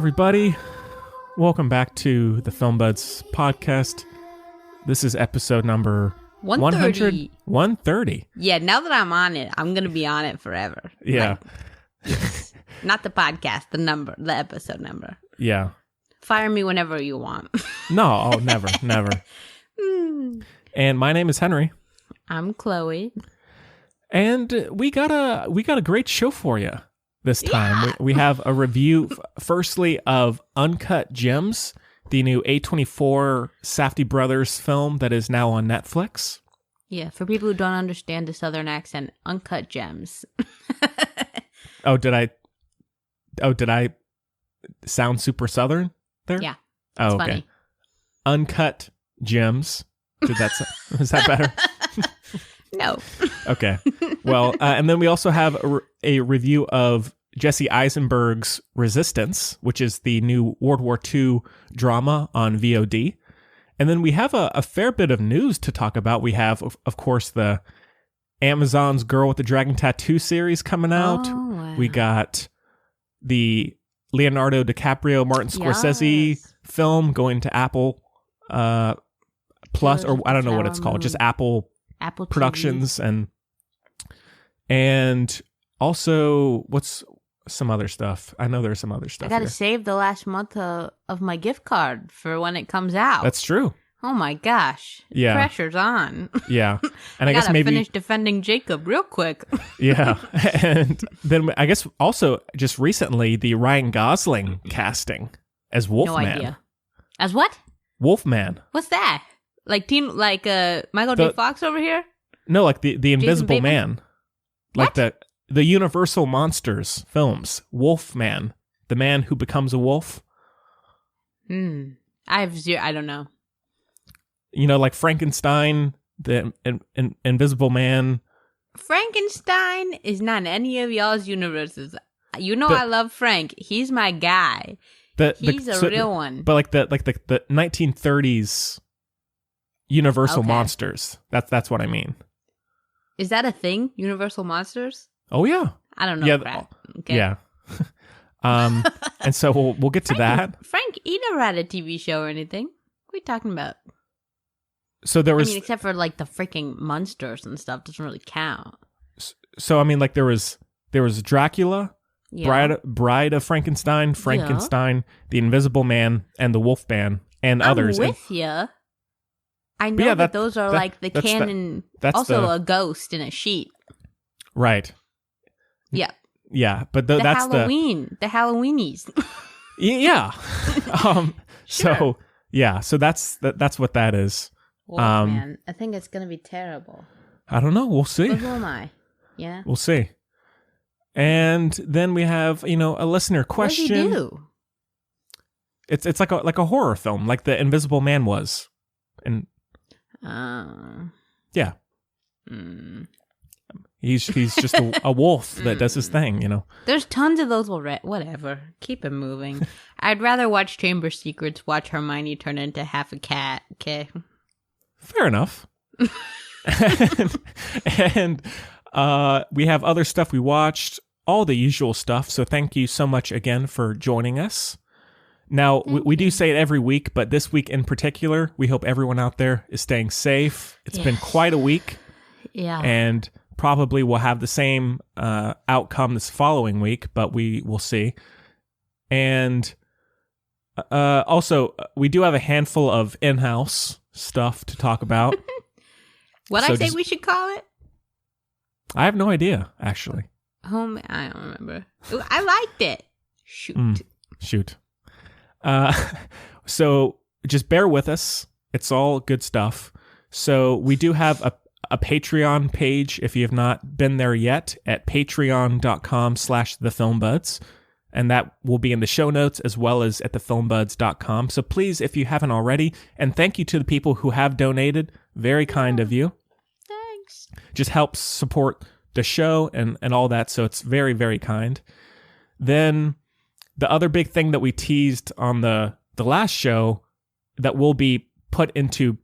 everybody. Welcome back to the Film Buds podcast. This is episode number 130. 130. Yeah, now that I'm on it, I'm going to be on it forever. Yeah. Like, yes. Not the podcast, the episode number. Yeah. Fire me whenever you want. No, never. And my name is Henry. I'm Chloe. And we got a great show for you this time. Yeah. We have a review, firstly, of Uncut Gems, the new A24 Safdie Brothers film that is now on Netflix. Yeah, for people who don't understand the Southern accent, Uncut Gems. Did I sound super Southern there? Yeah. Oh, okay. Funny. Uncut Gems. Is that better? No. Okay. Well, and then we also have a review of Jesse Eisenberg's Resistance, which is the new World War II drama on VOD. And then we have a fair bit of news to talk about. We have, of course, the Amazon's Girl with the Dragon Tattoo series coming out. Oh, wow. We got the Leonardo DiCaprio, Martin Scorsese film going to Apple Plus, or I don't know what it's called, just Apple Productions, and also what's some other stuff? I know there's some other stuff. I gotta save the last month of my gift card for when it comes out. That's true. Oh my gosh. Yeah. Pressure's on. Yeah. And I guess gotta maybe finish defending Jacob real quick. Yeah. And then I guess also just recently the Ryan Gosling casting as Wolfman. No idea. As what? Wolfman. What's that? Like Michael J. Fox over here? No, like the Invisible Man. What? Like the Universal Monsters films. Wolfman. The man who becomes a wolf. I don't know. You know, like Frankenstein, the Invisible Man. Frankenstein is not in any of y'all's universes. You know I love Frank. He's my guy. He's a real one. But like the 1930s Universal Monsters. That's what I mean. Is that a thing? Universal Monsters? Oh yeah. I don't know. Yeah. Crap. Okay. Yeah. And so we'll get to that. Frank, he never had a TV show or anything. What are you talking about? So there was, except for like the freaking monsters and stuff, doesn't really count. So I mean, like there was Dracula, Bride of Frankenstein, the Invisible Man, and the Wolfman, and others. I'm with you. I know that those are like the canon. Also a ghost in a sheet. Right. Yeah. Yeah, but that's Halloween. The Halloweenies. Yeah. Sure. So yeah, so that's what that is. Man, I think it's gonna be terrible. I don't know. We'll see. But who am I? Yeah. We'll see. And then we have, a listener question. What does he do? It's like a horror film, like the Invisible Man was, and yeah, he's just a wolf that does his thing, There's tons of those already. Whatever, keep it moving. I'd rather watch Chamber Secrets, watch Hermione turn into half a cat. Okay, fair enough. and we have other stuff we watched, all the usual stuff. So thank you so much again for joining us. Now, we do say it every week, but this week in particular, we hope everyone out there is staying safe. It's been quite a week. Yeah. And probably we'll have the same outcome this following week, but we will see. And also, we do have a handful of in-house stuff to talk about. What we should call it? I have no idea, actually. I don't remember. Ooh, I liked it. Shoot. So just bear with us. It's all good stuff. So we do have a Patreon page if you have not been there yet at patreon.com/thefilmbuds. And that will be in the show notes as well as at thefilmbuds.com. So please, if you haven't already, and thank you to the people who have donated. Very kind of you. Thanks. Just helps support the show and all that. So it's very, very kind. Then the other big thing that we teased on the last show that will be put into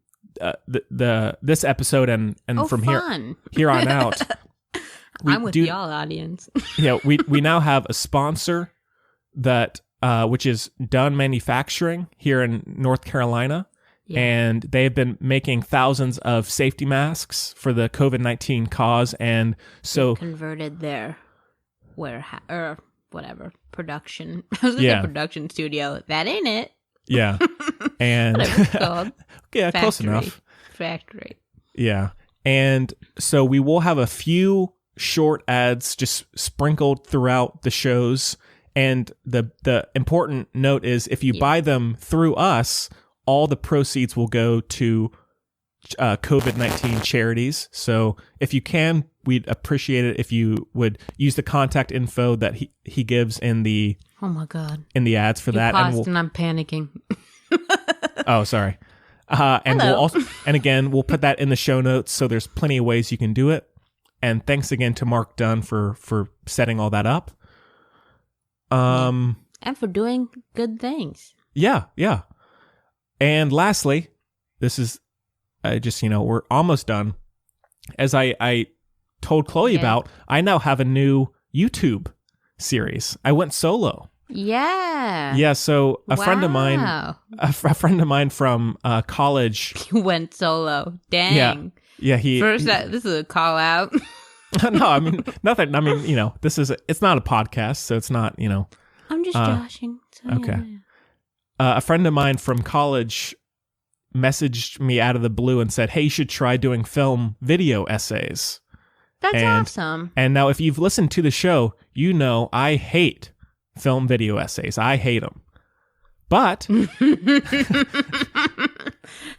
this episode and from here on out. I'm with y'all, audience. Yeah, we now have a sponsor that which is Dunn Manufacturing here in North Carolina. Yeah. And they've been making thousands of safety masks for the COVID-19 cause. And so they converted their warehouse or whatever production. I was going to say production studio. That ain't it. Yeah. And whatever it's called. Yeah, factory. Close enough. Factory. Yeah. And so we will have a few short ads just sprinkled throughout the shows. And the important note is if you buy them through us, all the proceeds will go to COVID-19 charities. So if you can, we'd appreciate it if you would use the contact info that he gives in the in the ads for that. And I'm panicking. Oh, sorry. And Hello. we'll put that in the show notes. So there's plenty of ways you can do it. And thanks again to Mark Dunn for setting all that up. And for doing good things. Yeah. And lastly, this is we're almost done. As I told Chloe about, I now have a new YouTube series. I went solo. Yeah. Yeah. So a friend of mine from college. You went solo. Dang. Yeah. This is a call out. No, I mean nothing. I mean, it's not a podcast, so it's not, I'm just joshing. So okay. A friend of mine from college messaged me out of the blue and said, "Hey, you should try doing film video essays." That's awesome. And now, if you've listened to the show, I hate film video essays. I hate them. But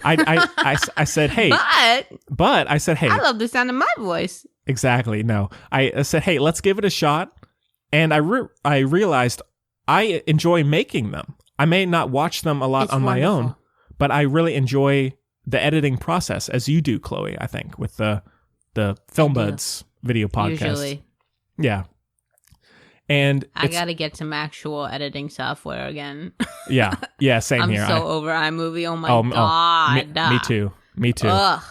I said, "Hey," but I said, "Hey," I love the sound of my voice. Exactly. No, I said, "Hey, let's give it a shot." And I realized I enjoy making them. I may not watch them a lot on my own, but I really enjoy the editing process, as you do, Chloe, I think, with the Film Buds video podcast. Usually. Yeah. And I got to get some actual editing software again. Yeah, same here. I'm so over iMovie. Oh, my God. Me too. Ugh.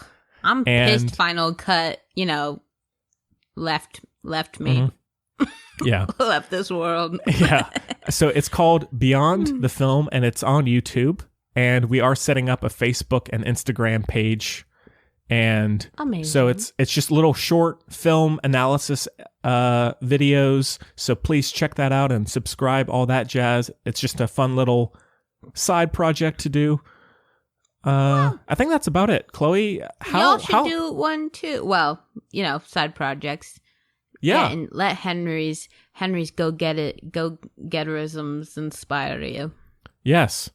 I'm pissed Final Cut, left me. Mm-hmm. Yeah. Left this world. Yeah. So it's called Beyond the Film, and it's on YouTube. And we are setting up a Facebook and Instagram page. And amazing. So it's just little short film analysis videos. So please check that out and subscribe, all that jazz. It's just a fun little side project to do. I think that's about it. Chloe, y'all should do one too. Well, side projects. Yeah. And let Henry's go-getterisms inspire you. Yes.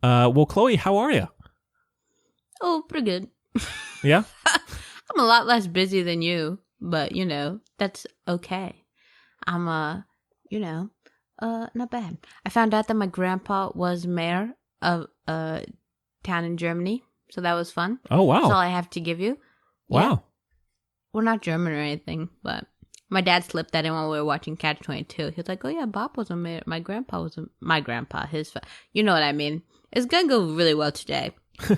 Well, Chloe, how are you? Oh, pretty good. Yeah? I'm a lot less busy than you, but, that's okay. I'm, not bad. I found out that my grandpa was mayor of a town in Germany, so that was fun. Oh, wow. That's all I have to give you. Wow. Yeah. We're not German or anything, but my dad slipped that in while we were watching Catch-22. He was like, "Oh yeah, Bob was a mayor. My grandpa was you know what I mean." It's gonna go really well today.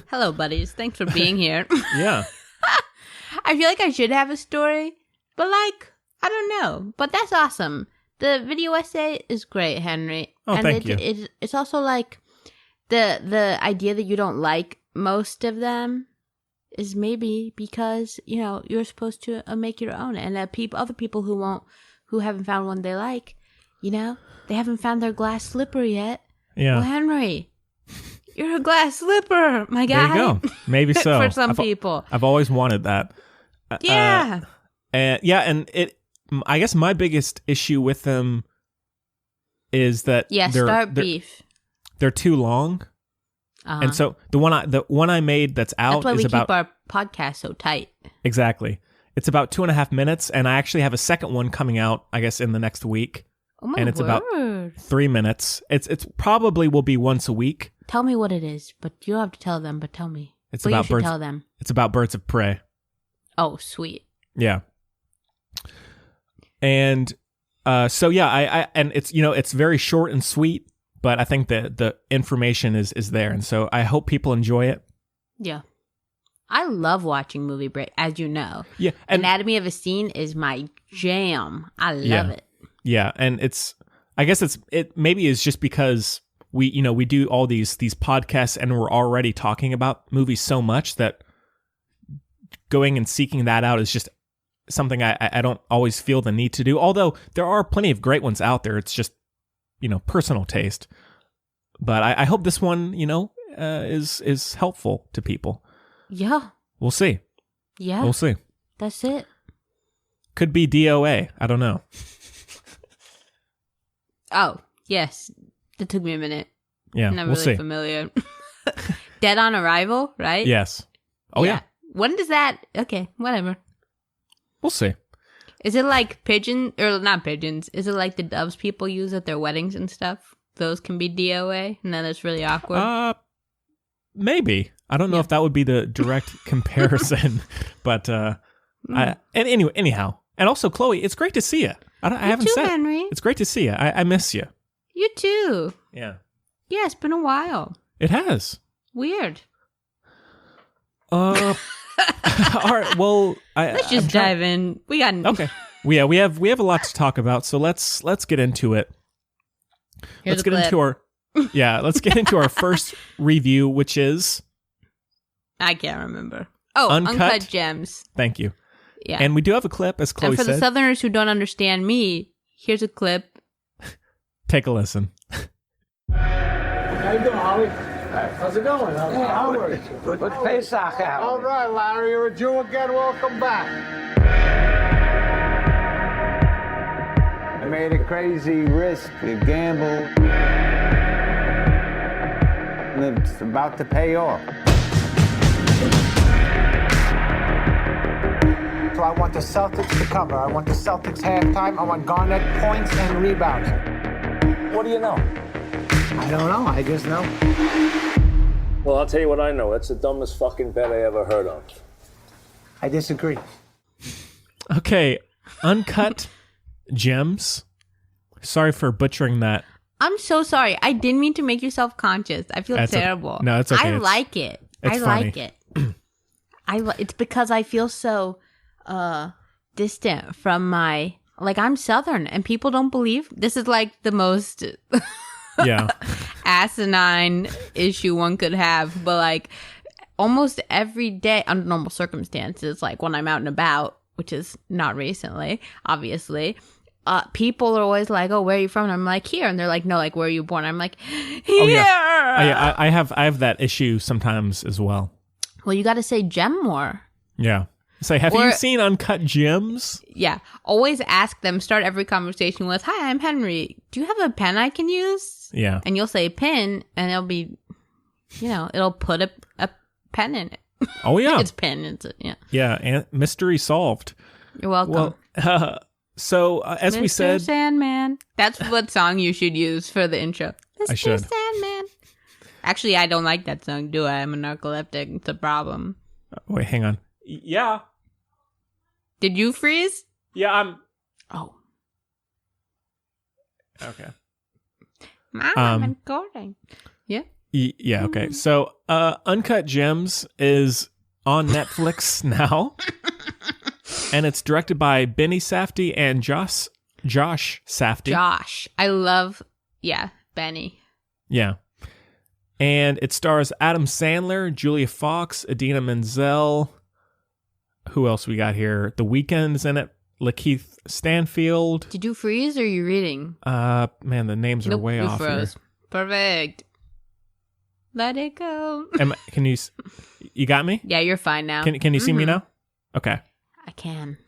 Hello, buddies. Thanks for being here. Yeah. I feel like I should have a story, but I don't know. But that's awesome. The video essay is great, Henry. Oh, and thank you. It's also like the idea that you don't like most of them is maybe because you're supposed to make your own, and other people who haven't found one they like, they haven't found their glass slipper yet. Yeah. Well, Henry, you're a glass slipper, my guy. There you go. Maybe so. For some people, I've always wanted that. Yeah. And I guess my biggest issue with them is that they're too long. Uh-huh. And so the one I made that's out that's why is about keep our podcast so tight. Exactly. It's about 2.5 minutes, and I actually have a second one coming out, I guess, in the next week. Oh my and it's word. about 3 minutes. It's probably will be once a week. Tell me what it is, but you don't have to tell them. But tell me. It's well, about you should birds. Tell them. It's about birds of prey. Oh, sweet. Yeah. And so yeah, I and it's it's very short and sweet, but I think that the information is there, and so I hope people enjoy it. Yeah. I love watching movie break, as you know. Yeah, and Anatomy of a Scene is my jam. I love it. Yeah, and I guess it maybe is just because we do all these podcasts and we're already talking about movies so much that going and seeking that out is just something I don't always feel the need to do. Although there are plenty of great ones out there. It's just, personal taste. But I hope this one, is helpful to people. Yeah. We'll see. Yeah. We'll see. That's it. Could be DOA. I don't know. Oh, yes. That took me a minute. Yeah, Not we'll really see. Familiar. Dead on Arrival, right? Yes. Oh, yeah. When does that... Okay, whatever. We'll see. Is it like pigeon... Or not pigeons. Is it like the doves people use at their weddings and stuff? Those can be DOA? And then it's really awkward? Maybe. I don't know if that would be the direct comparison. But anyhow. And also, Chloe, it's great to see you. I haven't too, said. Henry. It's great to see you. I miss you. You too. Yeah. Yeah, it's been a while. It has. Weird. All right. Well, let's just dive in. We got okay. We have a lot to talk about, so let's get into it. Let's get into our first review, which is I can't remember. Oh, Uncut Gems. Thank you. Yeah. And we do have a clip, as Chloe said. And for the Southerners who don't understand me, here's a clip. Take a listen. How you doing, Holly? How's it going? How are you? Good Pesach out. All right, Larry, you're a Jew again. Welcome back. I made a crazy risk, a gamble, and it's about to pay off. So I want the Celtics to cover. I want the Celtics halftime. I want Garnett points and rebounds. What do you know? I don't know. I just know. Well, I'll tell you what I know. That's the dumbest fucking bet I ever heard of. I disagree. Okay, Uncut Gems. Sorry for butchering that. I'm so sorry. I didn't mean to make you self-conscious. I feel terrible. No, it's okay. I like it. I like it. It's because I feel so distant from my... Like, I'm Southern, and people don't believe... This is like the most... asinine issue one could have, but like almost every day under normal circumstances, like when I'm out and about, which is not recently, obviously, people are always like, "Oh, where are you from?" And I'm like, "Here," and they're like, "No, like where are you born?" I'm like, "Here." Oh, yeah. I have that issue sometimes as well. Well, you got to say gem more. Yeah. Say, have you seen Uncut Gems? Yeah. Always ask them, start every conversation with, "Hi, I'm Henry. Do you have a pen I can use?" Yeah. And you'll say pen, and it'll be, it'll put a pen in it. Oh, yeah. It's pen. Yeah. Yeah. And mystery solved. You're welcome. Well, so as Mr. we said. Sandman. That's what song you should use for the intro. Mr. I should. Sandman. Actually, I don't like that song, do I? I'm a narcoleptic. It's a problem. Wait, hang on. Yeah. Did you freeze? Yeah, I'm... Oh. Okay. Mom, I'm recording. Yeah? Yeah, okay. So, Uncut Gems is on Netflix now. And it's directed by Benny Safdie and Josh Safdie. Josh. I love, Benny. Yeah. And it stars Adam Sandler, Julia Fox, Idina Menzel... Who else we got here? The Weeknd's in it. Lakeith Stanfield. Did you freeze or are you reading? Man, the names are way off froze. here. Perfect. Let it go. Can you got me? Yeah, you're fine now. Can you see me now? Okay. I can.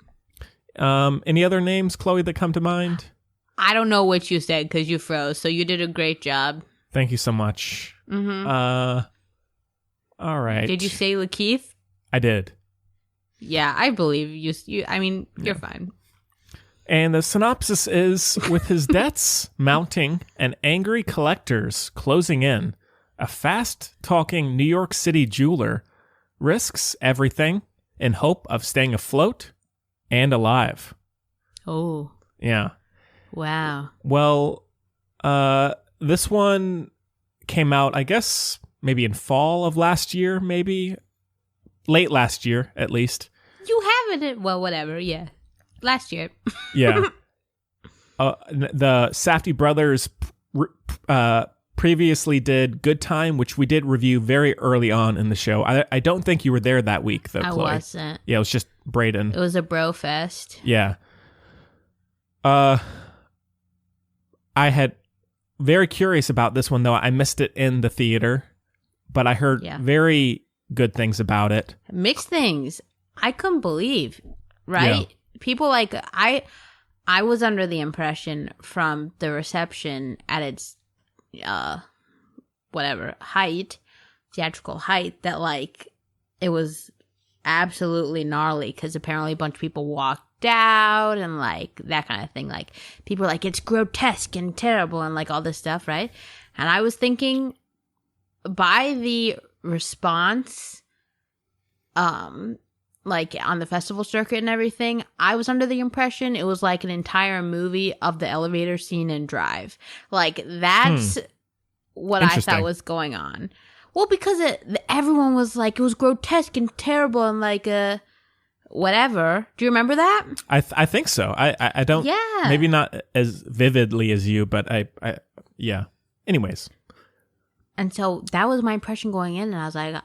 Any other names, Chloe, that come to mind? I don't know what you said because you froze, so you did a great job. Thank you so much. Mm-hmm. All right. Did you say Lakeith? I did. Yeah, I believe you. I mean, you're fine. And the synopsis is, with his debts mounting and angry collectors closing in, a fast-talking New York City jeweler risks everything in hope of staying afloat and alive. Oh. Yeah. Wow. Well, this one came out, I guess, maybe in fall of last year, maybe late last year, at least. You haven't, well, whatever, yeah. Last year. Yeah. the Safdie brothers previously did Good Time, which we did review very early on in the show. I don't think you were there that week, though, Chloe. I wasn't. Yeah, it was just Braden. It was a bro fest. Yeah. I had very curious about this one, though. I missed it in the theater, but I heard very good things about it. Mixed things. I couldn't believe, right? Yeah. People like I was under the impression from the reception at its theatrical height, that like it was absolutely gnarly, because apparently a bunch of people walked out and like that kind of thing. Like people were like, it's grotesque and terrible and like all this stuff, right? And I was thinking, by the response, like on the festival circuit and everything, I was under the impression it was like an entire movie of the elevator scene in Drive. Like that's what I thought was going on. Well, because everyone was like, it was grotesque and terrible and like whatever. Do you remember that? I think so. I don't. Yeah. Maybe not as vividly as you, but I yeah. Anyways. And so that was my impression going in, and I was like,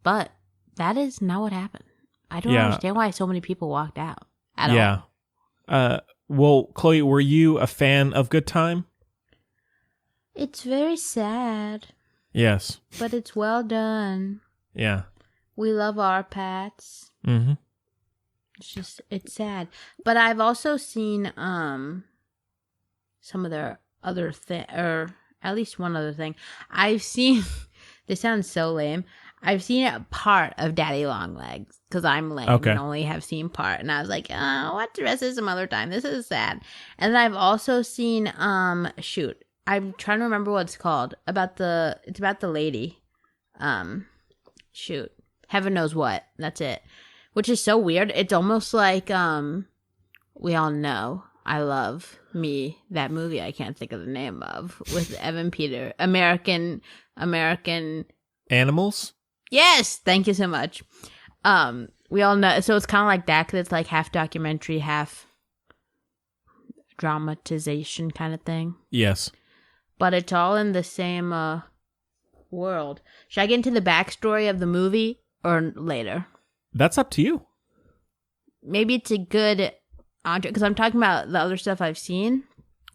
but that is not what happened. I don't understand why so many people walked out at all. Yeah. Well, Chloe, were you a fan of Good Time? It's very sad. Yes. But it's well done. Yeah. We love our Pats. Mm-hmm. It's sad. But I've also seen some of their other or at least one other thing. I've seen, this sounds so lame, I've seen a part of Daddy Longlegs, because I'm lame and only have seen part. And I was like, watch the rest of some other time. This is sad. And then I've also seen, I'm trying to remember what it's called. It's about the lady. Heaven Knows What. That's it. Which is so weird. It's almost like, we all know I love me, that movie I can't think of the name of, with Evan Peter. American Animals? Yes, thank you so much. We all know, so it's kind of like that, because it's like half documentary, half dramatization kind of thing. Yes. But it's all in the same world. Should I get into the backstory of the movie or later? That's up to you. Maybe it's a good, because I'm talking about the other stuff I've seen.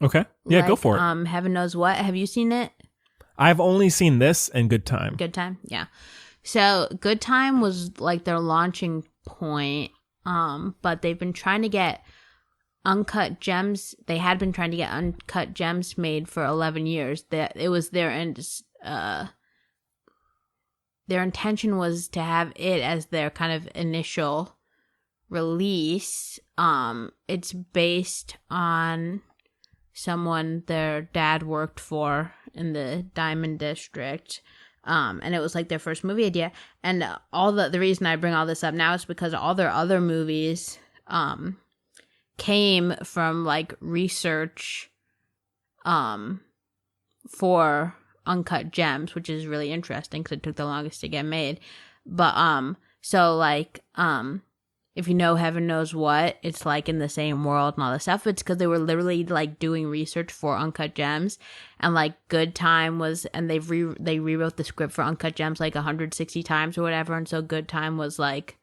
Okay. Yeah, like, go for it. Heaven Knows What. Have you seen it? I've only seen this and Good Time. Good Time, yeah. So Good Time was like their launching point, but they've been trying to get Uncut Gems. They had been trying to get Uncut Gems made for 11 years. That it was their intention was to have it as their kind of initial release. It's based on someone their dad worked for in the Diamond District. And it was like their first movie idea. And all the reason I bring all this up now is because all their other movies came from like research for Uncut Gems, which is really interesting because it took the longest to get made. But so like if you know Heaven Knows What, it's like in the same world and all this stuff. It's because they were literally like doing research for Uncut Gems, and like Good Time was, and they rewrote the script for Uncut Gems like 160 times or whatever, and so Good Time was like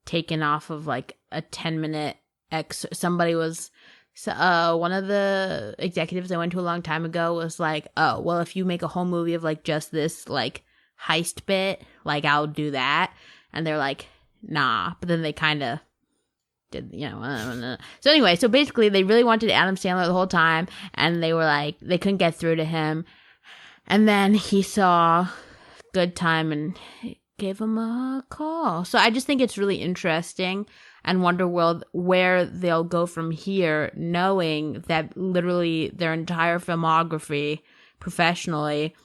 taken off of like a 10-minute somebody was. So one of the executives I went to a long time ago was like, oh, well, if you make a whole movie of like just this like heist bit, like I'll do that. And they're like, nah. But then they kind of did, So anyway, so basically they really wanted Adam Sandler the whole time, and they were like, they couldn't get through to him. And then he saw Good Time and gave him a call. So I just think it's really interesting and wonder where they'll go from here, knowing that literally their entire filmography professionally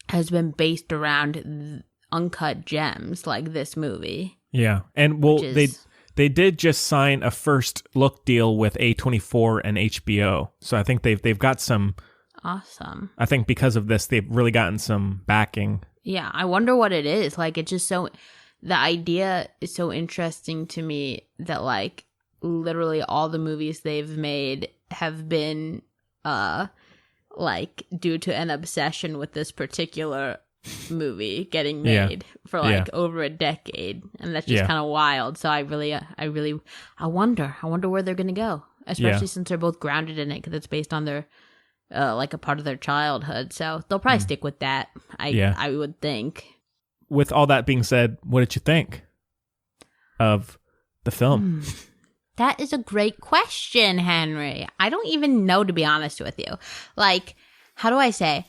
has been based around Uncut Gems, like this movie. Yeah, and well, they did just sign a first look deal with A24 and HBO, so I think they've got some. Awesome. I think because of this, they've really gotten some backing. Yeah, I wonder what it is. Like, it's just so. The idea is so interesting to me that, like, literally all the movies they've made have been like due to an obsession with this particular movie getting made for like over a decade, and that's just kind of wild. So I wonder where they're gonna go, especially since they're both grounded in it, because it's based on their like a part of their childhood. So they'll probably stick with that. I would think. With all that being said, what did you think of the film? That is a great question, Henry. I don't even know, to be honest with you. Like, how do I say?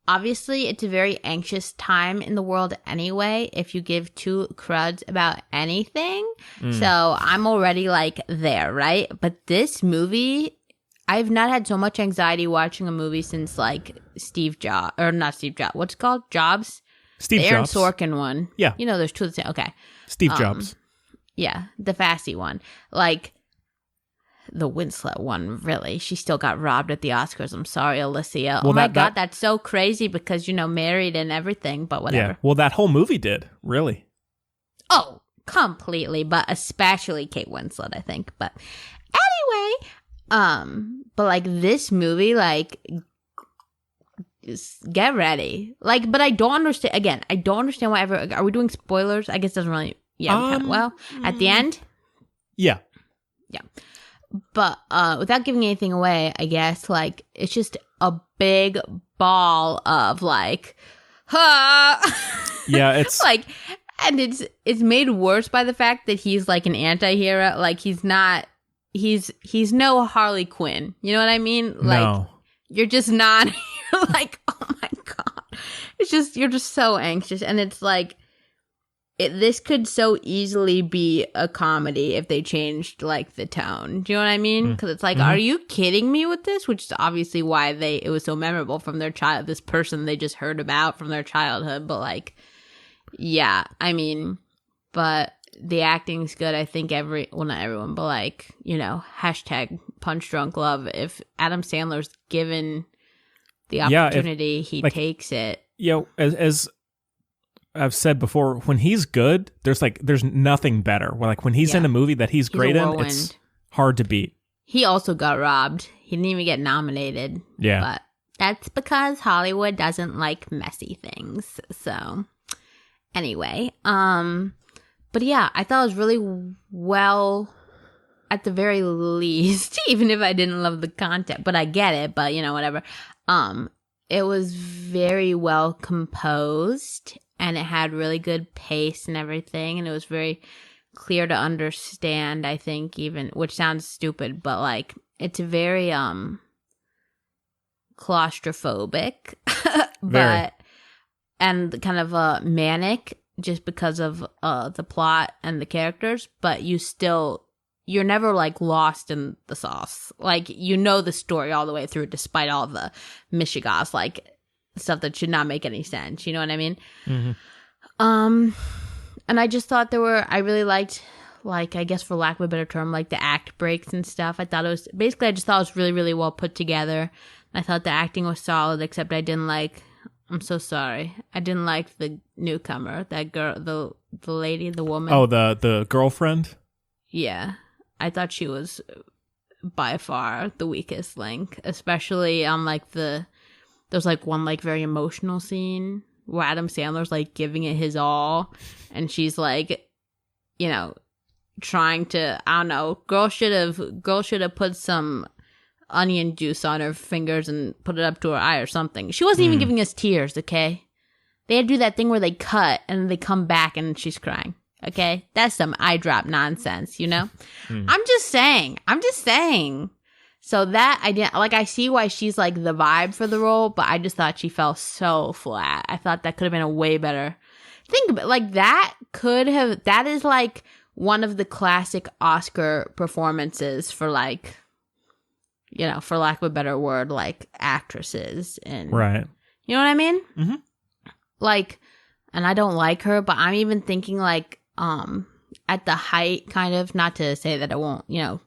Obviously, it's a very anxious time in the world anyway, if you give two cruds about anything. So I'm already like there, right? But this movie, I've not had so much anxiety watching a movie since like Steve Jobs, or not Steve Jobs. What's it called? Jobs? Steve the Aaron Jobs. Sorkin one. Yeah. You know, there's two of the same. Okay. Steve Jobs. Yeah, the Fasty one. Like, the Winslet one, really. She still got robbed at the Oscars. I'm sorry, Alicia. Well, oh my God, that's so crazy because, you know, married and everything, but whatever. Yeah. Well, that whole movie did, really. Oh, completely, but especially Kate Winslet, I think. But anyway, but like this movie, like, get ready. Like, but I don't understand, again, I don't understand why are we doing spoilers? I guess it doesn't really, well, at the end? Yeah. Yeah. But without giving anything away, I guess, like, it's just a big ball of, like, yeah, it's like, and it's made worse by the fact that he's, like, an anti-hero. Like, he's no Harley Quinn. You know what I mean? Like, no. You're just not, you're like, oh my God. It's just, you're just so anxious. And it's like, this could so easily be a comedy if they changed, like, the tone. Do you know what I mean? Because it's like, are you kidding me with this? Which is obviously why it was so memorable from their this person they just heard about from their childhood. But, like, yeah, I mean, but the acting's good. I think not everyone, but, like, you know, hashtag punch drunk love. If Adam Sandler's given the opportunity, he takes it. Yeah, as I've said before, when he's good, there's nothing better. When he's in a movie that he's great in, it's hard to beat. He also got robbed. He didn't even get nominated. Yeah. But that's because Hollywood doesn't like messy things. So anyway, but yeah, I thought it was really well, at the very least, even if I didn't love the content, but I get it, but you know, whatever. It was very well composed. And it had really good pace and everything. And it was very clear to understand, I think, even, which sounds stupid, but like, it's very claustrophobic, and kind of manic just because of the plot and the characters, but you're never like lost in the sauce. Like, you know the story all the way through despite all the mishigas, like stuff that should not make any sense. You know what I mean? And I just thought I really liked, like, I guess for lack of a better term, like the act breaks and stuff. I just thought it was really, really well put together. I thought the acting was solid, except I'm so sorry, I didn't like the newcomer, that girl, the lady, the woman. Oh, the girlfriend? Yeah. I thought she was by far the weakest link, especially on like there's like one like very emotional scene where Adam Sandler's like giving it his all, and she's like, you know, trying to, I don't know, girl should have put some onion juice on her fingers and put it up to her eye or something. She wasn't even giving us tears, okay? They had to do that thing where they cut and they come back and she's crying. Okay? That's some eye drop nonsense, you know? I'm just saying. So that I didn't, like, I see why she's like the vibe for the role, but I just thought she fell so flat. I thought that could have been a way better. Think about, like, that is like one of the classic Oscar performances for, like, you know, for lack of a better word, like actresses. And right. You know what I mean? Mm-hmm. Like, and I don't like her, but I'm even thinking like, at the height, kind of, not to say that I won't, you know,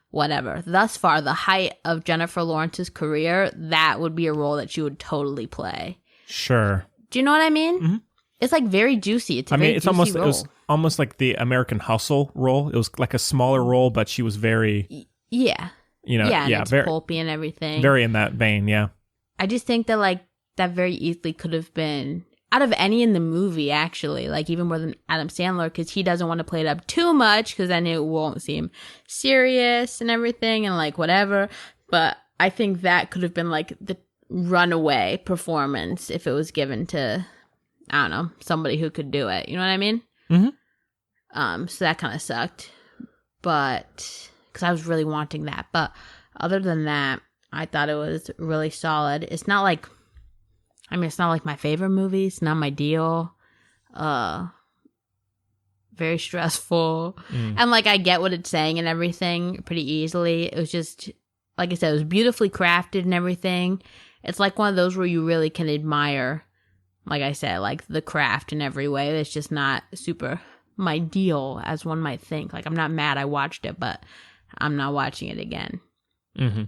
whatever. Thus far, the height of Jennifer Lawrence's career, that would be a role that she would totally play. Sure. Do you know what I mean? Mm-hmm. It's like very juicy. It's a I mean, very it's juicy almost role. it was almost like the American Hustle role. It was like a smaller role, but she was very, Yeah. and it's very pulpy and everything. very in that vein. Yeah. I just think that like that very easily could have been out of any in the movie, actually, like even more than Adam Sandler, because he doesn't want to play it up too much, because then it won't seem serious and everything and like whatever. But I think that could have been like the runaway performance if it was given to, I don't know, somebody who could do it. You know what I mean? Mm-hmm. So that kind of sucked, but because I was really wanting that. But other than that, I thought it was really solid. It's not like, I mean, it's not like my favorite movie. It's not my deal. Very stressful. And like, I get what it's saying and everything pretty easily. It was just, like I said, it was beautifully crafted and everything. It's like one of those where you really can admire, like I said, like the craft in every way. It's just not super my deal, as one might think. Like, I'm not mad I watched it, but I'm not watching it again. Mm-hmm.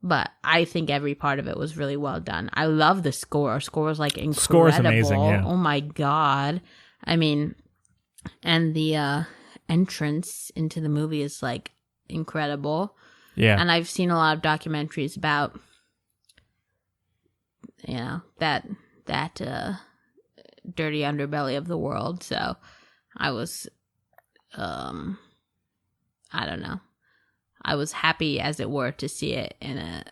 But I think every part of it was really well done. I love the score. Score is like incredible. Score is amazing, yeah. Oh my God. I mean, and the entrance into the movie is like incredible. Yeah. And I've seen a lot of documentaries about, you know, that dirty underbelly of the world. So I was, I don't know. I was happy, as it were, to see it in a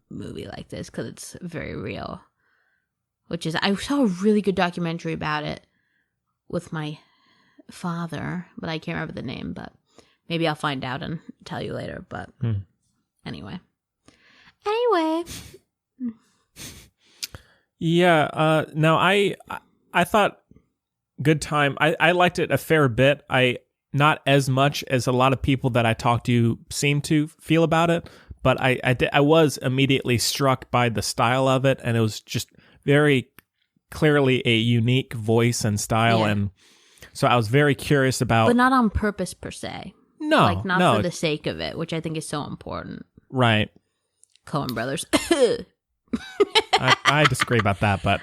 movie like this because it's very real. Which is, I saw a really good documentary about it with my father, but I can't remember the name. But maybe I'll find out and tell you later. But anyway. Yeah. No, I thought Good Time. I liked it a fair bit. Not as much as a lot of people that I talked to seem to feel about it, but I was immediately struck by the style of it, and it was just very clearly a unique voice and style, and so I was very curious about. But not on purpose per se. No, like not for the sake of it, which I think is so important. Right. Coen Brothers. I disagree about that, but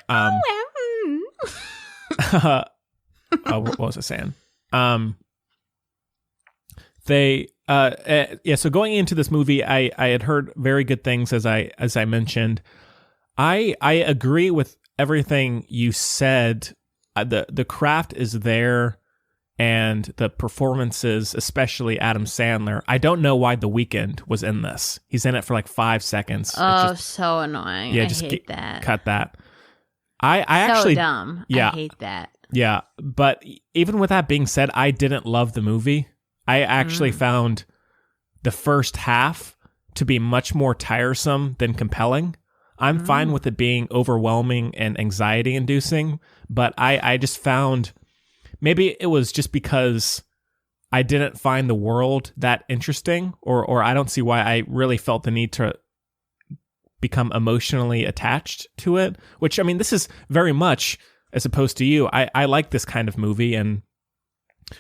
what was I saying? So going into this movie, I had heard very good things, as I mentioned. I agree with everything you said. The craft is there, and the performances, especially Adam Sandler. I don't know why The Weeknd was in this. He's in it for like 5 seconds. Oh, so annoying. Yeah, I just hate that. Cut that. I actually dumb. Yeah, I hate that. Yeah, but even with that being said, I didn't love the movie. I actually found the first half to be much more tiresome than compelling. I'm fine with it being overwhelming and anxiety-inducing, but I just found, maybe it was just because I didn't find the world that interesting, or I don't see why I really felt the need to become emotionally attached to it, which, I mean, this is very much, as opposed to you, I like this kind of movie, and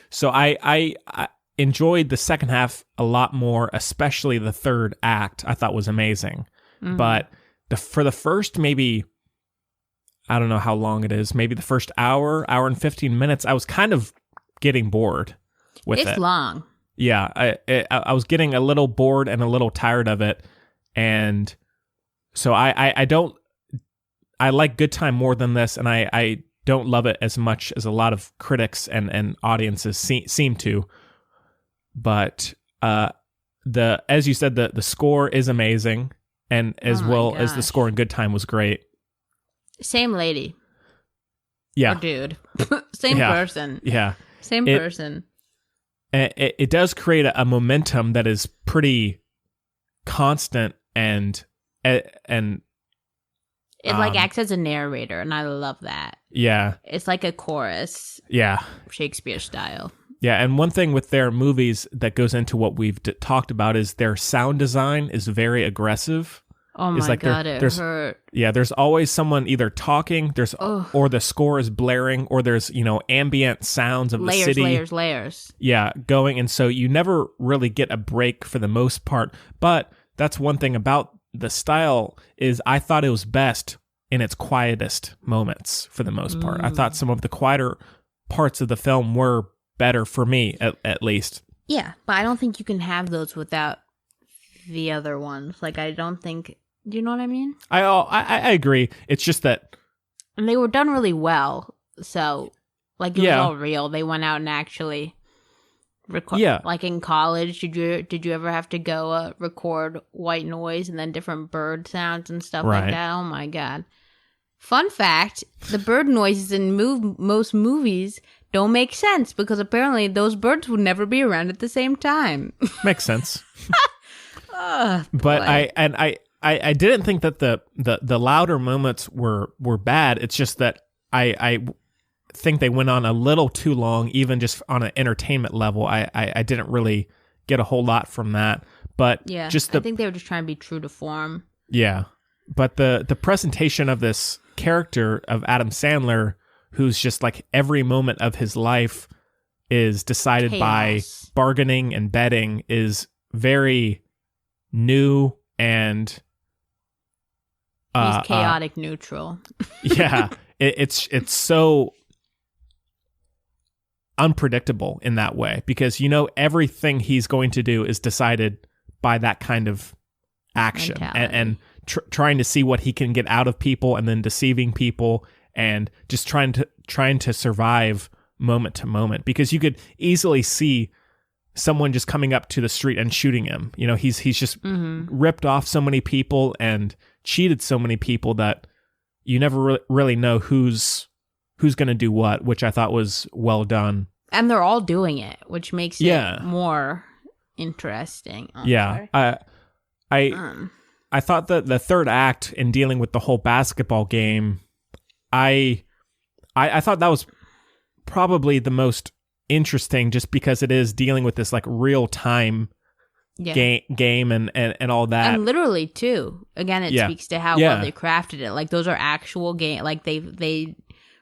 so I enjoyed the second half a lot more, especially the third act. I thought was amazing. But for the first, maybe, I don't know how long it is, maybe the first hour and 15 minutes, I was kind of getting bored with it. It's long. Yeah, I was getting a little bored and a little tired of it, and so I like Good Time more than this, and I don't love it as much as a lot of critics and audiences seem to. But as you said, the score is amazing, and as well as the score in Good Time was great. Same lady. Yeah. Or dude. Same person. Yeah. Same person. It does create a momentum that is pretty constant and it like acts as a narrator, and I love that. Yeah. It's like a chorus. Yeah. Shakespeare style. Yeah, and one thing with their movies that goes into what we've talked about is their sound design is very aggressive. Oh my God, it hurt. Yeah, there's always someone either talking, or the score is blaring, or there's, ambient sounds of the city. Layers. Yeah, going, and so you never really get a break for the most part. But that's one thing about the style is I thought it was best in its quietest moments for the most part. I thought some of the quieter parts of the film were better for me, at least. Yeah, but I don't think you can have those without the other ones. Like, I don't think... Do you know what I mean? I agree. It's just that... And they were done really well, so... Like, it was all real. They went out and actually... Like in college, did you ever have to go record white noise and then different bird sounds and stuff like that? Oh my god! Fun fact: the bird noises in most movies don't make sense because apparently those birds would never be around at the same time. Makes sense. But I didn't think that the louder moments were bad. It's just that I think they went on a little too long, even just on an entertainment level. I didn't really get a whole lot from that. But I think they were just trying to be true to form. Yeah. But the presentation of this character of Adam Sandler, who's just like every moment of his life is decided by bargaining and betting, is very new and he's chaotic neutral. Yeah. It's so unpredictable in that way because everything he's going to do is decided by that kind of action and trying to see what he can get out of people and then deceiving people and just trying to survive moment to moment because you could easily see someone just coming up to the street and shooting him. He's just ripped off so many people and cheated so many people that you never really know who's going to do what, which I thought was well done. And they're all doing it, which makes it more interesting. I thought that the third act in dealing with the whole basketball game, I thought that was probably the most interesting just because it is dealing with this like real time game and all that. And literally too. Again, it speaks to how well they crafted it. Like those are actual game. Like they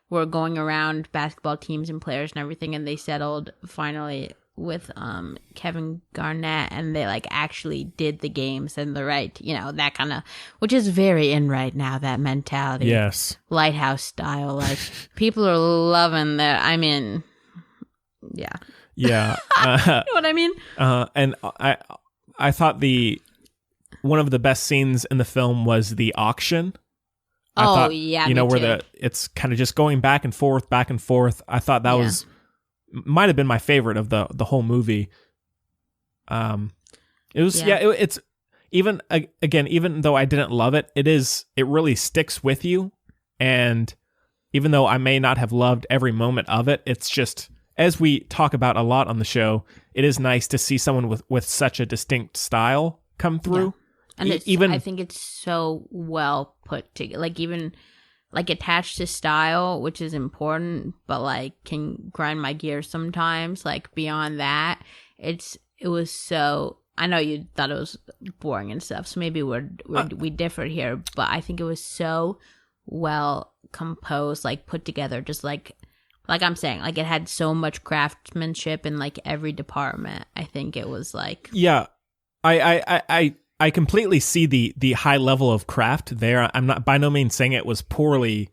were going around basketball teams and players and everything, and they settled finally with Kevin Garnett, and they like actually did the games and the right, that kind of, which is very in right now, that mentality. Yes. Lighthouse style. Like people are loving that. I mean, yeah. Yeah. You know what I mean? And I thought one of the best scenes in the film was the auction. Where it's kind of just going back and forth. I thought that was might have been my favorite of the whole movie. It's even even though I didn't love it, it really sticks with you. And even though I may not have loved every moment of it, it's just, as we talk about a lot on the show, it is nice to see someone with such a distinct style come through. Yeah. And I think it's so well put together, like even like attached to style, which is important, but like can grind my gears sometimes. Like beyond that, it was so. I know you thought it was boring and stuff, so maybe we differed here, but I think it was so well composed, like put together, just like I'm saying, like it had so much craftsmanship in like every department. I think it was like I completely see the high level of craft there. I'm not by no means saying it was poorly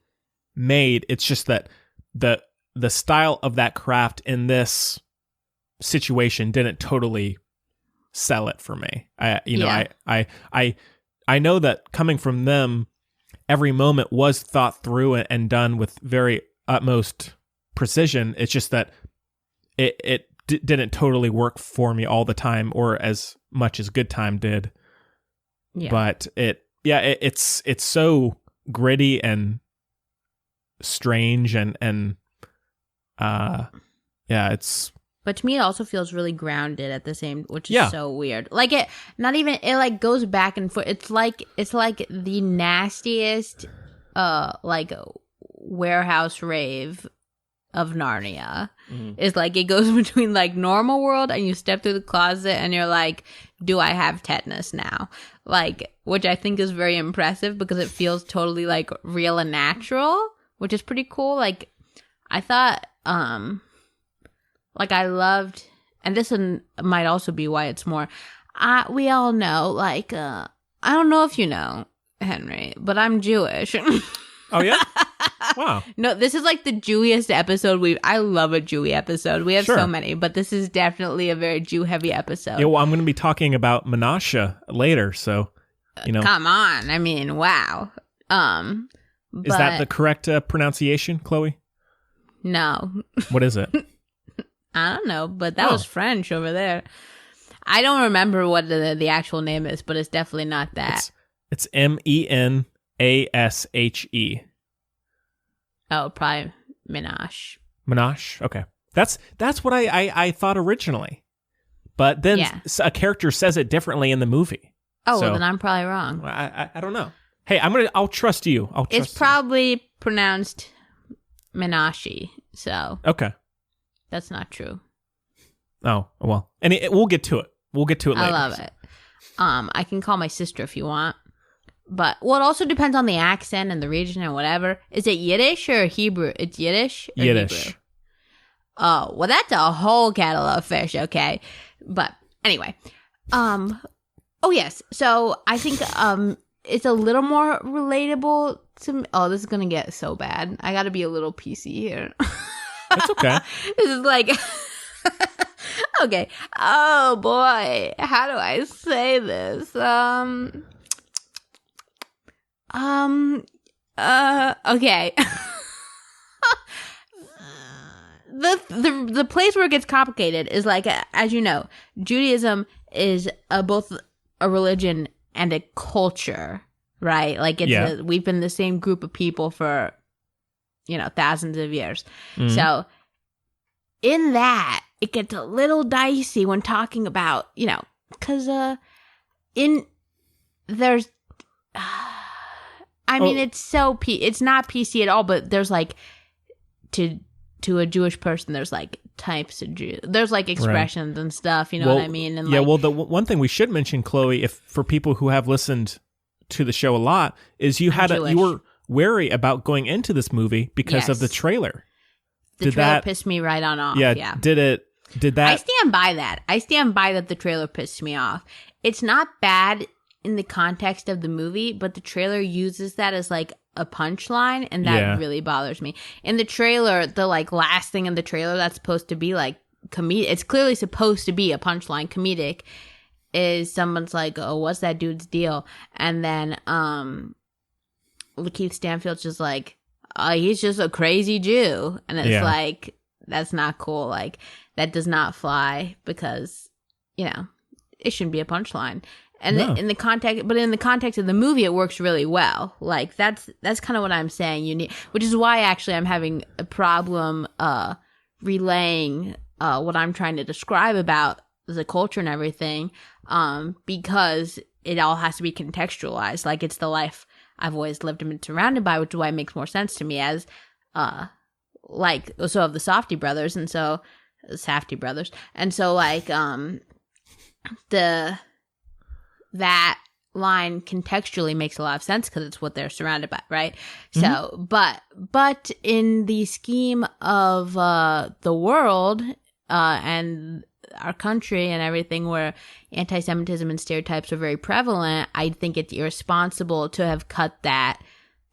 made. It's just that the style of that craft in this situation didn't totally sell it for me. I know that coming from them, every moment was thought through and done with very utmost precision. It's just that it didn't totally work for me all the time, or as much as Good Time did. Yeah. But it's so gritty and strange and it's. But to me, it also feels really grounded at the same, which is so weird. Like it like goes back and forth. It's like the nastiest, like warehouse rave of Narnia. It's like it goes between like normal world and you step through the closet and you're like, do I have tetanus now? Like, which I think is very impressive because it feels totally like real and natural, which is pretty cool. Like I thought, like I loved, and this one might also be why it's more, we all know, like, I don't know if you know, Henry, but I'm Jewish. Oh, yeah? Wow. No, this is like the Jewiest episode I love a Jewy episode. We have Sure. so many, but this is definitely a very Jew-heavy episode. Yeah, well, I'm going to be talking about Menashe later, so, Come on. I mean, wow. Is that the correct pronunciation, Chloe? No. What is it? I don't know, but that was French over there. I don't remember what the actual name is, but it's definitely not that. It's Menashe. Oh, probably Menashe. Menashe? Okay. That's what I thought originally. But then a character says it differently in the movie. Oh, well, then I'm probably wrong. I don't know. Hey, I'll trust you. It's probably pronounced Menashe, so. Okay. That's not true. Oh, well. And we'll get to it. We'll get to it later. I love it. I can call my sister if you want. But, well, it also depends on the accent and the region and whatever. Is it Yiddish or Hebrew? It's Yiddish or Yiddish. Hebrew? Oh, well, that's a whole kettle of fish, okay? But, anyway. Oh, yes. So, I think it's a little more relatable to me. Oh, this is going to get so bad. I got to be a little PC here. That's okay. This is like... Okay. Oh, boy. How do I say this? Okay. The place where it gets complicated is like, as you know, Judaism is both a religion and a culture, right? Like we've been the same group of people for, thousands of years. Mm-hmm. So in that, it gets a little dicey when talking about, because there's, I mean, it's not PC at all, but there's like, to a Jewish person, there's like types of Jew. There's like expressions and stuff, you know what I mean? And the one thing we should mention, Chloe, if for people who have listened to the show a lot, is you were wary about going into this movie because of the trailer. The trailer pissed me right on off. Yeah. Did that? I stand by that. I stand by that the trailer pissed me off. It's not bad in the context of the movie, but the trailer uses that as like a punchline, and that really bothers me. In the trailer, the like last thing in the trailer that's supposed to be like comedic, it's clearly supposed to be a punchline, comedic, is someone's like, oh, what's that dude's deal? And then Lakeith Stanfield's just like, he's just a crazy Jew. And it's like, that's not cool. Like, that does not fly because, it shouldn't be a punchline. And in the context of the movie, it works really well. Like, that's kind of what I'm saying. Which is why actually I'm having a problem relaying what I'm trying to describe about the culture and everything, because it all has to be contextualized. Like, it's the life I've always lived and been surrounded by, which is why it makes more sense to me as like, so of the Safdie brothers, and so Safdie brothers, and so like that line contextually makes a lot of sense because it's what they're surrounded by, right? Mm-hmm. So, but in the scheme of the world and our country and everything, where anti-Semitism and stereotypes are very prevalent, I think it's irresponsible to have cut that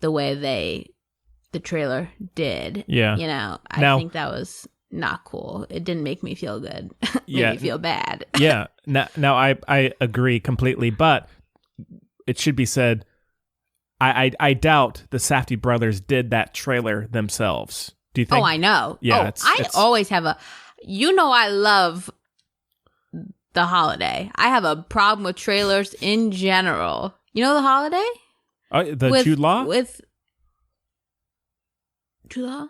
the way the trailer did. Yeah. I think that was not cool. It didn't make me feel good. Made me feel bad. Yeah. Now I agree completely, but it should be said, I doubt the Safdie brothers did that trailer themselves. Do you think? Oh, I know. Yeah. I always have I love The Holiday. I have a problem with trailers in general. You know The Holiday? Jude Law? With Jude Law?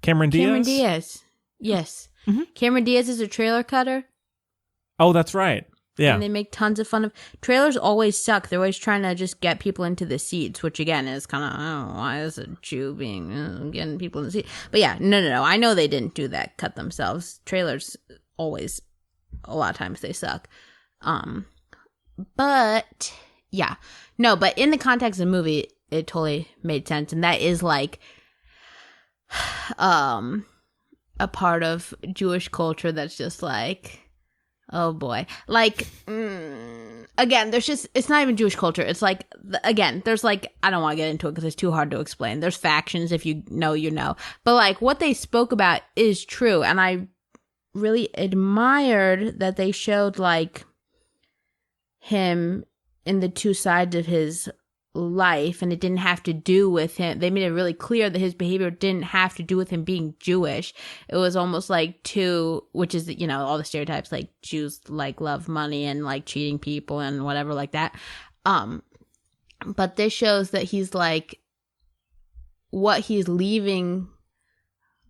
Cameron Diaz. Yes. Mm-hmm. Cameron Diaz is a trailer cutter. Oh, that's right. Yeah. And they make tons of fun of trailers. Always suck. They're always trying to just get people into the seats, which again is kind of, I don't know, why is a Jew getting people in the seat? But yeah, no. I know they didn't do that, cut themselves. Trailers always, a lot of times they suck. But yeah, no. But in the context of the movie, it totally made sense, and that is like, a part of Jewish culture that's just like, oh boy. Like, again, it's not even Jewish culture. It's like, again, there's like, I don't want to get into it because it's too hard to explain. There's factions. If you know, you know. But like what they spoke about is true. And I really admired that they showed like him in the two sides of his life, and it didn't have to do with him. They made it really clear that his behavior didn't have to do with him being Jewish. It was almost like which is, you know, all the stereotypes, like Jews like love money and like cheating people and whatever like that. But this shows that he's like, what he's leaving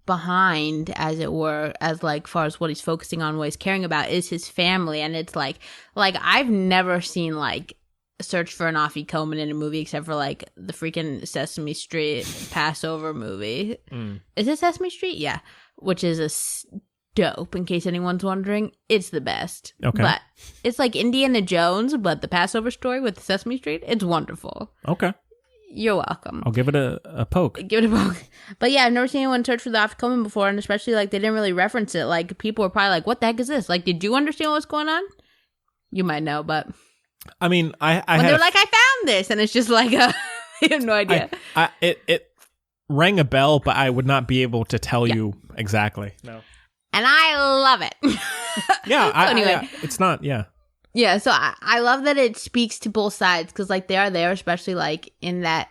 behind, as it were, as like far as what he's focusing on, what he's caring about is his family. And it's like I've never seen like Search for an Afikoman in a movie except for like the freaking Sesame Street Passover movie. Is it Sesame Street? Yeah, which is dope, in case anyone's wondering. It's the best. Okay. But it's like Indiana Jones, but the Passover story with Sesame Street. It's wonderful. Okay. You're welcome. I'll give it a poke. Give it a poke. But yeah, I've never seen anyone search for the Afikoman before, and especially like they didn't really reference it. Like people were probably like, "What the heck is this?" Like, did you understand what's going on? You might know, but I mean, they're like, "I found this," and it's just like, I have no idea. It rang a bell, but I would not be able to tell you exactly. No. And I love it. Yeah. Anyway, it's not. Yeah. Yeah, so I love that it speaks to both sides, because like they are there, especially like in that,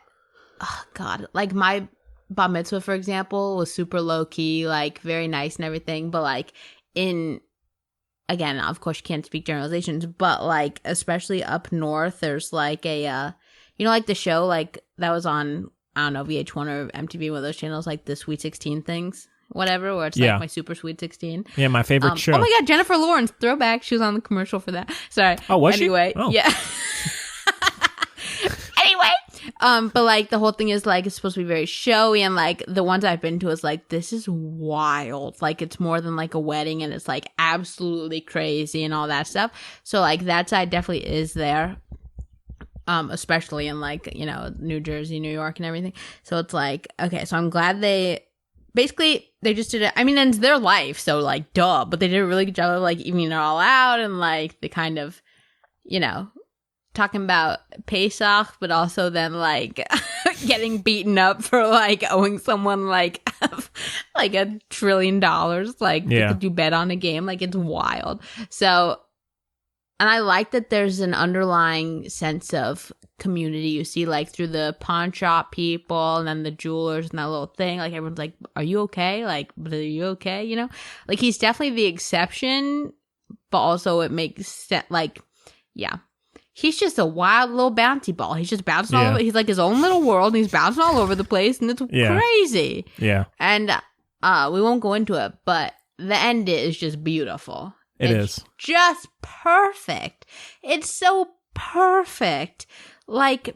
oh god, like my bat mitzvah, for example, was super low key, like very nice and everything, but like again, of course you can't speak generalizations, but like especially up north, there's like a you know, like the show like that was on, I don't know, VH1 or MTV, one of those channels, like the Sweet 16 things. Whatever, where it's like my super sweet 16. Yeah, my favorite show. Oh my god, Jennifer Lawrence, throwback. She was on the commercial for that. Sorry. Oh, was anyway, she? Oh. Yeah. Anyway, but like the whole thing is like it's supposed to be very showy, and like the ones I've been to is like, this is wild. Like it's more than like a wedding, and it's like absolutely crazy and all that stuff. So like that side definitely is there. Especially in like, you know, New Jersey, New York and everything. So it's like, okay, so I'm glad they just did it. I mean, it's their life, so like, duh. But they did a really good job of like evening it all out, and like the kind of, you know, talking about Pesach, but also then like getting beaten up for like owing someone like like $1 trillion. Like, could you bet on a game? Like, it's wild. So, and I like that there's an underlying sense of community you see like through the pawn shop people and then the jewelers and that little thing. Like everyone's like, are you okay? Like, but are you okay? You know, like he's definitely the exception, but also it makes sense. Like, yeah, he's just a wild little bouncy ball. He's just bouncing all over. He's like his own little world, and he's bouncing all over the place, and it's crazy. Yeah. And we won't go into it, but the end is just beautiful. It's just perfect. It's so perfect. Like,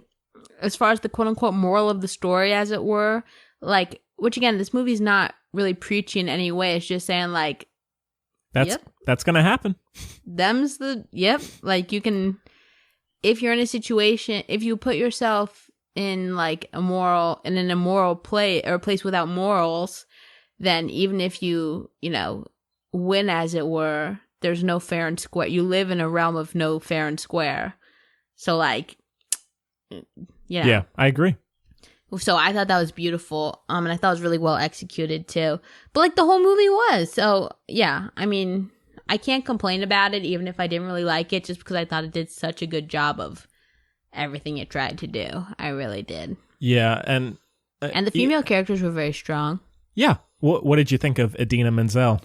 as far as the quote-unquote moral of the story, as it were, like, which again, this movie's not really preachy in any way. It's just saying, like, that's gonna happen. Like, you can, if you're in a situation, if you put yourself in, like, in an immoral place, or a place without morals, then even if you know, win, as it were, there's no fair and square. You live in a realm of no fair and square. So, like, yeah, I agree. So I thought that was beautiful, and I thought it was really well executed too. But like the whole movie was. So yeah, I mean, I can't complain about it, even if I didn't really like it, just because I thought it did such a good job of everything it tried to do. I really did. Yeah, and the female characters were very strong. Yeah. What did you think of Idina Menzel?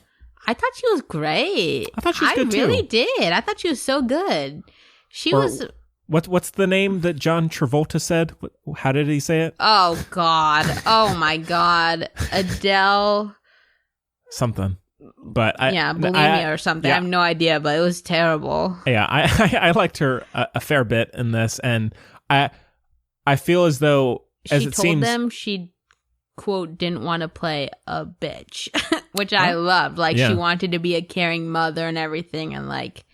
I thought she was great. I thought she was good too. I really did. I thought she was so good. She was. What's the name that John Travolta said? How did he say it? Oh God! Oh my God! Adele. Something. But bulimia or something. Yeah. I have no idea, but it was terrible. Yeah, I liked her a fair bit in this, and I feel as though she told them she, quote, didn't want to play a bitch, which I loved. Like she wanted to be a caring mother and everything, and like.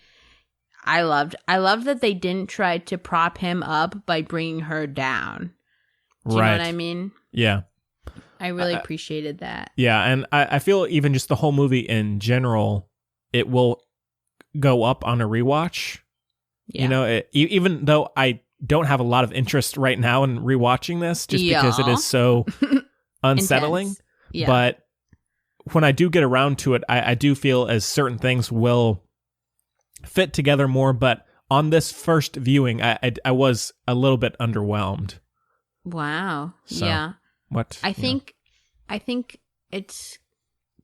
I loved that they didn't try to prop him up by bringing her down. Do you know what I mean? Yeah. I really appreciated that. Yeah, and I feel even just the whole movie in general, it will go up on a rewatch Yeah. You know, even though I don't have a lot of interest right now in rewatching this, just because it is so unsettling. Intense. Yeah. But when I do get around to it, I do feel as certain things will fit together more. But on this first viewing, I was a little bit underwhelmed. Wow. So, yeah. What? I think it's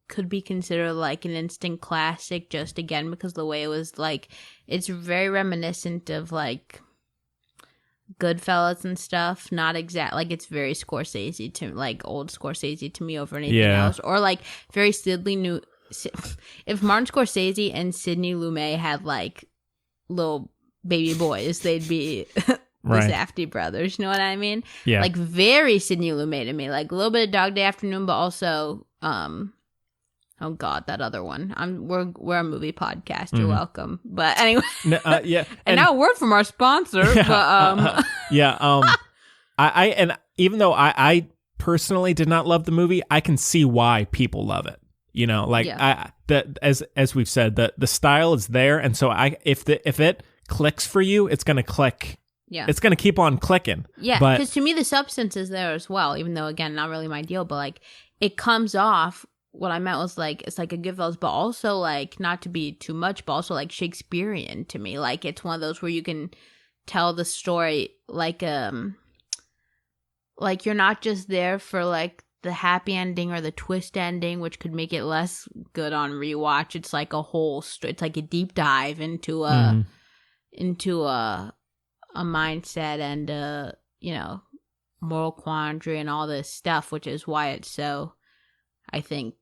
could be considered like an instant classic, just again because the way it was like, it's very reminiscent of like Goodfellas and stuff. Not exact, like it's very Scorsese to like old Scorsese to me over anything else, or like very Sidney New. If Martin Scorsese and Sidney Lumet had like little baby boys, they'd be the Safdie brothers. You know what I mean? Yeah. Like very Sidney Lumet to me. Like a little bit of Dog Day Afternoon, but also oh God, that other one. We're a movie podcast. You're welcome. But anyway, yeah. And now a word from our sponsor. But I even though I personally did not love the movie, I can see why people love it. You know, like as we've said, the style is there, and so if it clicks for you, it's gonna click. Yeah, it's gonna keep on clicking. Yeah, because to me the substance is there as well, even though again not really my deal, but like it comes off. What I meant was like it's like a Goodfellas, but also like not to be too much, but also like Shakespearean to me. Like it's one of those where you can tell the story like you're not just there for like the happy ending or the twist ending, which could make it less good on rewatch. It's like a whole it's like a deep dive into a mindset and you know, moral quandary and all this stuff, which is why it's so, I think,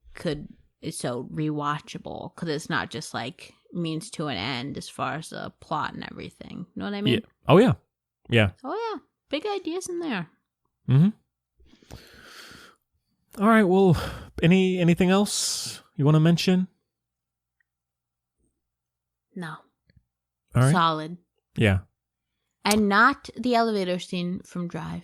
is so rewatchable, because it's not just like means to an end as far as the plot and everything. You know what I mean? Yeah. Oh yeah. Yeah. Oh yeah. Big ideas in there. Mm-hmm. All right. Well, anything else you want to mention? No. All right. Solid. Yeah. And not the elevator scene from Drive.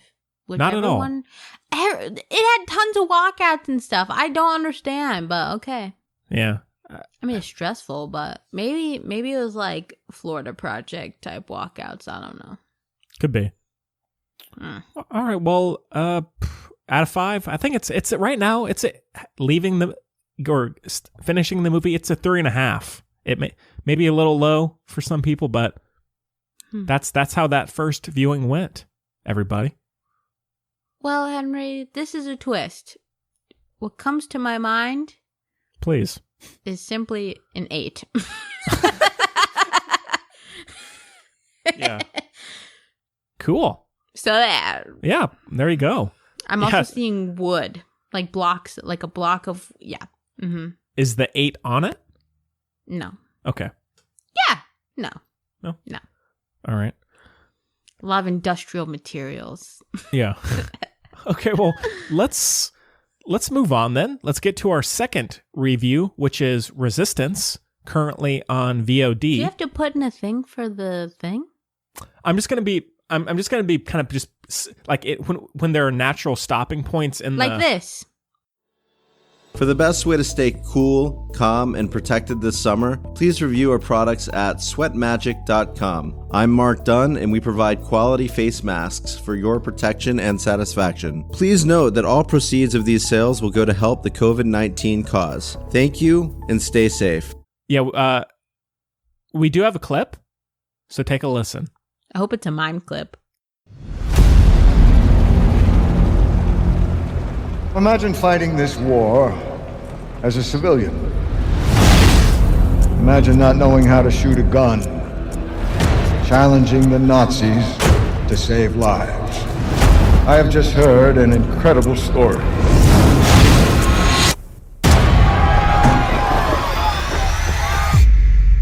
Not at all. It had tons of walkouts and stuff. I don't understand, but okay. Yeah. I mean, it's stressful, but maybe it was like Florida Project type walkouts. I don't know. Could be. All right. Well, out of 5, I think it's right now. It's finishing the movie. It's a 3.5. It may be a little low for some people, but that's how that first viewing went. Everybody. Well, Henry, this is a twist. What comes to my mind, please, is simply an 8. Yeah. Cool. So that. Yeah, there you go. I'm also seeing wood, like blocks, like a block of, yeah. Mm-hmm. Is the 8 on it? No. Okay. Yeah. No. All right. A lot of industrial materials. Yeah. Okay, well, let's move on then. Let's get to our second review, which is Resistance, currently on VOD. Do you have to put in a thing for the thing? I'm just gonna be kind of just like it when there are natural stopping points in like this. For the best way to stay cool, calm, and protected this summer, please review our products at sweatmagic.com. I'm Mark Dunn, and we provide quality face masks for your protection and satisfaction. Please note that all proceeds of these sales will go to help the COVID-19 cause. Thank you, and stay safe. Yeah, we do have a clip, so take a listen. I hope it's a mime clip. Imagine fighting this war as a civilian. Imagine not knowing how to shoot a gun, challenging the Nazis to save lives. I have just heard an incredible story.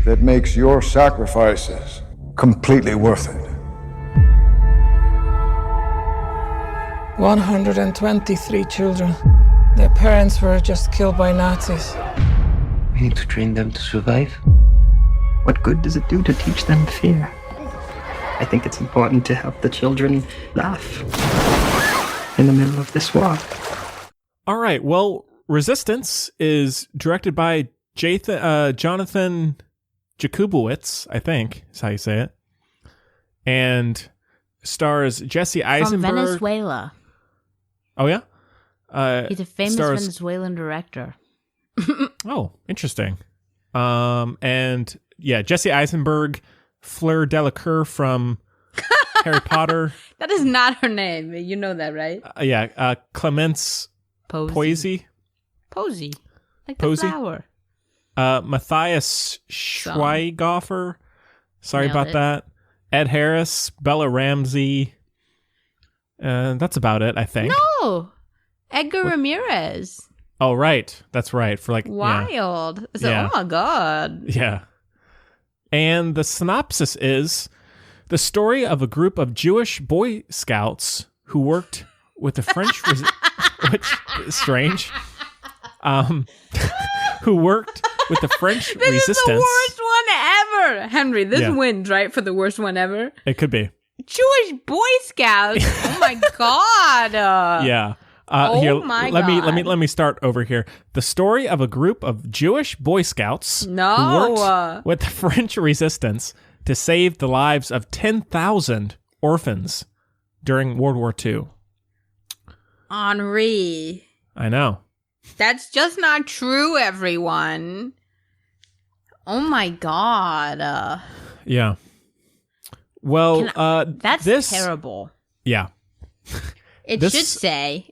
That makes your sacrifices completely worth it. 123 children. Their parents were just killed by Nazis. We need to train them to survive. What good does it do to teach them fear? I think it's important to help the children laugh in the middle of this war. All right, well, Resistance is directed by Jonathan Jakubowicz, I think is how you say it. and stars Jesse Eisenberg. From Venezuela. Oh, yeah? He's a famous Venezuelan director. Oh, interesting. And yeah, Jesse Eisenberg, Fleur Delacour from Harry Potter. That is not her name. You know that, right? Clemence Posey. Posey. Like Posey? the flower. Matthias Schweighofer. Sorry Nailed about it. that. Ed Harris, Bella Ramsey. That's about it, I think. No! Edgar Ramirez. Oh, right. That's right. For like Wild. So, Yeah. oh my God. Yeah. And the synopsis is the story of a group of Jewish Boy Scouts who worked with the French, which is strange, who worked with the French This resistance. is the worst one ever. Henry, this Yeah. wins, right? For the worst one ever. It could be. Jewish Boy Scouts. Oh my God. Yeah. Oh Here, my let God. me start over here. The story of a group of Jewish Boy Scouts who No. worked with the French resistance to save the lives of 10,000 orphans during World War II. Henri. I know. That's just not true, everyone. Oh my God. Yeah. Well, That's terrible. Yeah. It This- should say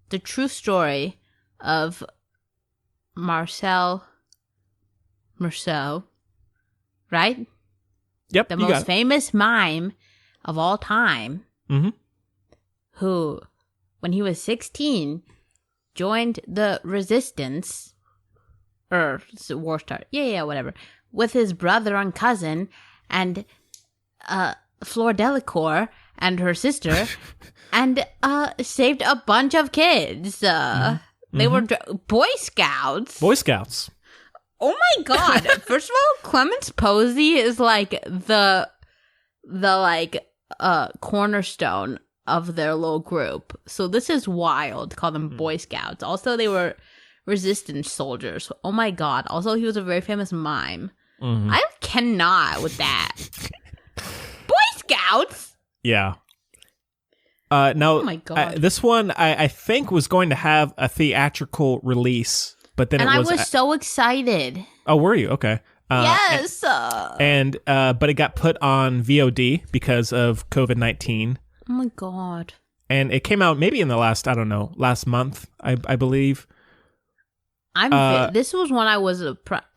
the true story of Marcel Marceau, right? Yep. The you got most it. famous mime of all time, Mhm. who, when he was 16, joined the resistance, or war start, whatever, with his brother and cousin, and Fleur Delacour and her sister, and saved a bunch of kids. They were Boy Scouts. Boy Scouts. Oh my God! First of all, Clemence Posey is like the cornerstone of their little group. So this is wild. Call them Boy Scouts. Also, they were resistance soldiers. Oh my God! Also, he was a very famous mime. I cannot with that. Boy Scouts. Yeah. Now, Oh my God. this one I think was going to have a theatrical release, but then And it I was. was so excited. Oh, were you? Okay. Yes. And but it got put on VOD because of COVID-19, Oh my God. and it came out maybe in the last month, I believe. This was when I was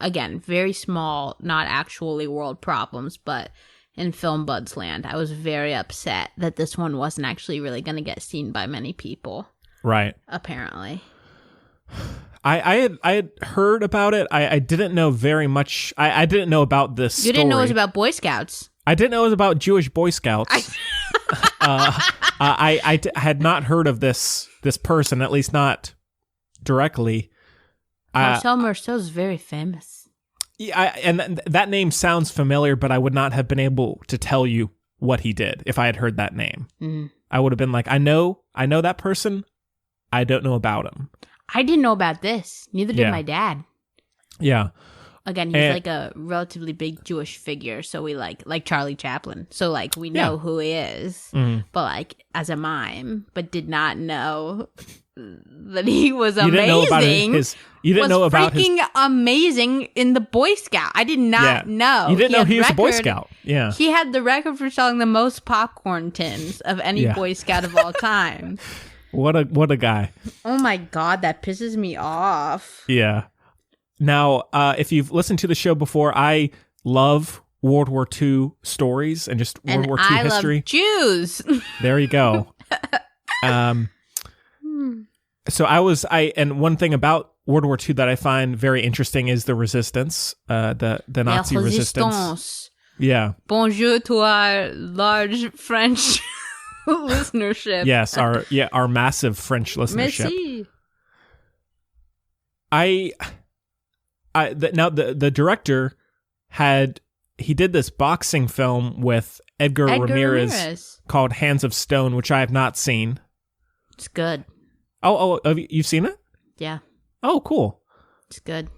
again very small, not actually world problems, but in Film Buds land, I was very upset that this one wasn't actually really going to get seen by many people. Right. Apparently, I had heard about it. I didn't know very much. I didn't know about this story. you didn't know it was about Boy Scouts. I didn't know it was about Jewish Boy Scouts. I had not heard of this person, at least not directly. Marcel Marceau is very famous. Yeah, and that name sounds familiar, but I would not have been able to tell you what he did if I had heard that name. I would have been like, I know that person. I don't know about him. I didn't know about this. Neither did Yeah. my dad. Yeah. Again, he's like a relatively big Jewish figure, so we like Charlie Chaplin. So like we know who he is, but like as a mime, but did not know that he was amazing. You didn't know about his. You didn't know about his. freaking amazing in the Boy Scout. I did not know. You didn't know had he was a Boy record- Scout. Yeah. He had the record for selling the most popcorn tins of any Boy Scout of all time. What a guy. Oh my God, that pisses me off. Yeah. Now, if you've listened to the show before, I love World War II stories and just World War II history. Love Jews. There you go. So and one thing about World War II that I find very interesting is the resistance, the Nazi resistance. Yeah. Bonjour to our large French listenership. Yes, our massive French listenership. Merci. Now the director he did this boxing film with Edgar Ramirez called Hands of Stone, which I have not seen. It's good. Oh, you've seen it? Yeah. Oh, cool. It's good.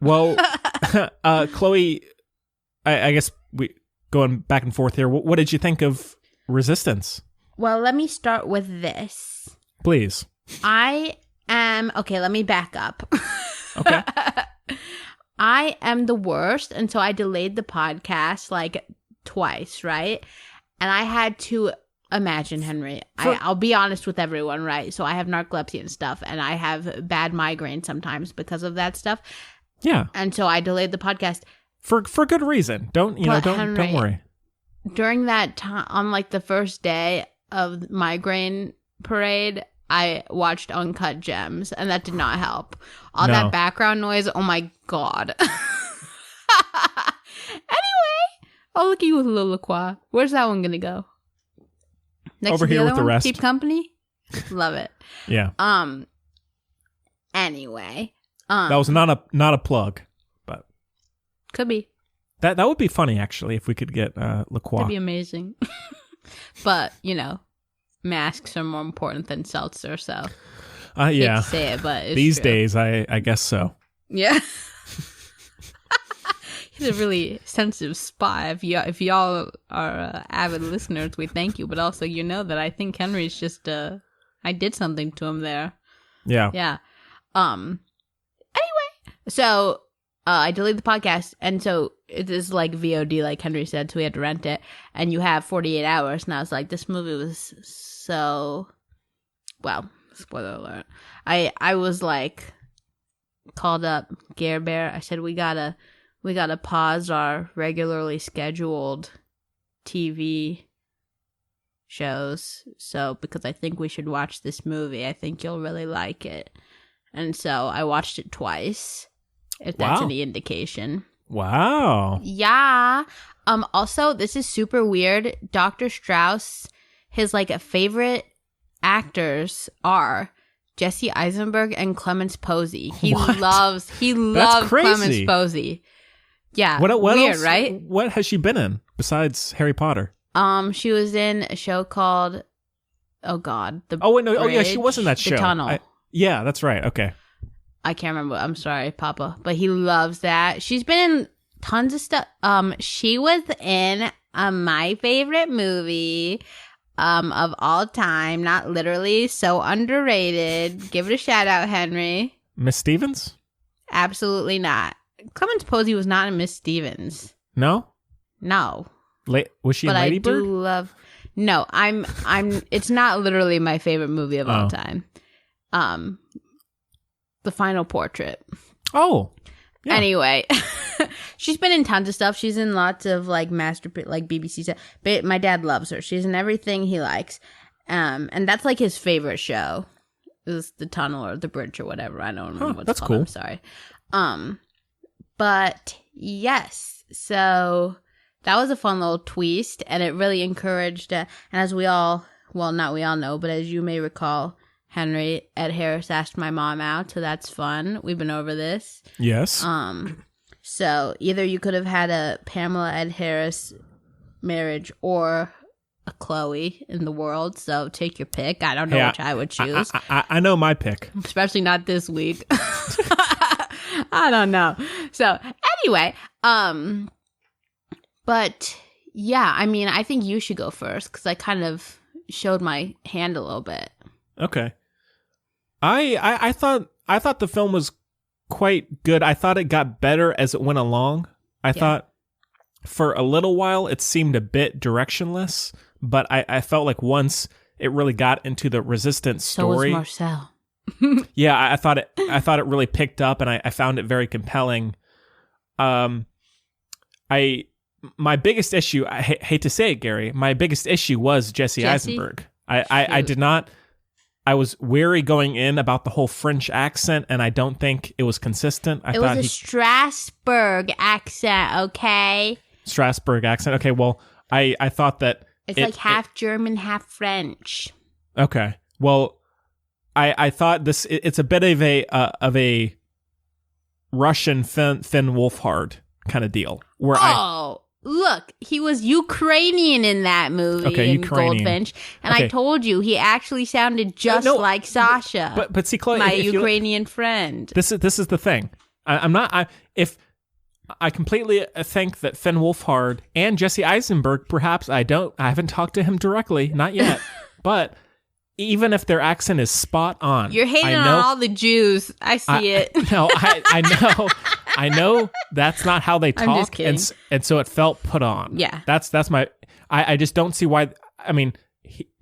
Well, Chloe, I guess going back and forth here. What did you think of Resistance? Well, let me start with this. Please. Okay, let me back up. Okay. I am the worst, and so I delayed the podcast like twice, right? And I had to imagine, Henry. I'll be honest with everyone, right? So I have narcolepsy and stuff, and I have bad migraine sometimes because of that stuff. Yeah. And so I delayed the podcast for good reason. Don't worry. During that time, on like the first day of migraine parade, I watched Uncut Gems, and that did not help. All that background noise, oh my God. Anyway, look at you with Lil LaCroix. Where's that one gonna go? Next over to the here other with the one? rest. Keep company? Love it. Yeah. Anyway. That was not a plug, but could be. That would be funny, actually, if we could get LaCroix. That'd be amazing. But, masks are more important than seltzer, so. Yeah. Hate to say it, but it's these true. days, I guess so. Yeah. He's a really sensitive spot. If y'all are avid listeners, we thank you. But also, that I think Henry's just, I did something to him there. Yeah. Yeah. Anyway, so I deleted the podcast, and so it is like VOD, like Henry said, so we had to rent it, and you have 48 hours, and I was like, this movie was so, well, spoiler alert. I was like, called up Gare Bear. I said, we gotta pause our regularly scheduled TV shows, because I think we should watch this movie. I think you'll really like it. And so I watched it twice, if that's any indication. Wow. Yeah. Also, this is super weird. Dr. Strauss, his favorite actors are Jesse Eisenberg and Clemens Posey. He loves Clemens Posey. Yeah. What weird, else, right? What has she been in besides Harry Potter? She was in a show called she was in that show. The Tunnel. Yeah, that's right. Okay. I can't remember. I'm sorry, Papa. But he loves that. She's been in tons of stuff. She was in my favorite movie of all time. Not literally. So underrated. Give it a shout out, Henry. Miss Stevens? Absolutely not. Clemens Posey was not in Miss Stevens. No? No. Was she in Lady Bird? I do love... No, I'm... It's not literally my favorite movie of all time. The Final Portrait. Oh. Yeah. Anyway, she's been in tons of stuff. She's in lots of masterpiece, BBC stuff. But my dad loves her. She's in everything he likes. And that's his favorite show. It was The Tunnel or The Bridge or whatever. I don't remember what's called. Cool. I'm sorry. But yes, so that was a fun little twist, and it really encouraged. And as we all, well, not we all know, but as you may recall, Henry, Ed Harris asked my mom out, so that's fun. We've been over this. Yes. So either you could have had a Pamela Ed Harris marriage or a Chloe in the world. So take your pick. I don't know which I would choose. I know my pick. Especially not this week. I don't know. So anyway, but yeah, I think you should go first because I kind of showed my hand a little bit. Okay. I thought the film was quite good. I thought it got better as it went along. I thought for a little while it seemed a bit directionless, but I felt like once it really got into the Resistance story. So was Marcel. Yeah, I thought it really picked up, and I found it very compelling. My biggest issue, I hate to say it, Gary, my biggest issue was Jesse Eisenberg. I did not. I was wary going in about the whole French accent, and I don't think it was consistent. It was a Strasbourg accent, okay? Strasbourg accent. Okay, well, I thought that it's half German, half French. Okay, well, I thought this it's a bit of a Russian Finn Wolfhard kind of deal. Look, he was Ukrainian in that movie in Goldfinch, and I told you he actually sounded just like Sasha. But see, Chloe, my Ukrainian friend. This is the thing. I'm not. If I completely think that Finn Wolfhard and Jesse Eisenberg, perhaps, I haven't talked to him directly, not yet, but even if their accent is spot on. You're hating on all the Jews. I see it. No, I know that's not how they talk. I'm just kidding. And so it felt put on. Yeah. That's my, I just don't see why, I mean,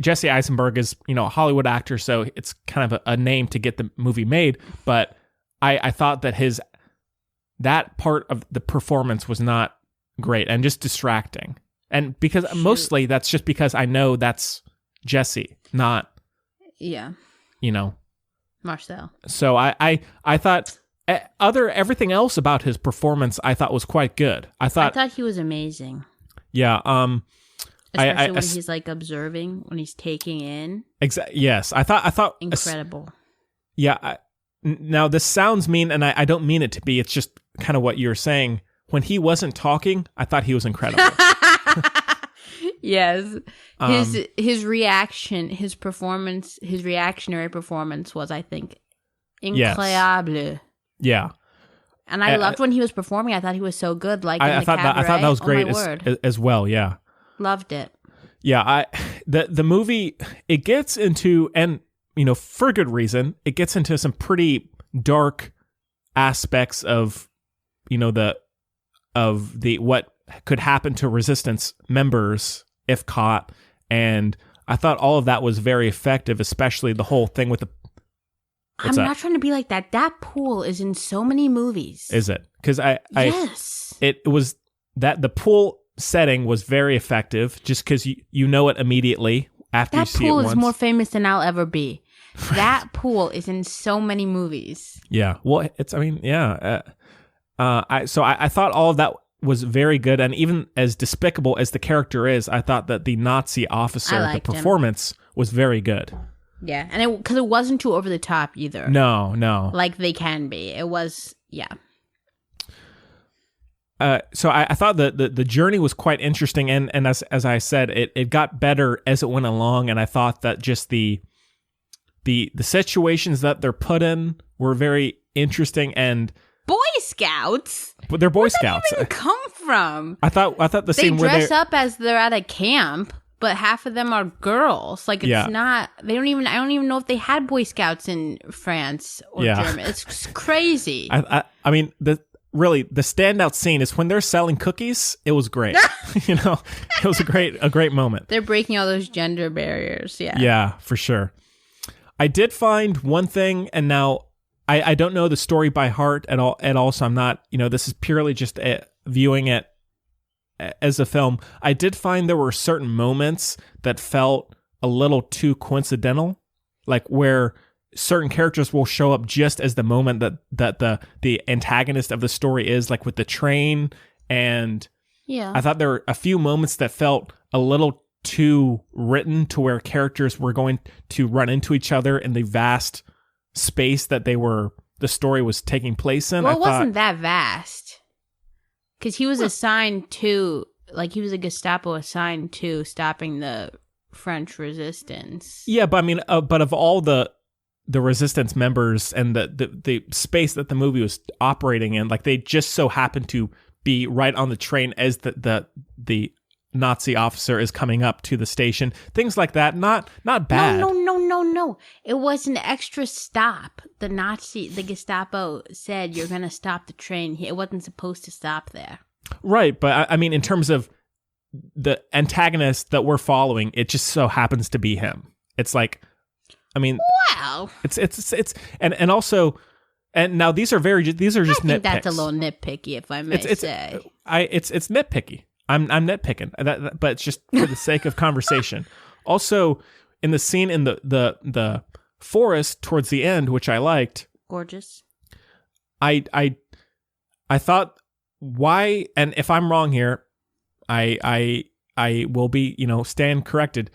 Jesse Eisenberg is, a Hollywood actor, so it's kind of a name to get the movie made, but I thought that that part of the performance was not great and just distracting. And because mostly that's just because I know that's Jesse, not Marcel. So I thought everything else about his performance I thought was quite good. I thought he was amazing. Yeah. Especially when he's like observing, when he's taking in. Yes, I thought incredible. Yeah. Now this sounds mean, and I don't mean it to be. It's just kind of what you're saying. When he wasn't talking, I thought he was incredible. Yes. His reaction, his performance, his reactionary performance was, I think, incroyable. Yes. Yeah. And I loved when he was performing. I thought he was so good. Like I thought that was great as well. Yeah. Loved it. Yeah. The movie, it gets into, and for good reason, it gets into some pretty dark aspects of what could happen to resistance members if caught, and I thought all of that was very effective, especially the whole thing with the I'm not trying to be like that. That pool is in so many movies. Is it? Because yes. It was that the pool setting was very effective just because you know it immediately after you see it once. That pool is more famous than I'll ever be. That pool is in so many movies. Yeah. Well, I thought all of that was very good, and even as despicable as the character is, I thought that the Nazi officer, the performance was very good. Yeah, and because it wasn't too over the top either. No. Like they can be. It was, yeah. So I thought that the journey was quite interesting, and as I said, it got better as it went along, and I thought that just the situations that they're put in were very interesting, and Boy Scouts. But they're Boy Scouts. Where did that even come from? I thought the scene they where dress up as they're at a camp, but half of them are girls. Like it's not. They don't even. I don't even know if they had Boy Scouts in France or Germany. It's crazy. I mean the standout scene is when they're selling cookies. It was great. It was a great moment. They're breaking all those gender barriers. Yeah. Yeah, for sure. I did find one thing, and now I don't know the story by heart at all. So I'm not. This is purely just viewing it as a film. I did find there were certain moments that felt a little too coincidental, like where certain characters will show up just as the moment that the antagonist of the story is, like with the train. And I thought there were a few moments that felt a little too written to where characters were going to run into each other in the vast space that the story was taking place in. Well, it wasn't that vast. Because he was assigned to, he was a Gestapo assigned to stopping the French resistance. Yeah, but I mean, but of all the resistance members and the space that the movie was operating in, they just so happened to be right on the train as the Nazi officer is coming up to the station. Things like that, not bad. No. It was an extra stop. The Gestapo said, you're going to stop the train. It wasn't supposed to stop there. Right, but I mean, in terms of the antagonist that we're following, it just so happens to be him. It's like, I mean, wow. It's and also, and now these are just I think nitpicks. That's a little nitpicky, if I may say. It's nitpicky. I'm nitpicking, but it's just for the sake of conversation. Also, in the scene in the forest towards the end, which I liked, gorgeous. I thought, why? And if I'm wrong here, I will be stand corrected.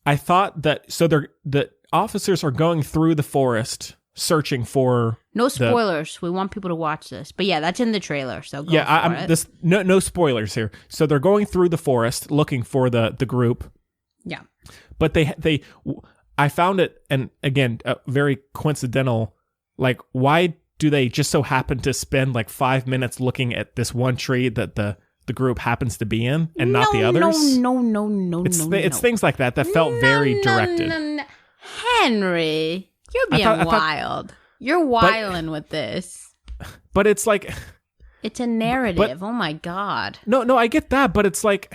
I thought that the officers are going through the forest searching for no spoilers. We want people to watch this, but yeah, that's in the trailer. So go for it. No spoilers here. So they're going through the forest looking for the group. Yeah, but I found it, and again, very coincidental. Like, why do they just so happen to spend like 5 minutes looking at this one tree that the group happens to be in and not the others? No. It's things like that felt very directed. No. Henry, you're being wild. You're wilding with this. But it's like... It's a narrative. Oh my God. No, I get that, but it's like...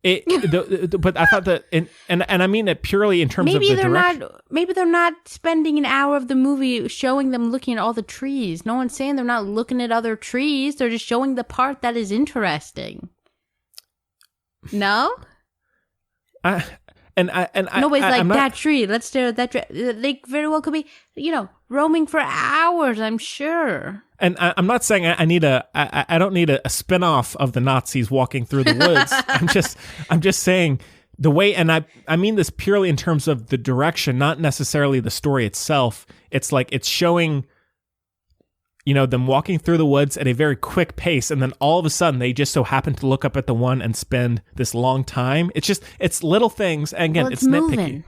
but I thought that, and I mean it purely in terms of the direction. Maybe they're not spending an hour of the movie showing them looking at all the trees. No one's saying they're not looking at other trees. They're just showing the part that is interesting. No? Nobody's like, that tree, let's stare at that tree. They very well could be, roaming for hours, I'm sure. And I'm not saying I don't need a spin-off of the Nazis walking through the woods. I'm just saying the way, and I mean this purely in terms of the direction, not necessarily the story itself. It's like it's showing, them walking through the woods at a very quick pace, and then all of a sudden they just so happen to look up at the one and spend this long time. It's little things, and again, it's nitpicky. Moving.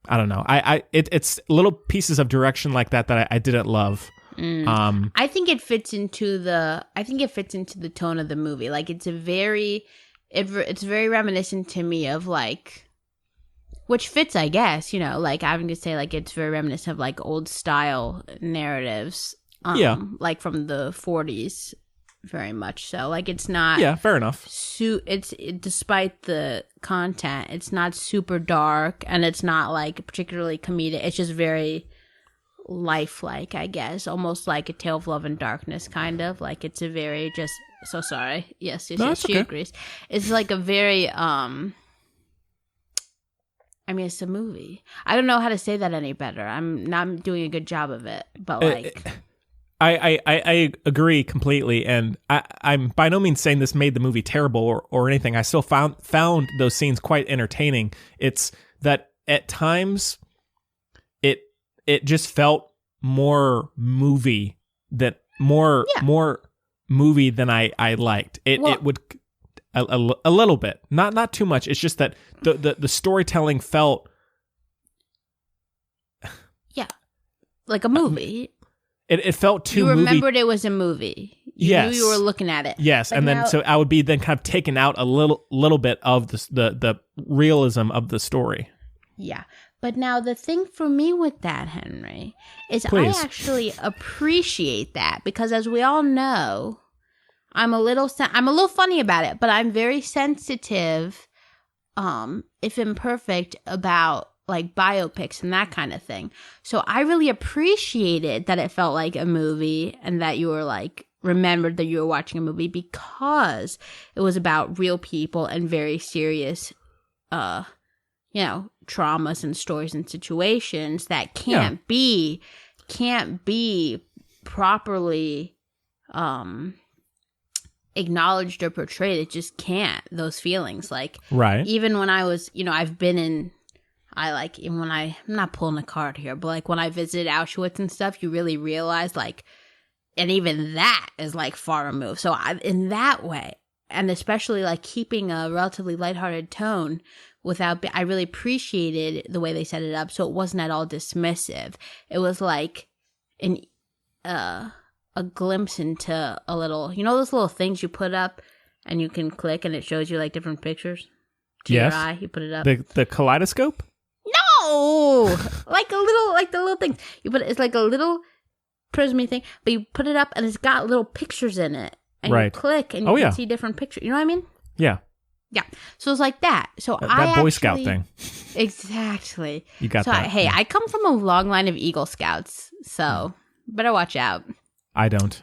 I don't know. It's little pieces of direction like that I didn't love. I think it fits into the tone of the movie. Like it's very reminiscent to me of like, which fits, I guess, like having to say like it's very reminiscent of like old style narratives. Like from the 40s, very much so. Like it's not. Yeah, fair enough. Despite the content, it's not super dark and it's not like particularly comedic. It's just very lifelike, I guess, almost like a Tale of Love and Darkness, kind of like it's a very just. So sorry. Yes, No, she okay. agrees. It's like a very I mean, it's a movie. I don't know how to say that any better. I'm not doing a good job of it, but like. I agree completely, and I'm by no means saying this made the movie terrible or anything. I still found those scenes quite entertaining. It's that at times it just felt more movie than more movie than I liked. It would a little bit, not too much. It's just that the storytelling felt like a movie. It felt too You remembered movie. it was a movie. You Yes. knew you were looking at it. Yes, But and now- then so I would be then kind of taken out a little bit of the realism of the story. Yeah. But now the thing for me with that, Henry, is Please. I actually appreciate that because as we all know, I'm a little funny about it, but I'm very sensitive, if imperfect, about like biopics and that kind of thing. So I really appreciated that it felt like a movie and that you were like remembered that you were watching a movie because it was about real people and very serious traumas and stories and situations that can't be properly acknowledged or portrayed. It just can't, those feelings. Like Right. even when I was, I've been in even when I'm not pulling a card here, but like when I visited Auschwitz and stuff, you really realize like, and even that is like far removed. So in that way, and especially like keeping a relatively lighthearted tone I really appreciated the way they set it up. So it wasn't at all dismissive. It was like a glimpse into a little, those little things you put up and you can click and it shows you like different pictures to Yes. your eye. You put it up. The kaleidoscope? No, like the little things you put. It's like a little prismy thing, but you put it up and it's got little pictures in it, and Right. you click and you can see different pictures. You know what I mean? Yeah. Yeah. So it's like that. So That Boy Scout thing. Exactly. You got so that. I come from a long line of Eagle Scouts, so better watch out. I don't.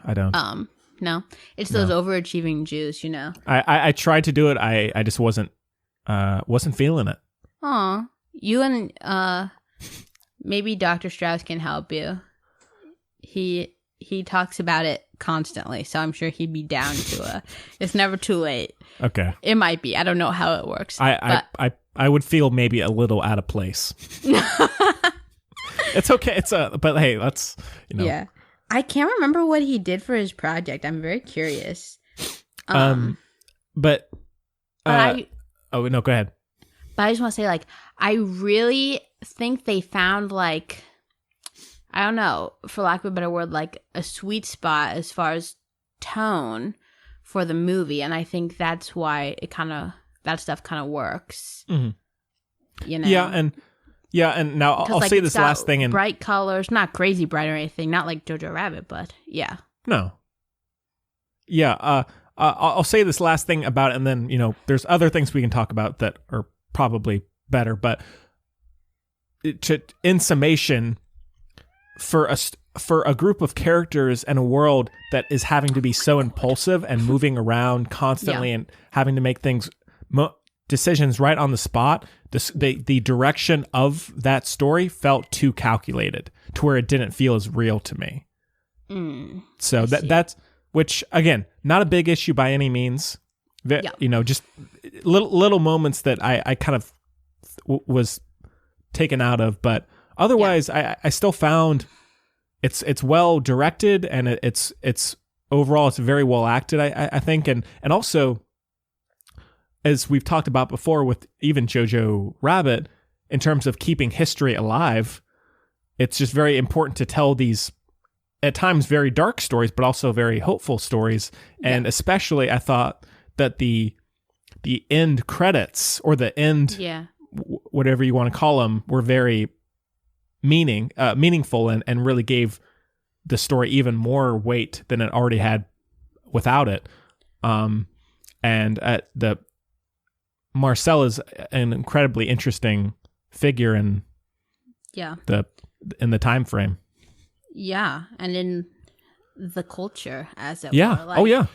No, it's those overachieving Jews. I tried to do it. I just wasn't feeling it. Aw. You and maybe Dr. Strauss can help you. He talks about it constantly, so I'm sure he'd be down to it's never too late. Okay. It might be. I don't know how it works. I would feel maybe a little out of place. It's okay. But hey, let's Yeah. I can't remember what he did for his project. I'm very curious. But oh no, go ahead. But I just want to say, like, I really think they found, like, I don't know, for lack of a better word, like a sweet spot as far as tone for the movie, and I think that's why that stuff kind of works. Mm-hmm. You know? Yeah, and now I'll like, say this last thing. Bright colors, not crazy bright or anything, not like Jojo Rabbit, but yeah. No. Yeah, I'll say this last thing about it, and then, you know, there's other things we can talk about that are probably better, but in summation, for a group of characters and a world that is having to be so impulsive and moving around constantly and having to make decisions right on the spot, the direction of that story felt too calculated to where it didn't feel as real to me. So that's, which again, not a big issue by any means. You know, just little moments that I kind of was taken out of, but otherwise I still found it's well directed, and it's overall it's very well acted, I think, and also, as we've talked about before with even Jojo Rabbit, in terms of keeping history alive, it's just very important to tell these at times very dark stories, but also very hopeful stories. And especially I thought that the end credits, or the end, whatever you want to call them, were very meaningful and really gave the story even more weight than it already had without it. And Marcel is an incredibly interesting figure in the time frame. Yeah, and in the culture, as it were. Like,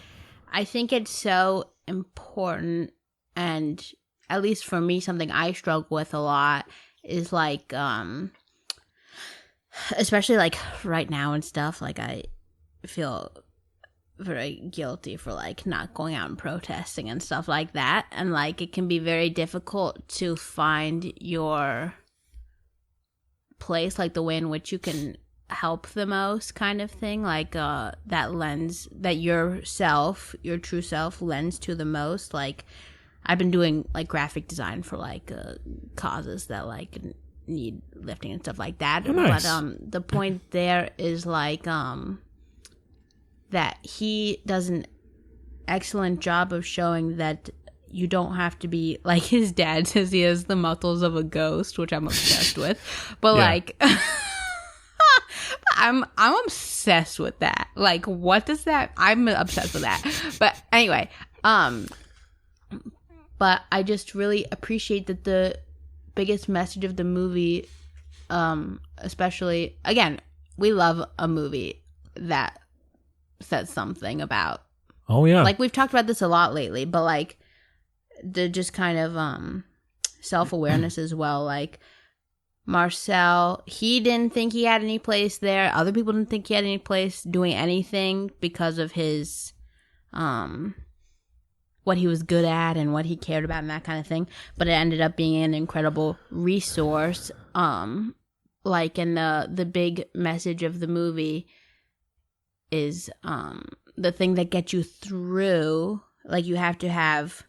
I think it's so important, and at least for me, something I struggle with a lot is like, especially like right now and stuff, like I feel very guilty for like not going out and protesting and stuff like that, and like it can be very difficult to find your place, like the way in which you can help the most, kind of thing, like that lens that your true self lends to the most. Like I've been doing like graphic design for like causes that like need lifting and stuff like that. Oh, nice. But the point there is like that he does an excellent job of showing that you don't have to be like his dad says he has the muscles of a ghost, which I'm obsessed with. But like I'm obsessed with that. Like, what does that? I'm obsessed with that. But anyway, but I just really appreciate that the biggest message of the movie, especially, again, we love a movie that says something about. Oh yeah. Like we've talked about this a lot lately, but like the just kind of self-awareness as well. Like Marcel, he didn't think he had any place there. Other people didn't think he had any place doing anything because of his what he was good at and what he cared about and that kind of thing. But it ended up being an incredible resource. Like, and the big message of the movie is the thing that gets you through. Like, you have to have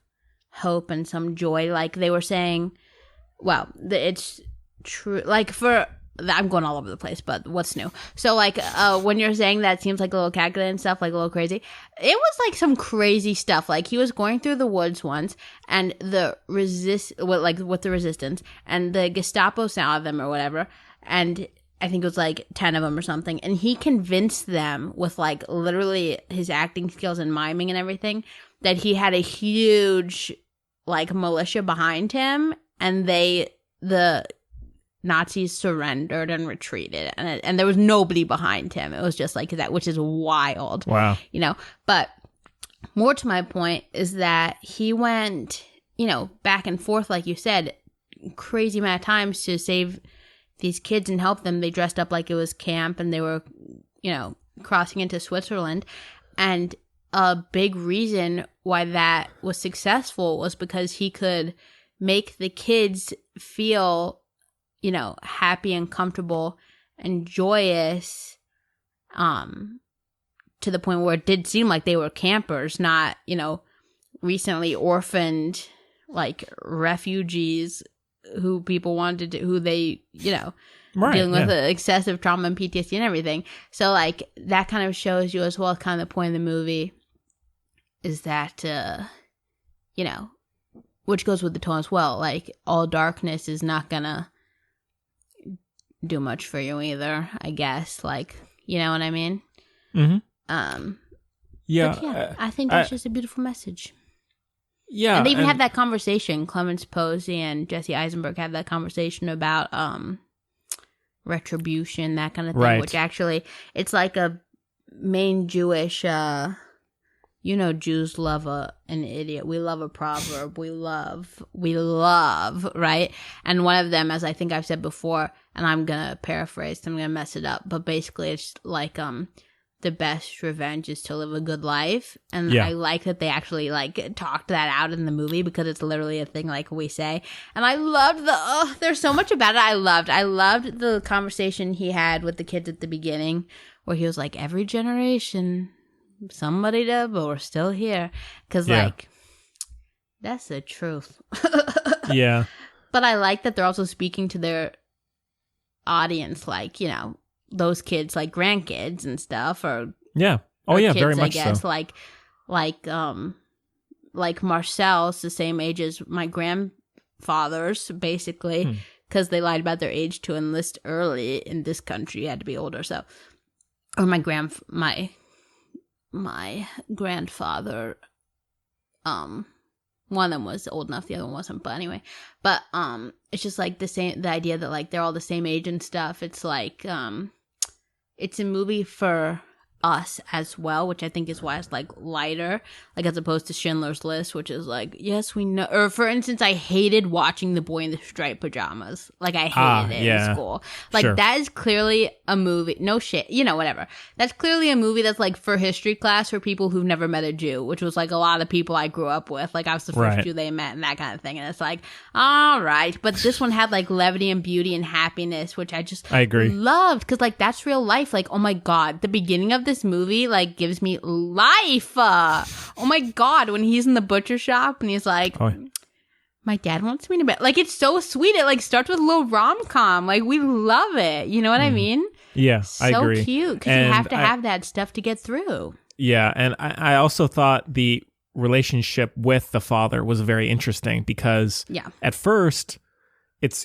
hope and some joy. Like they were saying, well, it's true. Like I'm going all over the place, but what's new? So like when you're saying that seems like a little calculated and stuff, like a little crazy, it was like some crazy stuff. Like he was going through the woods once, and with the resistance, and the Gestapo saw them or whatever, and I think it was like 10 of them or something, and he convinced them with like literally his acting skills and miming and everything that he had a huge like militia behind him, and the Nazis surrendered and retreated, and there was nobody behind him. It was just like that, which is wild. Wow. You know, but more to my point is that he went, you know, back and forth, like you said, crazy amount of times to save these kids and help them. They dressed up like it was camp, and they were, you know, crossing into Switzerland. And a big reason why that was successful was because he could make the kids feel, you know, happy and comfortable and joyous, to the point where it did seem like they were campers, not, you know, recently orphaned, like refugees who people wanted to, who they, you know, dealing with excessive trauma and PTSD and everything. So like that kind of shows you as well. Kind of the point of the movie is that you know, which goes with the tone as well. Like all darkness is not gonna do much for you either, I guess. Like, you know what I mean? Mm-hmm. Yeah. I think that's just a beautiful message. Yeah. And they even had that conversation. Clemens Posey and Jesse Eisenberg had that conversation about retribution, that kind of thing. Right. Which actually, it's like a main Jewish, you know, Jews love an idiot. We love a proverb. We love, right? And one of them, as I think I've said before, and I'm going to paraphrase, I'm going to mess it up, but basically it's like, the best revenge is to live a good life. And I like that they actually like talked that out in the movie, because it's literally a thing like we say. And I loved there's so much about it I loved the conversation he had with the kids at the beginning, where he was like, every generation somebody did, but we're still here. Because like, that's the truth. Yeah. But I like that they're also speaking to their audience, like, you know, those kids, like grandkids and stuff, or kids, very much I guess, so. like Marcel's the same age as my grandfathers, basically, because they lied about their age to enlist early in this country. You had to be older, so. Or my grandfather, one of them was old enough, the other one wasn't, but anyway. But it's just like the idea that like they're all the same age and stuff. It's like it's a movie for us as well, which I think is why it's like lighter, like as opposed to Schindler's List, which is like, yes, we know. Or for instance, I hated watching The Boy in the Striped Pajamas. Like I hated it in school. Like that is clearly a movie. No shit, you know, whatever. That's clearly a movie that's like for history class for people who've never met a Jew, which was like a lot of people I grew up with. Like I was the first Jew they met and that kind of thing. And it's like, all right, but this one had like levity and beauty and happiness, which I agree, loved, because like that's real life. Like, oh my god, the beginning of this movie like gives me life. Oh my god, when he's in the butcher shop and he's like, my dad wants me to bed. Like, it's so sweet. It like starts with a little rom-com. Like, we love it. You know what I mean? Yeah, I agree. So cute, because you have to have that stuff to get through. Yeah, and I also thought the relationship with the father was very interesting, because at first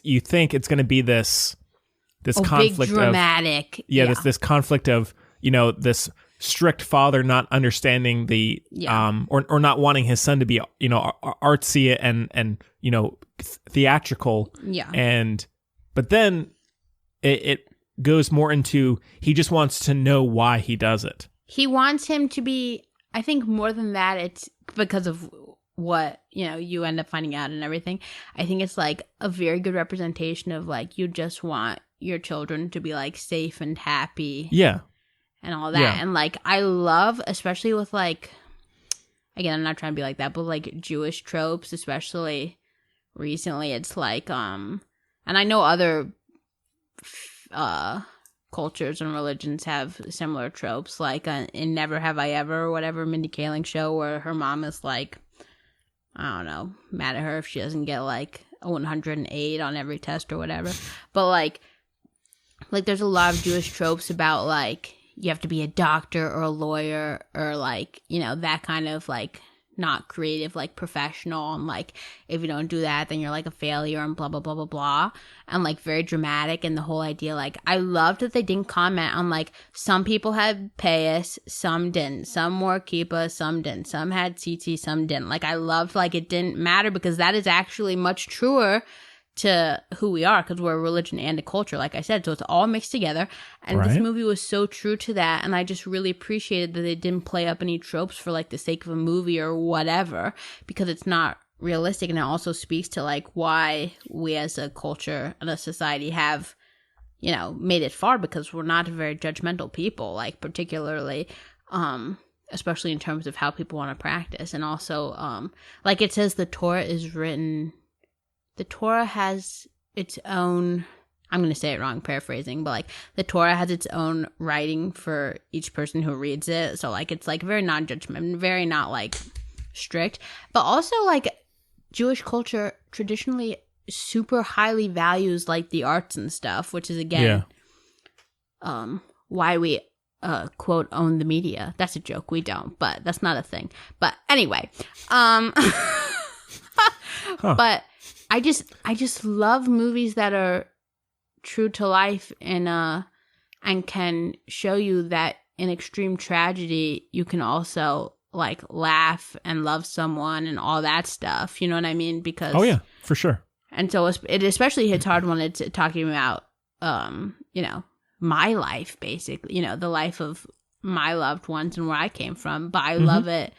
you think it's going to be this conflict, big dramatic, this conflict of, you know, this strict father not understanding the or not wanting his son to be, you know, artsy and you know, theatrical, but then it goes more into, he just wants to know why he does it. He wants him to be, I think more than that, it's because of what, you know, you end up finding out and everything. I think it's like a very good representation of like, you just want your children to be like safe and happy. Yeah. And all that. Yeah. And like, I love, especially with like, again, I'm not trying to be like that, but like Jewish tropes, especially recently, it's like, and I know other cultures and religions have similar tropes, like in Never Have I Ever or whatever Mindy Kaling show, where her mom is like, I don't know, mad at her if she doesn't get like a 108 on every test or whatever. But like there's a lot of Jewish tropes about like, you have to be a doctor or a lawyer or like, you know, that kind of like not creative, like professional. And like, if you don't do that, then you're like a failure and blah, blah, blah, blah, blah. And like very dramatic. And the whole idea, like, I loved that they didn't comment on like, some people had payas, some didn't. Some wore kippah, some didn't. Some had tzitzit, some didn't. Like, I loved like it didn't matter, because that is actually much truer to who we are, because we're a religion and a culture, like I said, so it's all mixed together. And this movie was so true to that, and I just really appreciated that they didn't play up any tropes for like the sake of a movie or whatever, because it's not realistic. And it also speaks to like why we as a culture and a society have, you know, made it far, because we're not a very judgmental people, like particularly especially in terms of how people want to practice. And also like it says, the Torah has its own, I'm going to say it wrong, paraphrasing, but like the Torah has its own writing for each person who reads it. So like it's like very non-judgmental, very not like strict. But also like Jewish culture traditionally super highly values like the arts and stuff, which is again why we quote own the media. That's a joke. We don't, but that's not a thing. But anyway, but I just love movies that are true to life and can show you that in extreme tragedy you can also like laugh and love someone and all that stuff. You know what I mean? Because for sure. And so it especially hits hard when it's talking about my life, basically, the life of my loved ones and where I came from. But I love it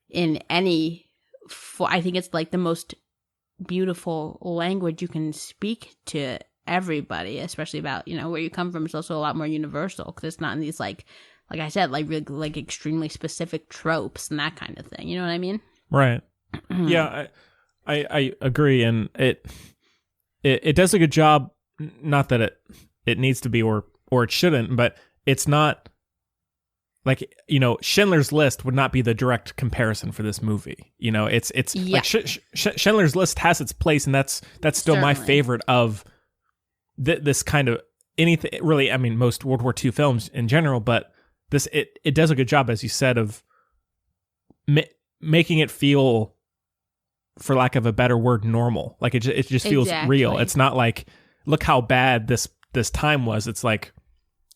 in I think it's like the most beautiful language you can speak to everybody, especially about where you come from. It's also a lot more universal because it's not in these like I said, like really like extremely specific tropes and that kind of thing. You know what I mean? Right. Yeah, I agree, and it does a good job. Not that it needs to be or it shouldn't, but it's not like Schindler's List would not be the direct comparison for this movie. It's like Schindler's List has its place, and that's still my favorite of this kind of anything. Really, I mean, most World War II films in general, but this it does a good job, as you said, of making it feel, for lack of a better word, normal. Like it just feels real. It's not like, look how bad this time was. It's like,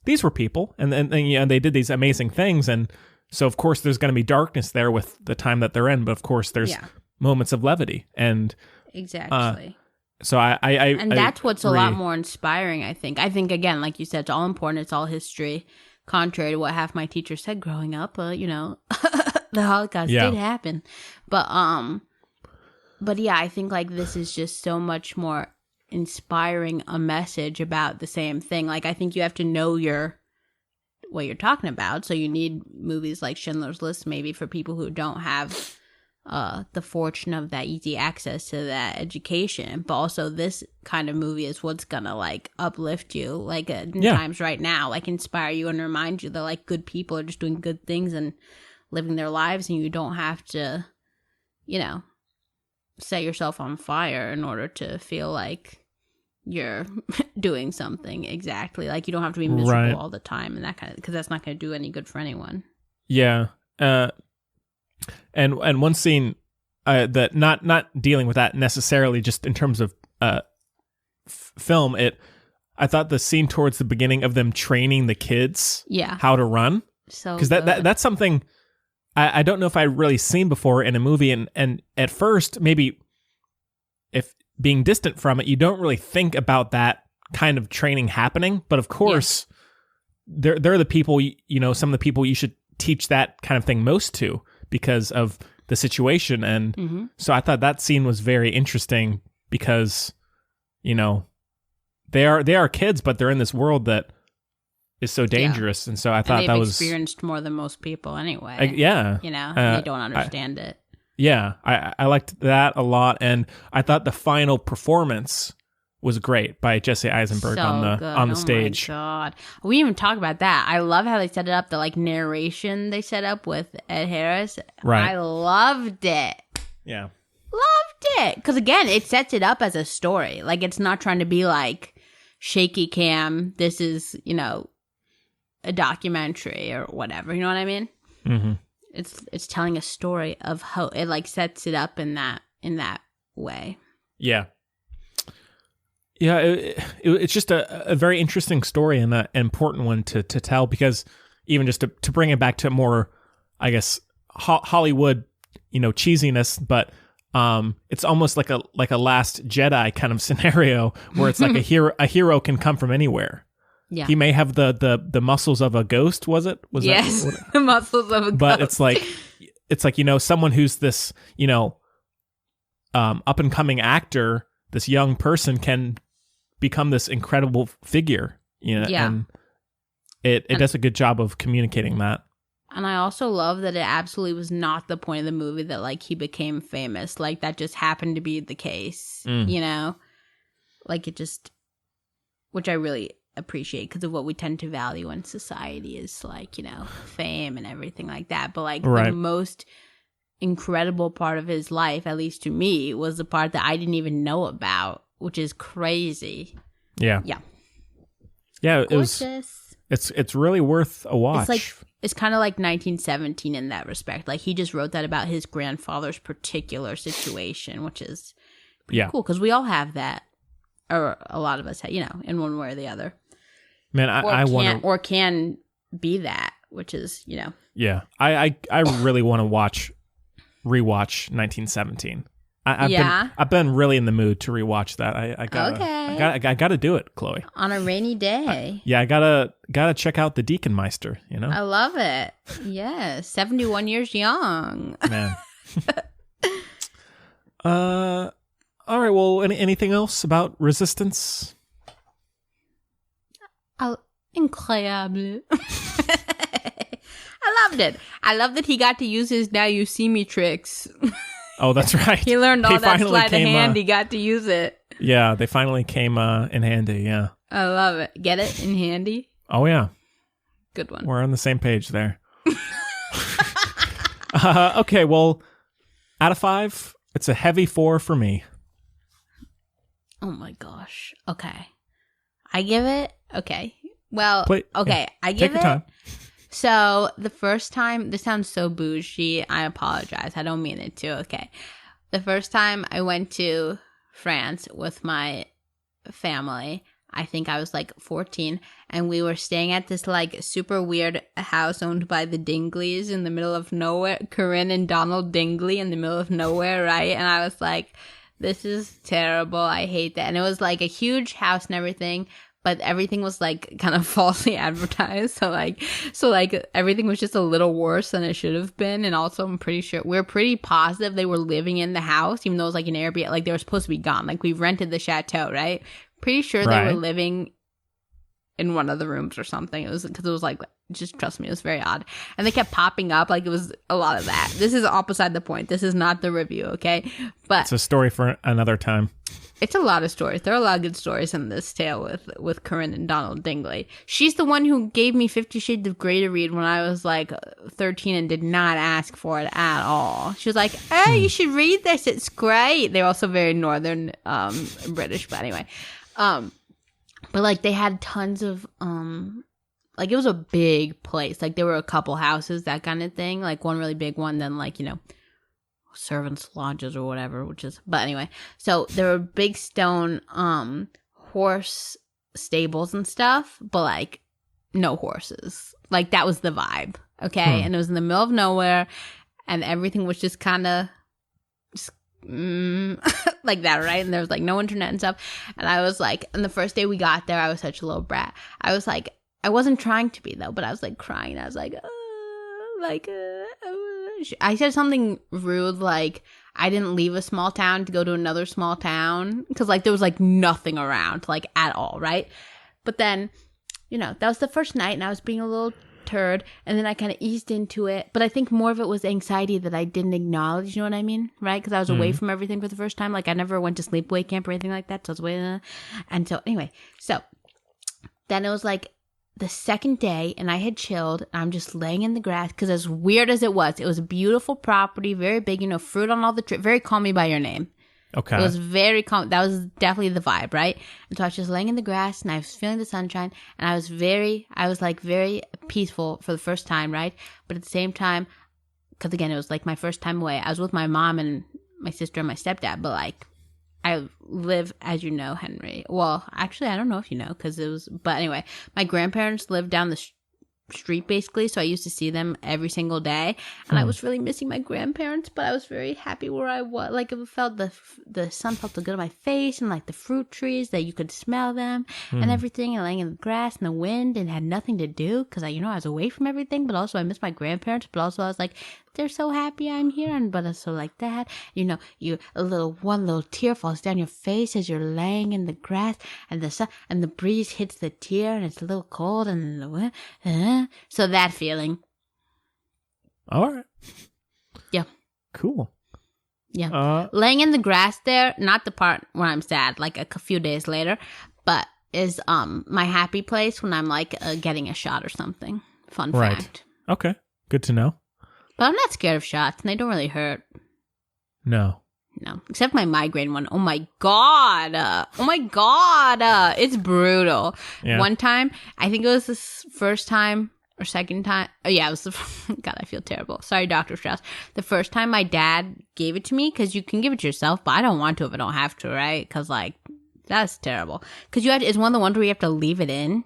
these were people, and they did these amazing things, and so of course there's going to be darkness there with the time that they're in, but of course there's moments of levity, and so I that's what's agree. A lot more inspiring. I think again, like you said, it's all important. It's all history, contrary to what half my teachers said growing up. The Holocaust did happen, but yeah, I think like this is just so much more inspiring a message about the same thing. Like I think you have to know what you're talking about, so you need movies like Schindler's List maybe for people who don't have the fortune of that easy access to that education, but also this kind of movie is what's gonna like uplift you like in times right now, like inspire you and remind you that like good people are just doing good things and living their lives, and you don't have to set yourself on fire in order to feel like you're doing something. Exactly. Like you don't have to be miserable all the time and that kind of, because that's not going to do any good for anyone. Yeah. And one scene that not dealing with that necessarily, just in terms of film, I thought the scene towards the beginning of them training the kids how to run, so because that's something I don't know if I'd really seen before in a movie, and at first maybe if being distant from it, you don't really think about that kind of training happening. But of course, they're the people, some of the people you should teach that kind of thing most to because of the situation. And so I thought that scene was very interesting because, they are kids, but they're in this world that is so dangerous. And so I thought that was experienced more than most people anyway. They don't understand it. Yeah, I liked that a lot, and I thought the final performance was great by Jesse Eisenberg on the stage. Oh my God, we didn't even talk about that. I love how they set it up, the like narration they set up with Ed Harris. Right, I loved it. Yeah, loved it because again, it sets it up as a story. Like it's not trying to be like shaky cam. This is a documentary or whatever. You know what I mean? Mm-hmm. It's telling a story of how it like sets it up in that way. Yeah. It's just a very interesting story and an important one to tell, because even just to bring it back to more, I guess, Hollywood, cheesiness, but it's almost like a Last Jedi kind of scenario where it's like a hero can come from anywhere. Yeah. He may have the muscles of a ghost, was it? Yes, the muscles of a ghost. But it's like someone who's this, up and coming actor, this young person can become this incredible figure, and it does a good job of communicating that. And I also love that it absolutely was not the point of the movie that like he became famous. Like that just happened to be the case, like it just, which I really appreciate because of what we tend to value in society is like, fame and everything like that. But like the most incredible part of his life, at least to me, was the part that I didn't even know about. which is crazy. Yeah. Yeah. Yeah, Gorgeous. It's really worth a watch. It's kind of like 1917 in that respect. Like, he just wrote that about his grandfather's particular situation, which is cool, because we all have that, or a lot of us have, in one way or the other. Man, I want to, or can be that, which is, Yeah, I really want to rewatch 1917. I've been really in the mood to rewatch that. I gotta do it, Chloe. On a rainy day. I gotta check out the Deaconmeister. I love it. Yes, 71 years young. Man. All right. Well, anything else about Resistance? Incroyable. I loved it. I love that he got to use his "Now You See Me" tricks. Oh, that's right. He learned all that sleight of hand. He got to use it. Yeah, they finally came in handy. Yeah, I love it. Get it? In handy? Oh, yeah. Good one. We're on the same page there. Okay, well, out of 5, it's a heavy 4 for me. Oh, my gosh. Okay. I give it... Okay. Well, I give Take your time. So, the first time, this sounds so bougie, I apologize, I don't mean it to, okay. The first time I went to France with my family, I think I was like 14, and we were staying at this like super weird house owned by the Dingleys in the middle of nowhere, Corinne and Donald Dingley in the middle of nowhere, right? And I was like, this is terrible, I hate that. And it was like a huge house and everything, but everything was like kind of falsely advertised. So everything was just a little worse than it should have been. And also we're pretty positive they were living in the house, even though it was like an Airbnb, like they were supposed to be gone. Like we rented the chateau, right? Pretty sure they were living in one of the rooms or something. It was because it was like, just trust me, it was very odd. And they kept popping up, like it was a lot of that. This is all beside the point. This is not the review, okay? But it's a story for another time. It's a lot of stories. There are a lot of good stories in this tale with Corinne and Donald Dingley. She's the one who gave me 50 Shades of Grey to read when I was like 13 and did not ask for it at all. She was like, "Hey, you should read this. It's great." They're also very northern British, but anyway. But like they had tons of like it was a big place. Like there were a couple houses, that kind of thing. Like one really big one, then like, servants' lodges or whatever, but anyway, so there were big stone horse stables and stuff, but like no horses. Like that was the vibe, okay? And it was in the middle of nowhere, and everything was just kind of like that, right? And there was like no internet and stuff, and I was like, and the first day we got there, I was such a little brat. I was like, I wasn't trying to be though, but I was like crying. I was like, I said something rude, like I didn't leave a small town to go to another small town because like there was like nothing around, like at all, right? But then, that was the first night, and I was being a little turd, and then I kind of eased into it. But I think more of it was anxiety that I didn't acknowledge. You know what I mean, right? Because I was away from everything for the first time. Like I never went to sleepaway camp or anything like that. So I was away, and so anyway, so then it was like the second day, and I had chilled, and I'm just laying in the grass, because as weird as it was a beautiful property, very big, fruit on all the trees, very Call Me By Your Name. Okay. It was very calm. That was definitely the vibe, right? And so I was just laying in the grass, and I was feeling the sunshine, and I was very peaceful for the first time, right? But at the same time, because again, it was like my first time away. I was with my mom and my sister and my stepdad, but like, I live, as you know, Henry. Well, actually, I don't know if you know, but anyway, my grandparents lived down the street basically, so I used to see them every single day, and I was really missing my grandparents, but I was very happy where I was. Like it felt the sun felt so good on my face, and like the fruit trees that you could smell them and everything, and laying in the grass and the wind, and had nothing to do because I was away from everything, but also I missed my grandparents, but also I was like, they're so happy I'm here, and but also like that, one little tear falls down your face as you're laying in the grass, and the sun and the breeze hits the tear, and it's a little cold, and so that feeling. All right. Yeah. Cool. Yeah. Laying in the grass there, not the part where I'm sad, like a few days later, but is my happy place when I'm like getting a shot or something. Fun fact. Okay. Good to know. But I'm not scared of shots, and they don't really hurt. No. No, except my migraine one. Oh my god. It's brutal. Yeah. One time, I think it was the first time or second time. Oh yeah, it was the God, I feel terrible. Sorry, Dr. Strauss. The first time my dad gave it to me, because you can give it to yourself, but I don't want to if I don't have to, right? Because like, that's terrible. Because it's one of the ones where you have to leave it in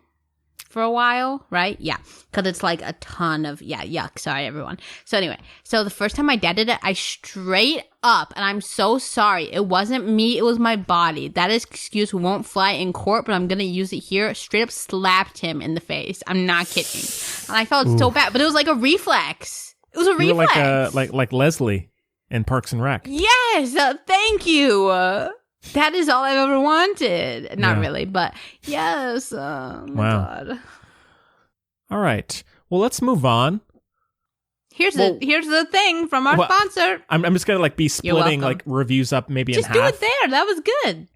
for a while, right? Yeah, because it's like a ton of yuck. Sorry, everyone. So anyway, so the first time my dad did it, I straight up, and I'm so sorry, it wasn't me, it was my body. That excuse won't fly in court, but I'm gonna use it here. Straight up slapped him in the face. I'm not kidding, and I felt so bad, but it was like a reflex. It was a reflex. Were like Leslie in Parks and Rec. Yes, thank you. That is all I've ever wanted. Not really, but yes. Oh my God. All right. Well, let's move on. Here's the thing from our sponsor. I'm just gonna like be splitting like reviews up maybe just in half. Just do it there. That was good.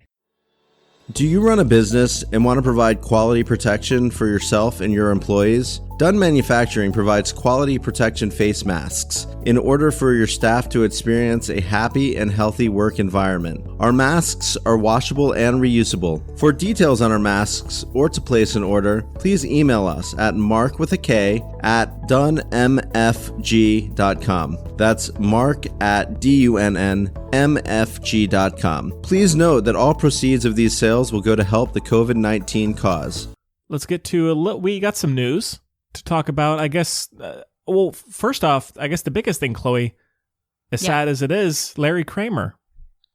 Do you run a business and want to provide quality protection for yourself and your employees? Dunn Manufacturing provides quality protection face masks in order for your staff to experience a happy and healthy work environment. Our masks are washable and reusable. For details on our masks or to place an order, please email us at mark@dunnmfg.com. That's mark@dunnmfg.com. Please note that all proceeds of these sales will go to help the COVID-19 cause. Let's get to we got some news to talk about, I guess. Well, first off, I guess the biggest thing, Chloe, as sad as it is, Larry Kramer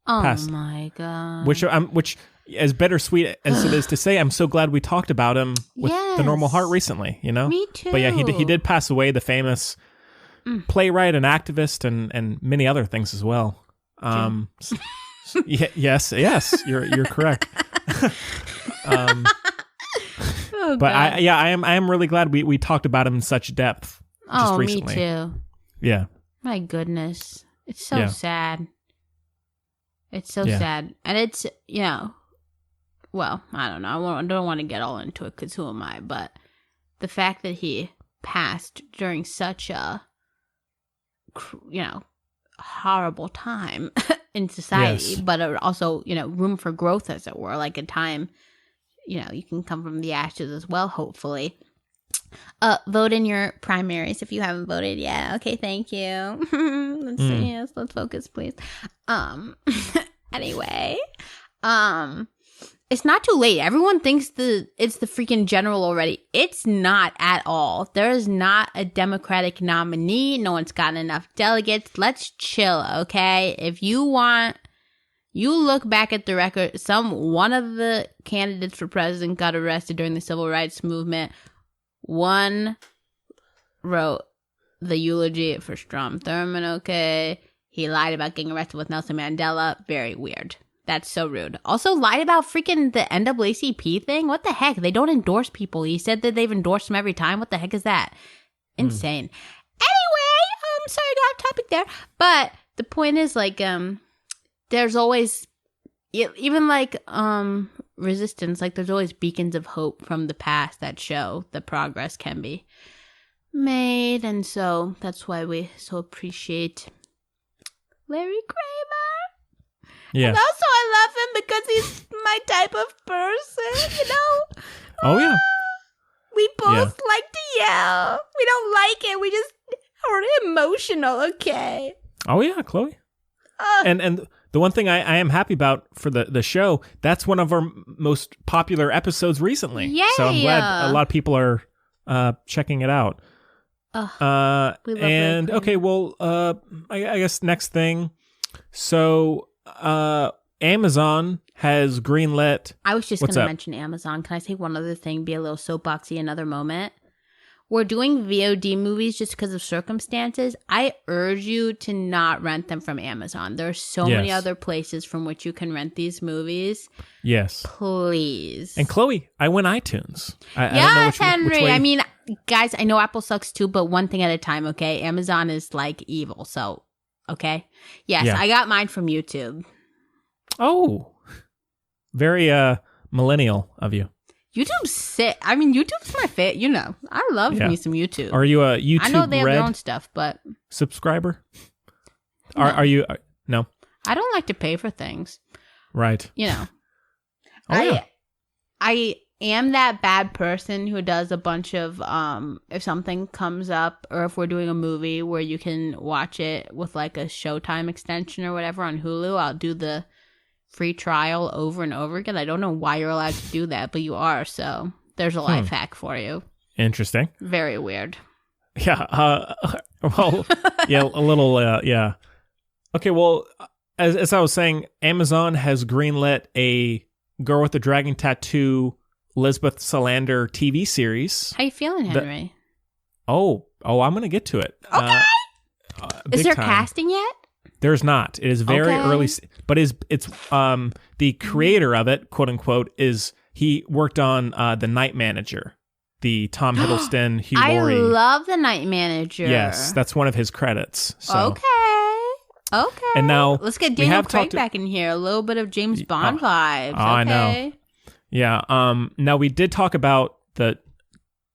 passed. Oh my God. Which as bittersweet as it is to say, I'm so glad we talked about him with The Normal Heart recently, you know? Me too. But yeah, he did pass away, the famous playwright and activist and many other things as well. Yes, you're correct. But I am really glad we talked about him in such depth just recently. Me too. Yeah. My goodness. It's so sad. It's so sad. And it's, well, I don't know. I don't want to get all into it because who am I? But the fact that he passed during such a, horrible time in society, but also, room for growth, as it were, like a time, you can come from the ashes as well, hopefully. Vote in your primaries if you haven't voted yet. Okay, thank you. Let's focus, please. Anyway, it's not too late. Everyone thinks it's the freaking general already. It's not at all. There is not a Democratic nominee. No one's gotten enough delegates. Let's chill, okay? If you want, you look back at the record. One of the candidates for president got arrested during the civil rights movement. One wrote the eulogy for Strom Thurmond, okay? He lied about getting arrested with Nelson Mandela. Very weird. That's so rude. Also lied about freaking the NAACP thing. What the heck? They don't endorse people. He said that they've endorsed him every time. What the heck is that? Insane. Anyway, sorry, got off topic there. But the point is, like, there's always, even like, resistance, like there's always beacons of hope from the past that show that progress can be made. And so that's why we so appreciate Larry Kramer. Yeah. And also I love him because he's my type of person, Oh, yeah. We both like to yell. We don't like it. We just are emotional, okay? Oh, yeah, Chloe. And the one thing I am happy about for the show, that's one of our most popular episodes recently. Yay! So I'm glad a lot of people are checking it out. We love and okay, well, I guess next thing. So Amazon has greenlit. I was just going to mention Amazon. Can I say one other thing? Be a little soapboxy another moment. We're doing VOD movies just because of circumstances. I urge you to not rent them from Amazon. There are so many other places from which you can rent these movies. Yes. Please. And Chloe, I went iTunes. I yes, don't know which Henry. way. I mean, guys, I know Apple sucks too, but one thing at a time, okay? Amazon is like evil, so, okay? Yes, I got mine from YouTube. Oh. Very millennial of you. YouTube's sick. I mean, YouTube's my favorite. I love me some YouTube. Are you a YouTube I know they have Red their own stuff, but subscriber? Are you? No. I don't like to pay for things. Right. You know. Oh, yeah. I am that bad person who does a bunch of if something comes up or if we're doing a movie where you can watch it with like a Showtime extension or whatever on Hulu, I'll do the free trial over and over again. I don't know why you're allowed to do that, but you are, so there's a life hack for you. Interesting. Very weird. Yeah. Well, yeah, a little, yeah. Okay, well, as I was saying, Amazon has greenlit a Girl with the Dragon Tattoo Lisbeth Salander TV series. How you feeling, Henry? I'm going to get to it. Okay. Is there time. Casting yet? There's not. It is very early, but it's the creator of it, quote unquote, he worked on The Night Manager, the Tom Hiddleston, Hugh Laurie. I love The Night Manager. Yes, that's one of his credits. So. Okay. And now let's get Daniel Craig back in here. A little bit of James Bond vibes. Okay. I know. Yeah. Now we did talk about the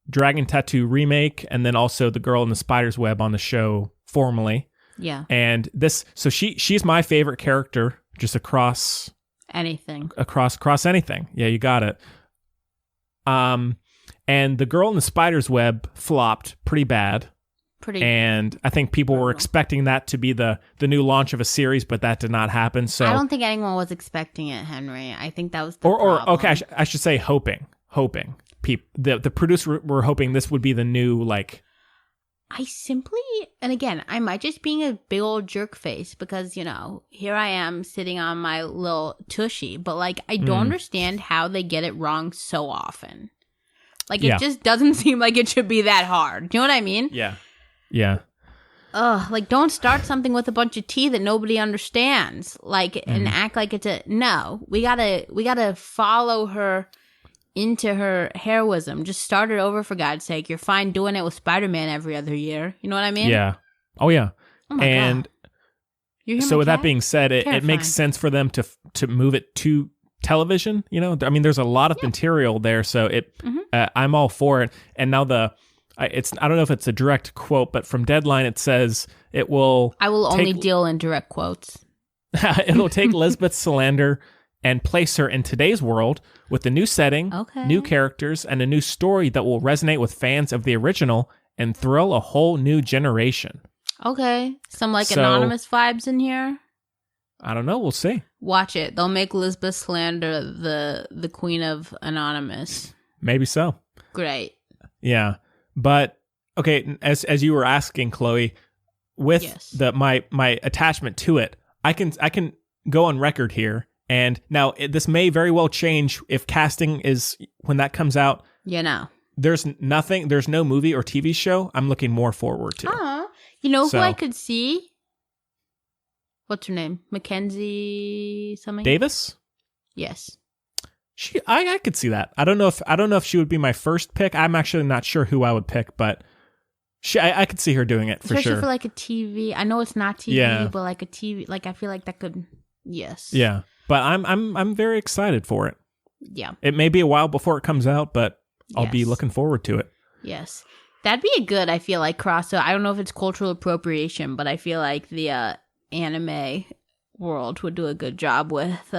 Dragon Tattoo remake, and then also the Girl in the Spider's Web on the show formally. Yeah. And so she's my favorite character, just across anything. Across anything. Yeah, you got it. And the Girl in the Spider's Web flopped pretty bad. And I think people were expecting that to be the new launch of a series, but that did not happen. So I don't think anyone was expecting it, Henry. I think that was the problem. Or okay, I should say hoping. The producer were hoping this would be the new, like. I simply, and again, I might just being a big old jerk face because, here I am sitting on my little tushy, but like, I don't understand how they get it wrong so often. Like, it just doesn't seem like it should be that hard. Do you know what I mean? Yeah. Yeah. Ugh, like, don't start something with a bunch of T that nobody understands. Like, and act like it's no, we gotta follow her into her heroism. Just start it over, for God's sake. You're fine doing it with Spider-Man every other year. You know what I mean? Yeah. Oh, yeah. Oh my God. So with that being said, it makes sense for them to move it to television. I mean, there's a lot of material there, so I'm all for it. And now I don't know if it's a direct quote, but from Deadline it says it will. I will only deal in direct quotes. It'll take Lisbeth Salander and place her in today's world with a new setting, new characters, and a new story that will resonate with fans of the original and thrill a whole new generation. Okay. Some anonymous vibes in here? I don't know. We'll see. Watch it. They'll make Lisbeth Salander the queen of Anonymous. Maybe so. Great. Yeah. But, okay, as you were asking, Chloe, with my attachment to it, I can go on record here. And now this may very well change if casting is when that comes out. There's no movie or TV show I'm looking more forward to. You know who I could see? What's her name? Mackenzie something? Davis? Yes. I could see that. I don't know if she would be my first pick. I'm actually not sure who I would pick, but I could see her doing it for sure. Especially for like a TV. I know it's not TV, but like a TV. Like I feel like that could. Yes. Yeah. But I'm very excited for it. Yeah. It may be a while before it comes out, but I'll be looking forward to it. Yes. That'd be a good, I feel like, crossover. I don't know if it's cultural appropriation, but I feel like the anime world would do a good job with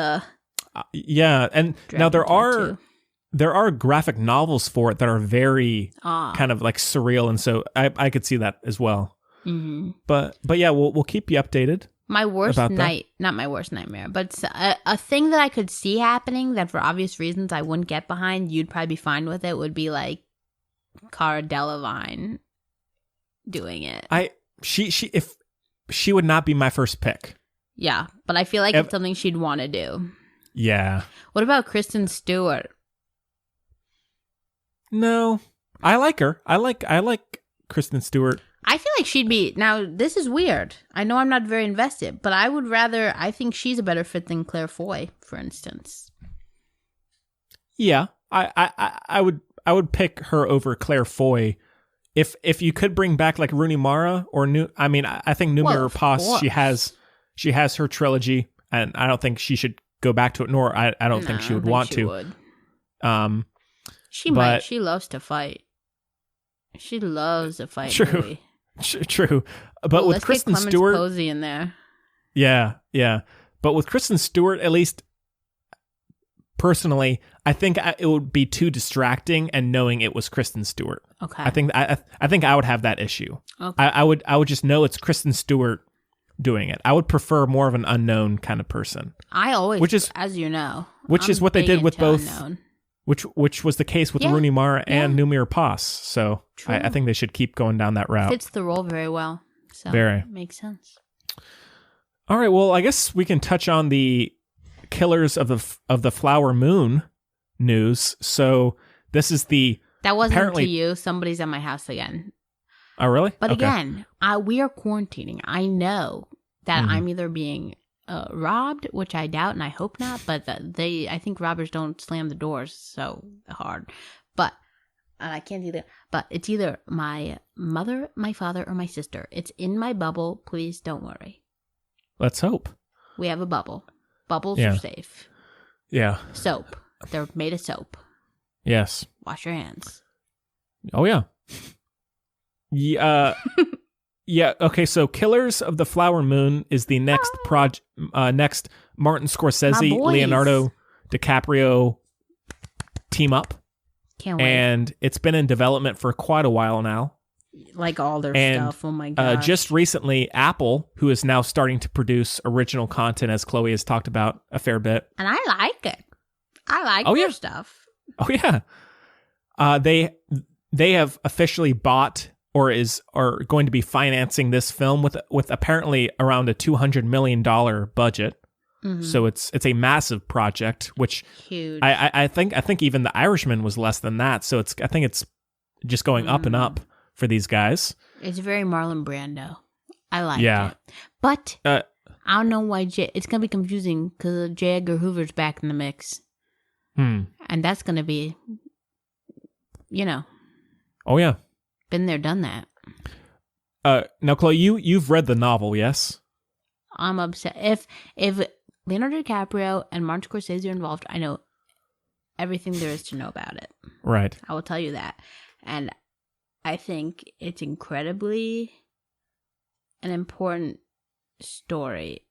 yeah, and now there are graphic novels for it that are very kind of like surreal, and so I could see that as well. Mm-hmm. But yeah, we'll keep you updated. My worst not my worst nightmare, but a thing that I could see happening that for obvious reasons I wouldn't get behind, you'd probably be fine with it, would be like Cara Delevingne doing it. If she would not be my first pick. Yeah, but I feel like it's something she'd want to do. Yeah. What about Kristen Stewart? No, I like her. I like Kristen Stewart. I feel like she'd be. Now, this is weird. I know I'm not very invested, but I think she's a better fit than Claire Foy, for instance. Yeah, I would pick her over Claire Foy if you could bring back like Rooney Mara or I think Noomi Rapace. She has her trilogy, and I don't think she should go back to it. Nor I don't think she would want to. She might. She loves to fight. She loves a fight movie. True. But with Kristen Stewart, Posey in there. Yeah. But with Kristen Stewart, at least personally, I think it would be too distracting, and knowing it was Kristen Stewart. Okay. I think I would have that issue. Okay. I would just know it's Kristen Stewart doing it. I would prefer more of an unknown kind of person. I always, which is, as you know, which I'm is what they big did with into both. unknown. Which was the case with Yeah, Rooney Mara and yeah. Numir Pass. So True. I think they should keep going down that route. Fits the role very well. So Very. makes sense. All right. Well, I guess we can touch on the Killers of the Flower Moon news. So this is the That wasn't apparently- to you. Somebody's at my house again. Oh, really? But Okay. again, we are quarantining. I know that Mhm. I'm either being robbed, which I doubt and I hope not, but I think robbers don't slam the doors so hard. But I can't do that. But it's either my mother, my father, or my sister. It's in my bubble. Please don't worry. Let's hope. We have a bubble. Bubbles Yeah. are safe. Yeah. Soap. They're made of soap. Yes. Wash your hands. Oh, yeah. Yeah. Yeah. Okay. So, Killers of the Flower Moon is the next next Martin Scorsese, My boys. Leonardo DiCaprio team up, Can't wait. and it's been in development for quite a while now. Like all their And, stuff. Oh my god. Just recently, Apple, who is now starting to produce original content, as Chloe has talked about a fair bit. And I like it. I like Oh, their yeah. stuff. Oh yeah, they have officially bought or are going to be financing this film with apparently around a $200 million budget. Mhm. So it's a massive project, which Huge. I think even The Irishman was less than that. So I think it's just going up and up for these guys. It's very Marlon Brando. I like Yeah. it. But Uh, I don't know why it's going to be confusing because J. Edgar Hoover's back in the mix. And that's going to be, Oh yeah. been there, done that. Now, Chloe, you've read the novel, yes? I'm upset. If Leonardo DiCaprio and Martin Scorsese are involved, I know everything there is to know about it. Right. I will tell you that. And I think it's incredibly an important story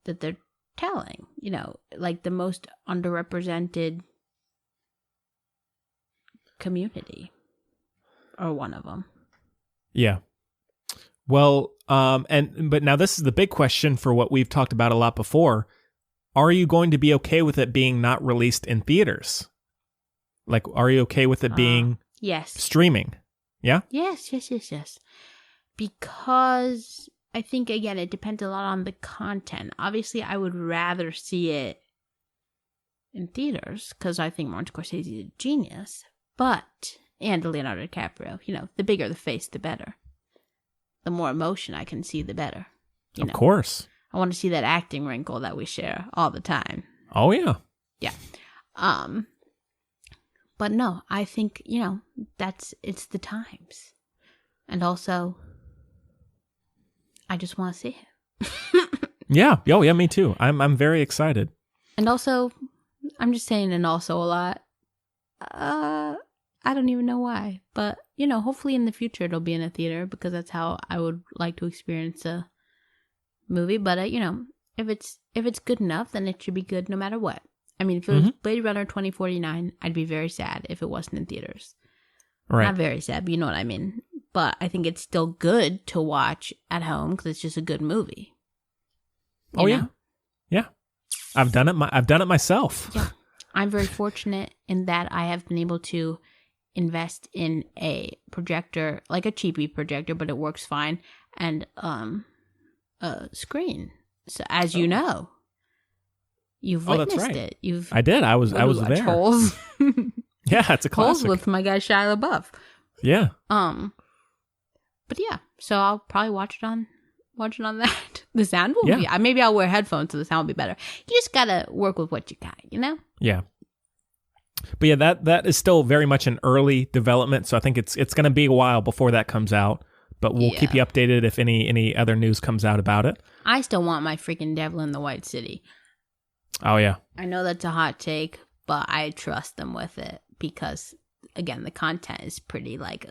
that they're telling, like the most underrepresented community, or one of them. Yeah. Well, but now this is the big question for what we've talked about a lot before. Are you going to be okay with it being not released in theaters? Like, are you okay with it being Yes. streaming? Yeah? Yes. Because I think, again, it depends a lot on the content. Obviously, I would rather see it in theaters because I think Martin Scorsese is a genius. And Leonardo DiCaprio, the bigger the face, the better. The more emotion I can see, the better. Of course. I want to see that acting wrinkle that we share all the time. Oh, yeah. Yeah. But no, I think, it's the times. And also, I just want to see it. Yeah. Oh, yeah, me too. I'm very excited. And also, I'm just saying and also a lot. I don't even know why. But, hopefully in the future it'll be in a theater because that's how I would like to experience a movie. But, if it's good enough, then it should be good no matter what. I mean, if it was Blade Runner 2049, I'd be very sad if it wasn't in theaters. Right. Not very sad, but you know what I mean. But I think it's still good to watch at home because it's just a good movie. You know? Yeah. I've done it myself. Yeah. I'm very fortunate in that I have been able to invest in a projector, like a cheapy projector, but it works fine, and a screen. So as you know, you've witnessed that's right. it. I did. I was there. Trolls. Yeah, it's a Trolls classic. with my guy Shia LaBeouf. Yeah. But yeah, so I'll probably watch it on that. The sound will Yeah. be. Maybe I'll wear headphones so the sound will be better. You just gotta work with what you got, Yeah. But yeah, that is still very much an early development, so I think it's going to be a while before that comes out. But we'll keep you updated if any other news comes out about it. I still want my freaking Devil in the White City. Oh yeah. I know that's a hot take, but I trust them with it because, again, the content is pretty like,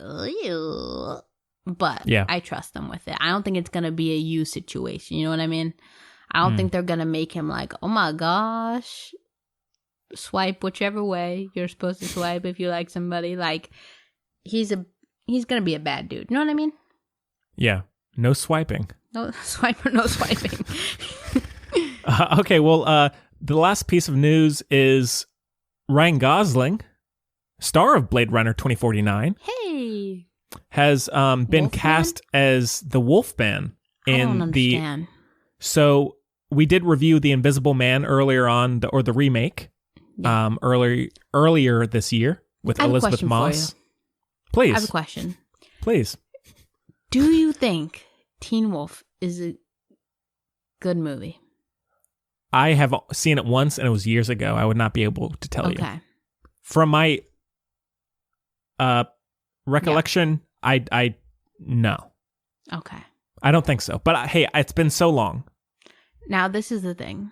but Yeah. I trust them with it. I don't think it's going to be a you situation. You know what I mean? I don't think they're going to make him like, oh my gosh, swipe whichever way you're supposed to swipe if you like somebody. Like, he's going to be a bad dude. You know what I mean? Yeah. No swiping. No swiper, no swiping. Okay, well, the last piece of news is Ryan Gosling, star of Blade Runner 2049, has been Wolfman? cast as the Wolfman in I don't understand. So we did review The Invisible Man earlier on, the remake, earlier this year with Elizabeth Moss. Please, I have a question. Please. Do you think Teen Wolf is a good movie? I have seen it once, and it was years ago. I would not be able to tell you. From my recollection, I no. Okay. I don't think so. But hey, it's been so long. Now, this is the thing.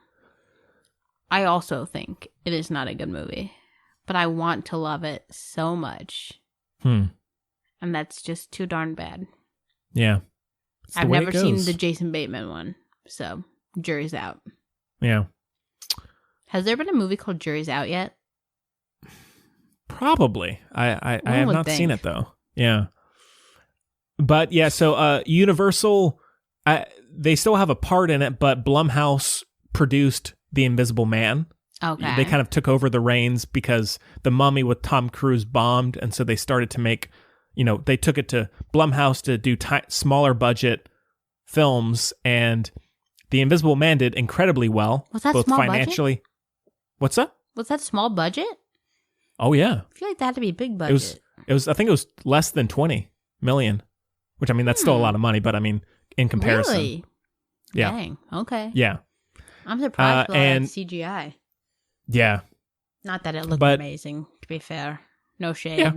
I also think it is not a good movie, but I want to love it so much. And that's just too darn bad. Yeah. I've never seen the Jason Bateman one, so jury's out. Yeah. Has there been a movie called Jury's Out yet? Probably. I have not seen it, though. Yeah. But yeah, so Universal, they still have a part in it, but Blumhouse produced The Invisible Man. Okay. They kind of took over the reins because The Mummy with Tom Cruise bombed, and so they started to make, they took it to Blumhouse to do smaller budget films, and The Invisible Man did incredibly well. Was that both small financially. budget? What's that? Was that small budget? Oh yeah. I feel like that had to be a big budget. It was. I think it was less than 20 million, which I mean that's still a lot of money, but I mean in comparison. Really? Yeah. Dang. Okay. Yeah. I'm surprised for and CGI. Yeah. Not that it looked amazing, to be fair. No shade. Yeah.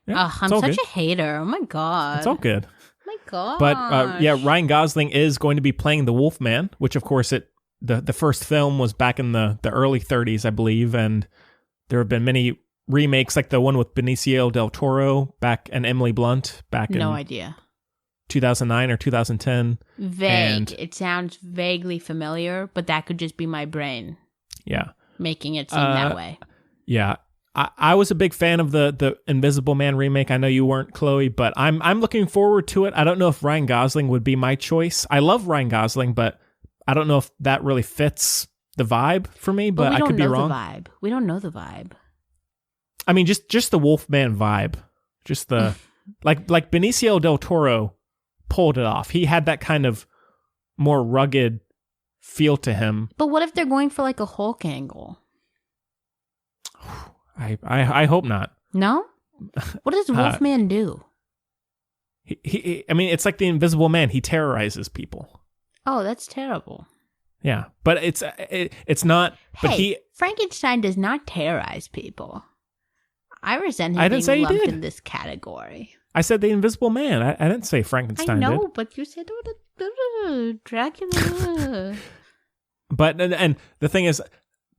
I'm such a hater. Oh my god. It's all good. My god. But yeah, Ryan Gosling is going to be playing the Wolfman, which of course the first film was back in the early 30s, I believe, and there have been many remakes, like the one with Benicio del Toro and Emily Blunt back in 2009 or 2010. Vague. It sounds vaguely familiar, but that could just be my brain. Yeah. Making it seem that way. Yeah. I was a big fan of the Invisible Man remake. I know you weren't, Chloe, but I'm looking forward to it. I don't know if Ryan Gosling would be my choice. I love Ryan Gosling, but I don't know if that really fits the vibe for me, but I could be wrong. We don't know the vibe. I mean, just the Wolfman vibe. Just the like Benicio del Toro pulled it off. He had that kind of more rugged feel to him. But what if they're going for like a Hulk angle? I hope not. No? What does Wolfman do? I mean, it's like the Invisible Man. He terrorizes people. Oh, that's terrible. Yeah, but it's not. But Frankenstein does not terrorize people. I resent him being lumped in this category. I said the Invisible Man. I didn't say Frankenstein. I know, did. but you said Dracula. But and the thing is,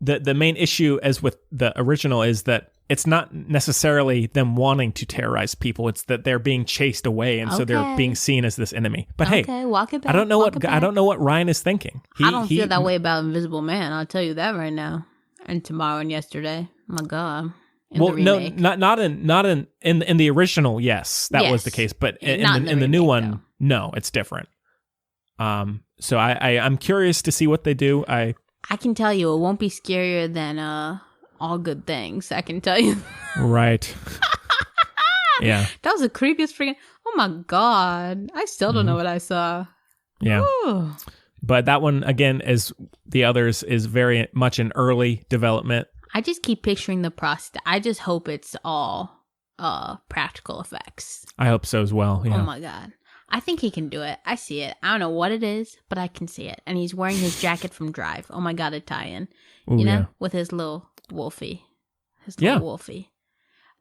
the main issue, as with the original, is that it's not necessarily them wanting to terrorize people. It's that they're being chased away, and so they're being seen as this enemy. But hey, walk it back. I don't know what Ryan is thinking. I don't feel that way about Invisible Man. I'll tell you that right now. And tomorrow and yesterday. Oh my god. Well, no, not in the original. Yes, that was the case. But in the new one, though. No, it's different. So I'm curious to see what they do. I can tell you it won't be scarier than All Good Things. I can tell you. Right. Yeah. That was the creepiest freaking. Oh my god! I still don't know what I saw. Yeah. Ooh. But that one, again, as the others, is very much in early development. I just keep picturing the prosthetic. I just hope it's all practical effects. I hope so as well. Yeah. Oh my god. I think he can do it. I see it. I don't know what it is, but I can see it. And he's wearing his jacket from Drive. Oh my god, a tie-in. Ooh, with his little Wolfie. Wolfie.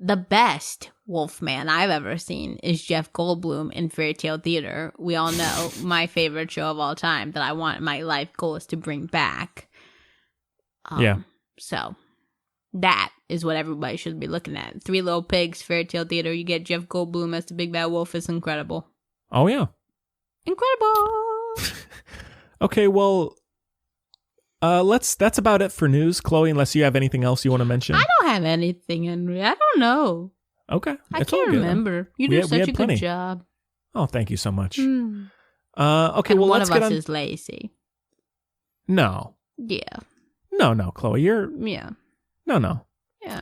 The best Wolfman I've ever seen is Jeff Goldblum in Fairy Tale Theater. We all know my favorite show of all time that I want my life goal is to bring back. So that is what everybody should be looking at. Three Little Pigs, Fairy Tale Theater. You get Jeff Goldblum as the big bad wolf. It's incredible. Oh, yeah. Incredible. Okay, well, That's about it for news, Chloe, unless you have anything else you want to mention. I don't have anything, Henry. I don't know. Okay. I it's all can't good. remember. You do such a good job. Oh, thank you so much. Okay, and well, let's one get of us on. is lazy. No. Yeah. No, Chloe, you're. Yeah. No. Yeah.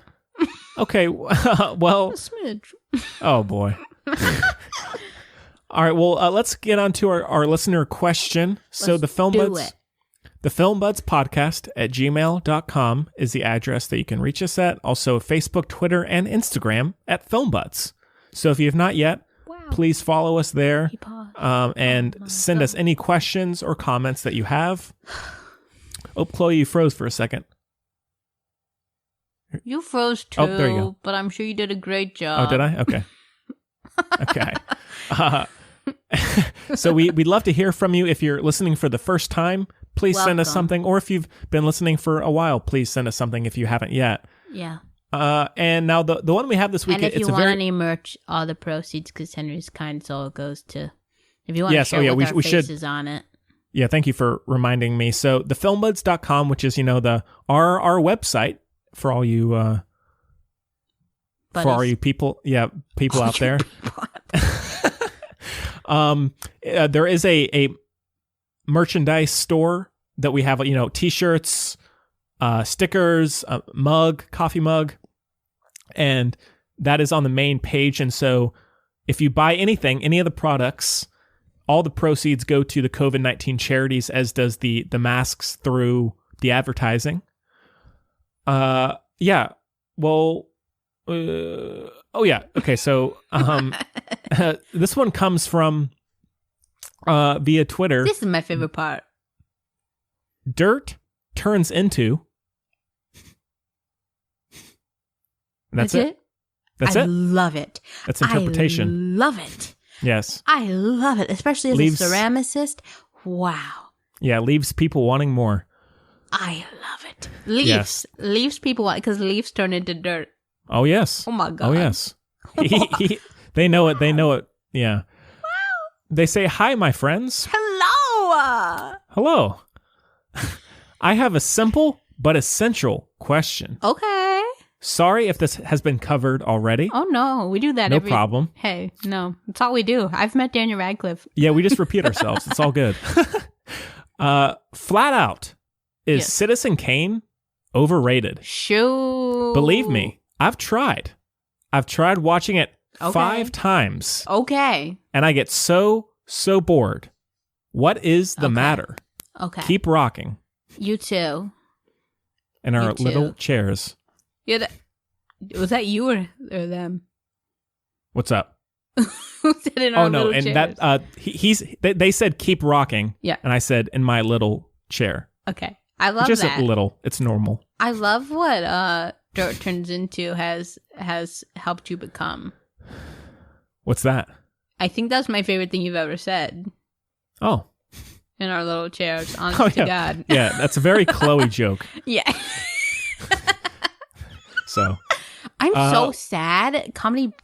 Okay, well. A smidge. Oh, boy. All right, well, let's get on to our listener question. So the Film do Buds. it. The Film Buds Podcast at gmail.com is the address that you can reach us at. Also, Facebook, Twitter, and Instagram at Film Buds. So if you have not yet, please follow us there and send us any questions or comments that you have. Oh, Chloe, you froze for a second. You froze too, Oh, there you go. but I'm sure you did a great job. Oh, did I? Okay. Okay. So we'd love to hear from you. If you're listening for the first time, please send us something. Or if you've been listening for a while, please send us something if you haven't yet. Yeah. And now the one we have this week, and if it's you want any merch, all the proceeds, because Henry's kind, so it goes to. If you want to share with our faces on it. Yeah, thank you for reminding me. So thefilmbuds.com, which is our website for all you people, people out there. There is a merchandise store that we have, t-shirts, stickers, a mug, coffee mug, and that is on the main page. And so if you buy anything, any of the products, all the proceeds go to the COVID-19 charities, as does the masks through the advertising. Yeah. Well, okay. So, this one comes from, via Twitter. This is my favorite part. Dirt turns into. That's it. That's it. I love it. That's interpretation. I love it. Yes. I love it, especially as a ceramicist. Wow. Yeah, leaves people wanting more. I love it. Leaves people want, because leaves turn into dirt. Oh yes. Oh my God. Oh yes. They know it. They know it. Yeah. Wow. They say, "Hi, my friends." Hello. Hello. I have a simple but essential question. Okay. Sorry if this has been covered already. Oh no, we do that. No problem. Hey, no, that's all we do. I've met Daniel Radcliffe. Yeah, we just repeat ourselves. It's all good. Flat out, is Citizen Kane overrated? Sure. Believe me, I've tried. I've tried watching it 5 times. Okay. And I get so bored. What is the matter? Okay. Keep rocking. You too. In our little chairs. Yeah, was that you or them? What's up? Who said in our little chairs? That they said keep rocking. Yeah. And I said in my little chair. Okay. I love just that. Just a little. It's normal. I love what Dirt Turns Into has helped you become. What's that? I think that's my favorite thing you've ever said. Oh. In our little chairs, honest to God. Yeah, that's a very Chloe joke. Yeah. So I'm so sad.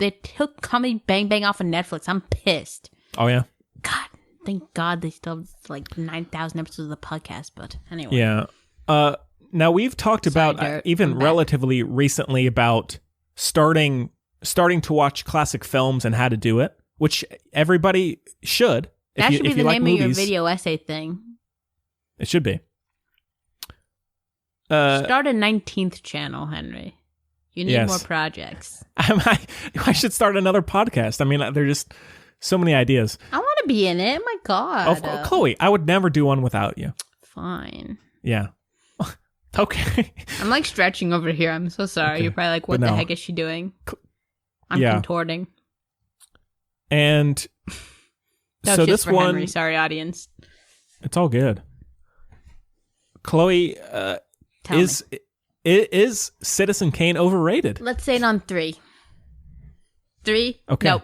They took Comedy Bang Bang off of Netflix. I'm pissed. Oh yeah. God, thank God they still have like 9,000 episodes of the podcast. But anyway. Yeah. Now we've talked about even relatively recently about starting to watch classic films and how to do it, which everybody should. That should be the name of your video essay thing. It should be. Start a 19th channel, Henry. You need more projects. I should start another podcast. I mean, there are just so many ideas. I want to be in it. My God. Chloe, I would never do one without you. Fine. Yeah. Okay. I'm like stretching over here. I'm so sorry. Okay. You're probably like, what the heck is she doing? I'm contorting. And so this one, Henry. Sorry, audience. It's all good. Chloe, is Citizen Kane overrated? Let's say it on 3. 3? Okay. Nope.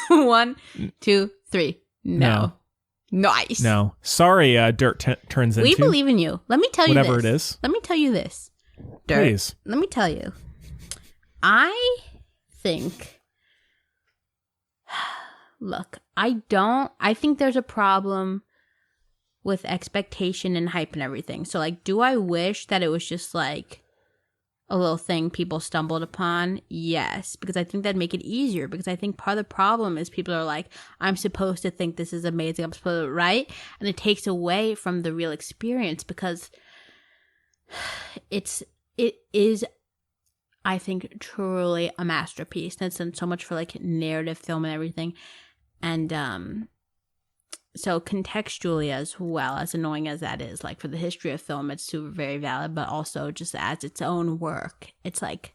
1, 2, 3. No. Nice. No. Sorry, Dirt turns into. We believe in you. Let me tell you whatever this. It is. Let me tell you this. Dirt. Please. Let me tell you. I think. Look, I think there's a problem with expectation and hype and everything. So, like, do I wish that it was just, like, a little thing people stumbled upon? Yes, because I think that'd make it easier. Because I think part of the problem is people are like, I'm supposed to think this is amazing. I'm supposed to, right? And it takes away from the real experience because it is, I think, truly a masterpiece. And it's done so much for, like, narrative film and everything. And, so contextually as well, as annoying as that is, like for the history of film, it's super very valid, but also just as its own work, it's like,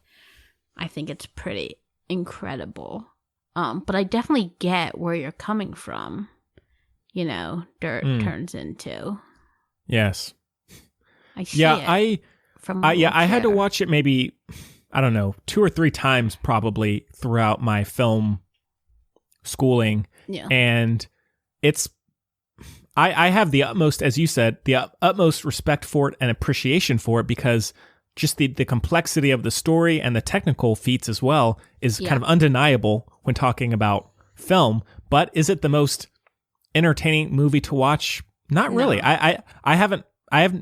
I think it's pretty incredible. But I definitely get where you're coming from, you know, dirt turns into. Yes. I see it. I had to watch it maybe, I don't know, 2 or 3 times probably throughout my film schooling. Yeah. And it's, I have the utmost, as you said, the utmost respect for it and appreciation for it because just the complexity of the story and the technical feats as well is kind of undeniable when talking about film. But is it the most entertaining movie to watch? Not really. I have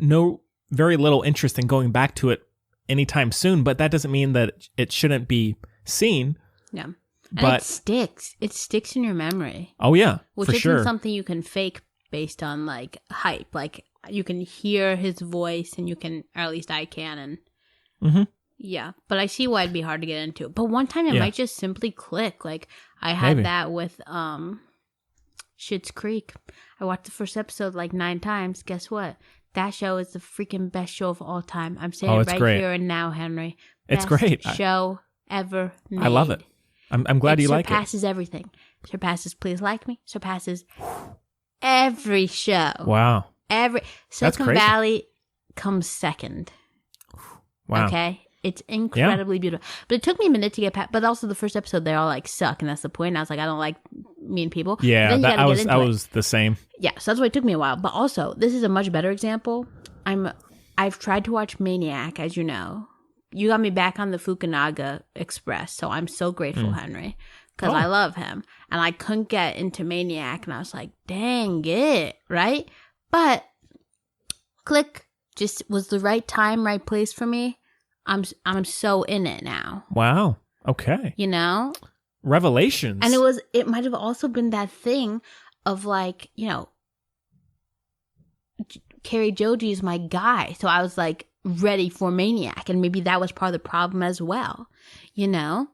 no very little interest in going back to it anytime soon, but that doesn't mean that it shouldn't be seen. Yeah. But and it sticks. It sticks in your memory. Oh yeah, which for isn't sure. something you can fake based on like hype. Like you can hear his voice, and you can, or at least I can, and yeah. But I see why it'd be hard to get into. But one time it might just simply click. Like I had that with Schitt's Creek. I watched the first episode like 9 times. Guess what? That show is the freaking best show of all time. I'm saying it right here and now, Henry. It's Best great. Show ever made. I love it. I'm glad you like it. Surpasses everything. Surpasses Please Like Me. Surpasses every show. Wow. Silicon Valley comes second. Wow. Okay? It's incredibly beautiful. But it took me a minute to get past. But also the first episode, they all like suck. And that's the point. And I was like, I don't like mean people. Yeah, I was the same. Yeah, so that's why it took me a while. But also, this is a much better example. I've tried to watch Maniac, as you know. You got me back on the Fukunaga Express, so I'm so grateful, Henry, because I love him. And I couldn't get into Maniac, and I was like, dang it, right? But, click, just was the right time, right place for me. I'm so in it now. Wow. Okay. You know? Revelations. And it might have also been that thing of like, you know, Kerry Joji is my guy. So I was like, ready for Maniac, and maybe that was part of the problem as well, you know.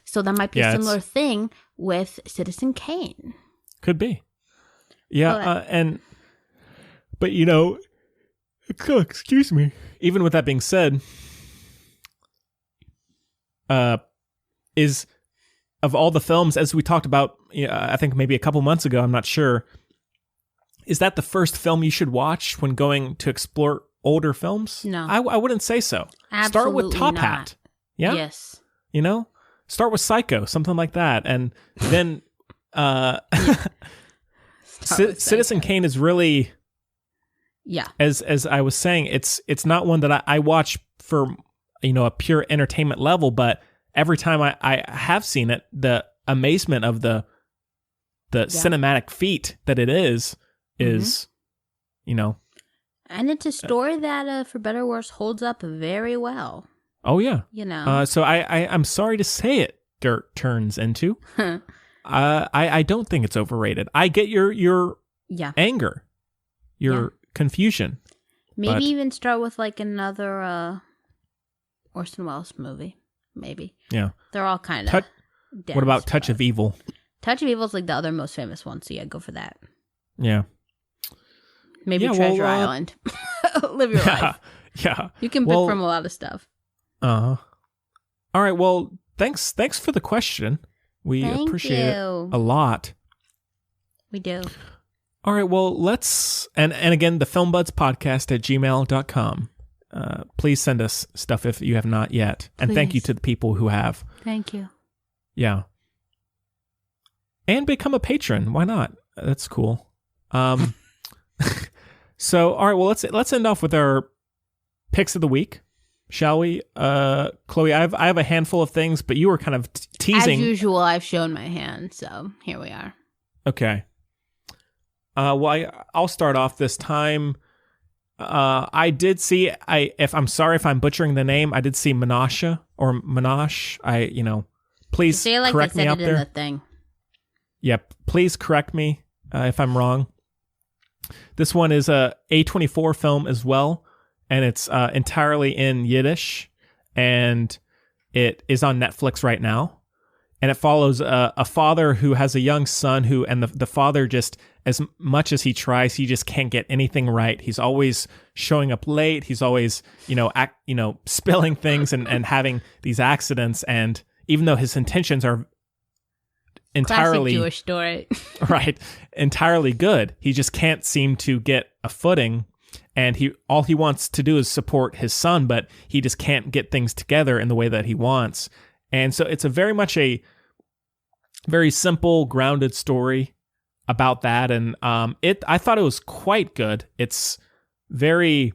So that might be a similar thing with Citizen Kane. Could be, yeah. But you know, excuse me. Even with that being said, is of all the films, as we talked about, I think maybe a couple months ago, I'm not sure. Is that the first film you should watch when going to explore older films? No. I wouldn't say so. Absolutely Start with Top not. Hat. Yeah? Yes. You know? Start with Psycho, something like that. And then Citizen Kane is really, as I was saying, it's not one that I watch for, you know, a pure entertainment level, but every time I have seen it, the amazement of the cinematic feat that it is, you know. And it's a story that, for better or worse, holds up very well. Oh, yeah. You know. So I'm sorry to say it, dirt turns into. I don't think it's overrated. I get your anger, your confusion. Maybe even start with like another Orson Welles movie. Maybe. Yeah. They're all kind of dense. What about Touch of Evil? Touch of Evil is like the other most famous one, so yeah, go for that. Yeah. Maybe Treasure Island. Live your life. Yeah. You can pick from a lot of stuff. All right. Well, thanks for the question. We appreciate it a lot. We do. All right. Well, let's and again, the filmbudspodcast@gmail.com. Please send us stuff if you have not yet. And thank you to the people who have. Thank you. Yeah. And become a patron. Why not? That's cool. So, all right, well, let's end off with our picks of the week, shall we? Chloe, I have a handful of things, but you were kind of teasing. As usual, I've shown my hand, so here we are. Okay. I'll start off this time. I did see. I'm sorry if I'm butchering the name. I did see Menashe or Menashe. Please say like correct they me said up it there. in the thing. Yep. Please correct me if I'm wrong. This one is a A24 film as well, and it's entirely in Yiddish, and it is on Netflix right now. And it follows a father who has a young son and the father just, as much as he tries, he just can't get anything right. He's always showing up late. He's always, spilling things and having these accidents. And even though his intentions are entirely Classic Jewish story. right, entirely good, he just can't seem to get a footing. And all he wants to do is support his son, but he just can't get things together in the way that he wants. And so it's a very much a very simple, grounded story about that. And I thought it was quite good. It's very,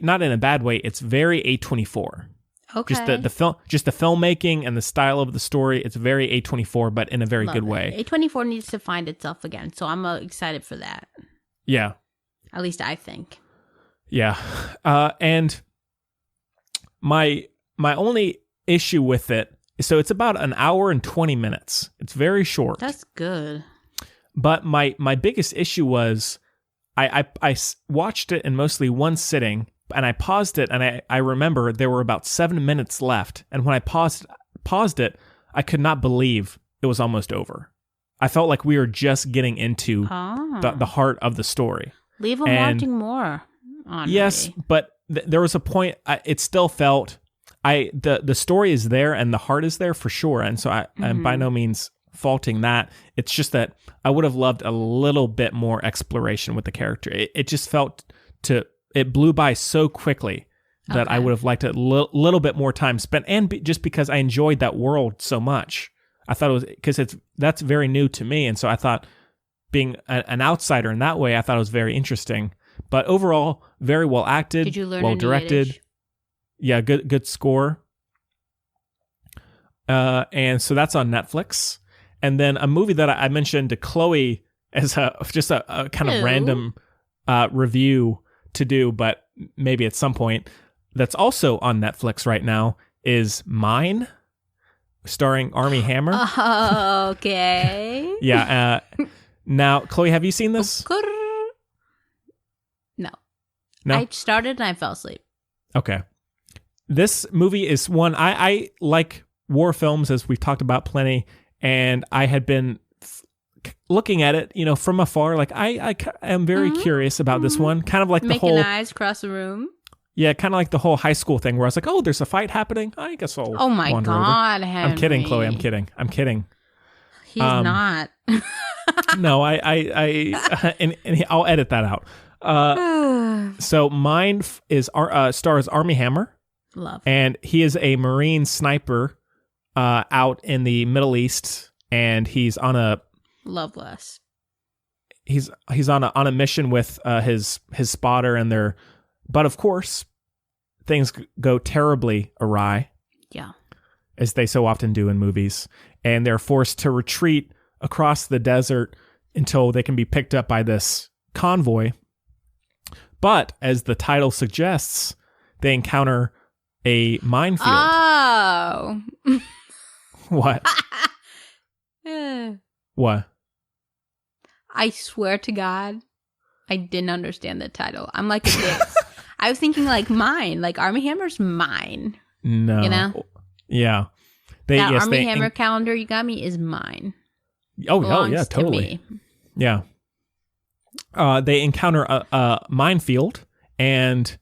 not in a bad way. It's very A24. Okay. Just the filmmaking and the style of the story. It's very A24, but in a very good way. A24 needs to find itself again. So I'm excited for that. Yeah. At least I think. Yeah. And my only issue with it, so it's about an hour and 20 minutes. It's very short. That's good. But my biggest issue was I watched it in mostly one sitting, and I paused it, and I remember there were about 7 minutes left. And when I paused it, I could not believe it was almost over. I felt like we were just getting into the heart of the story. Leave them wanting more. Henri. Yes, but there was a point. It still felt the story is there and the heart is there for sure, and so I'm by no means faulting that. It's just that I would have loved a little bit more exploration with the character. It just felt it blew by so quickly that I would have liked a little bit more time spent, and just because I enjoyed that world so much. I thought it was because that's very new to me, and so I thought being an outsider in that way, I thought it was very interesting. But overall, very well acted. Did you learn well any directed? Yiddish? Yeah, good score. And so that's on Netflix. And then a movie that I mentioned to Chloe as just a kind of random review to do, but maybe at some point, that's also on Netflix right now, is Mine, starring Armie Hammer. Okay. Yeah. Now, Chloe, have you seen this? No. No? I started and I fell asleep. Okay. This movie is one, I like war films, as we've talked about plenty, and I had been looking at it, from afar. Like, I am very curious about this one. Kind of like Making eyes across the room. Yeah, kind of like the whole high school thing where I was like, oh, there's a fight happening. I guess I'll Oh my wander God, over. Henry. I'm kidding, Chloe. I'm kidding. He's not. No, and I'll edit that out. So mine stars Armie Hammer. Love. And he is a Marine sniper out in the Middle East, and he's on a Loveless. He's on a mission with his spotter, but of course things go terribly awry. Yeah. As they so often do in movies, and they're forced to retreat across the desert until they can be picked up by this convoy. But as the title suggests, they encounter a minefield. Oh. What? What? I swear to God, I didn't understand the title. I'm like a bitch. I was thinking like mine, like Armie Hammer's mine. No. Yeah. Yeah. Armie Hammer calendar you got me is mine. Oh yeah, totally. Yeah. They encounter a minefield, and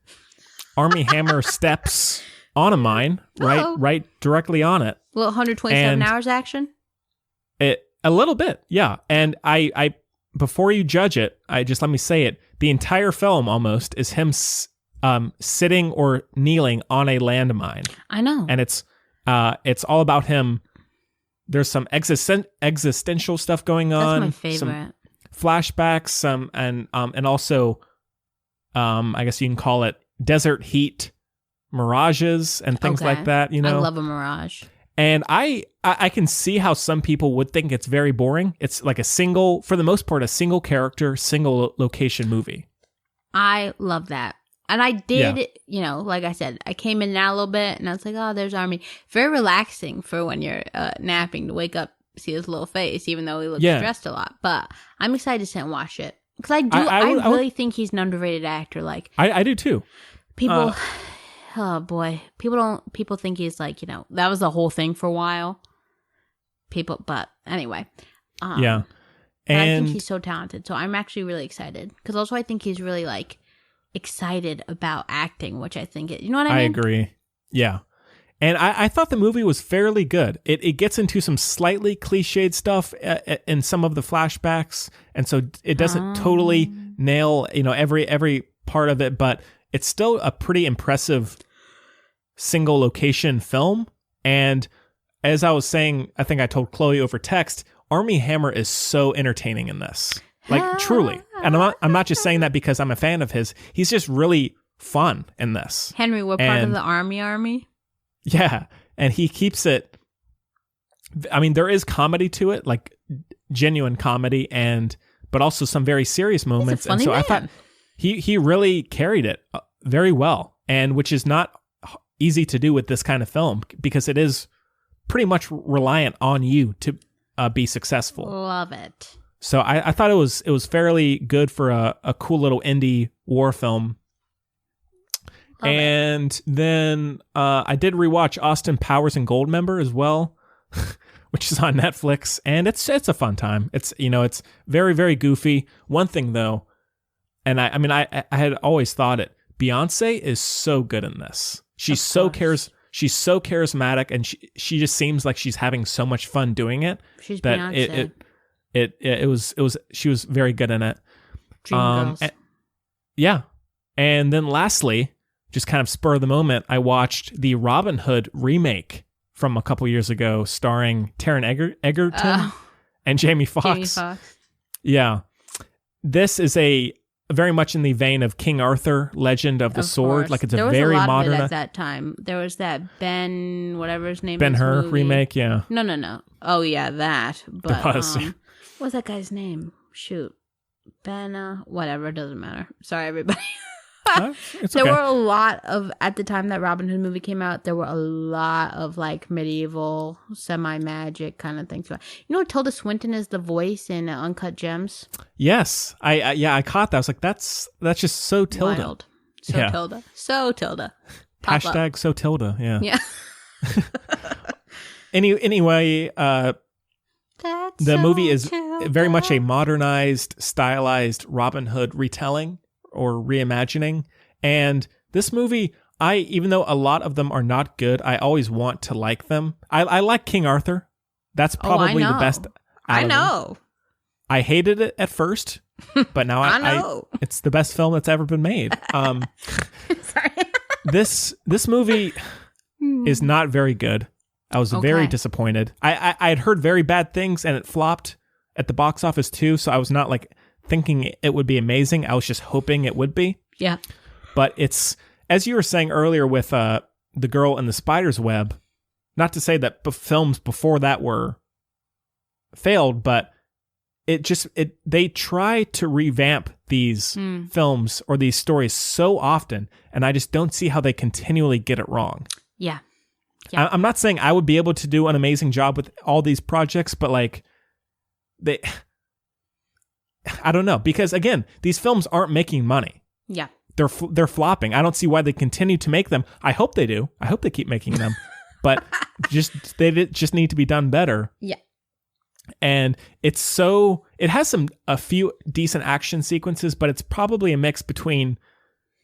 Armie Hammer steps on a mine, right directly on it. A little 127 hours action? A little bit, yeah. And I before you judge it, let me say it. The entire film almost is him sitting or kneeling on a landmine. I know. And it's all about him. There's some existential stuff going on. That's my favorite. Some flashbacks, and also, I guess you can call it desert heat mirages and things like that. I love a mirage. And I can see how some people would think it's very boring. It's like for the most part, a single character, single location movie. I love that. And I did, like I said, I came in now a little bit and I was like, oh, there's Army. Very relaxing for when you're napping to wake up, see his little face, even though he looks stressed a lot. But I'm excited to sit and watch it. Because I really think he's an underrated actor. Like I do too. People, oh boy. People think he's like, that was the whole thing for a while. But anyway. Yeah. And I think he's so talented. So I'm actually really excited. Because also I think he's really like excited about acting, which I think you know what I mean? I agree. Yeah. And I thought the movie was fairly good. It gets into some slightly cliched stuff in some of the flashbacks, and so it doesn't totally nail every part of it, but it's still a pretty impressive single location film. And as I was saying, I think I told Chloe over text, Armie Hammer is so entertaining in this, like truly. And I'm not just saying that because I'm a fan of his. He's just really fun in this. Henry, we're part of the Army. Yeah, and he keeps it. I mean, there is comedy to it, like genuine comedy, but also some very serious moments. And so I thought he really carried it very well, and which is not easy to do with this kind of film because it is pretty much reliant on you to be successful. Love it. So I thought it was fairly good for a cool little indie war film. And then I did rewatch Austin Powers and Goldmember as well, which is on Netflix, and it's a fun time. It's it's very, very goofy. One thing though, and I had always thought it. Beyonce is so good in this. She's so charismatic, and she just seems like she's having so much fun doing it. She's Beyonce. She was very good in it. Dreamgirls. Yeah, and then lastly, just kind of spur of the moment, I watched the Robin Hood remake from a couple years ago, starring Taron Egerton and Jamie Foxx. Yeah. This is very much in the vein of King Arthur, Legend of the Sword. Course. Like it's there a very was a lot modern. Of it at that time. There was that Ben, whatever his name is. Ben-Hur movie. remake, yeah. No. Oh yeah, that. But There was, what's that guy's name? Shoot. Ben, whatever, it doesn't matter. Sorry, everybody. It's okay. There were a lot of, at the time that Robin Hood movie came out, there were a lot of like medieval, semi-magic kind of things. You know, Tilda Swinton is the voice in Uncut Gems. Yes, I caught that. I was like, that's just so Tilda. Wild. Tilda. So Tilda. Pop Hashtag up. so Tilda. Yeah. Yeah. Anyway, That's the movie is Tilda. very much a modernized, stylized Robin Hood retelling or reimagining. And this movie, even though a lot of them are not good, I always want to like them. I like King Arthur. That's probably the best. I know. I hated it at first, but now I know. It's the best film that's ever been made. Sorry. This movie is not very good. I was very disappointed. I had heard very bad things, and it flopped at the box office too. So I was not like thinking it would be amazing. I was just hoping it would be. Yeah. But it's, as you were saying earlier with The Girl in the Spider's Web, not to say that films before that were failed, but they try to revamp these films or these stories so often, and I just don't see how they continually get it wrong. Yeah. I'm not saying I would be able to do an amazing job with all these projects, but like I don't know, because again, these films aren't making money. Yeah. They're flopping. I don't see why they continue to make them. I hope they do. I hope they keep making them. But they just need to be done better. Yeah. And it has a few decent action sequences, but it's probably a mix between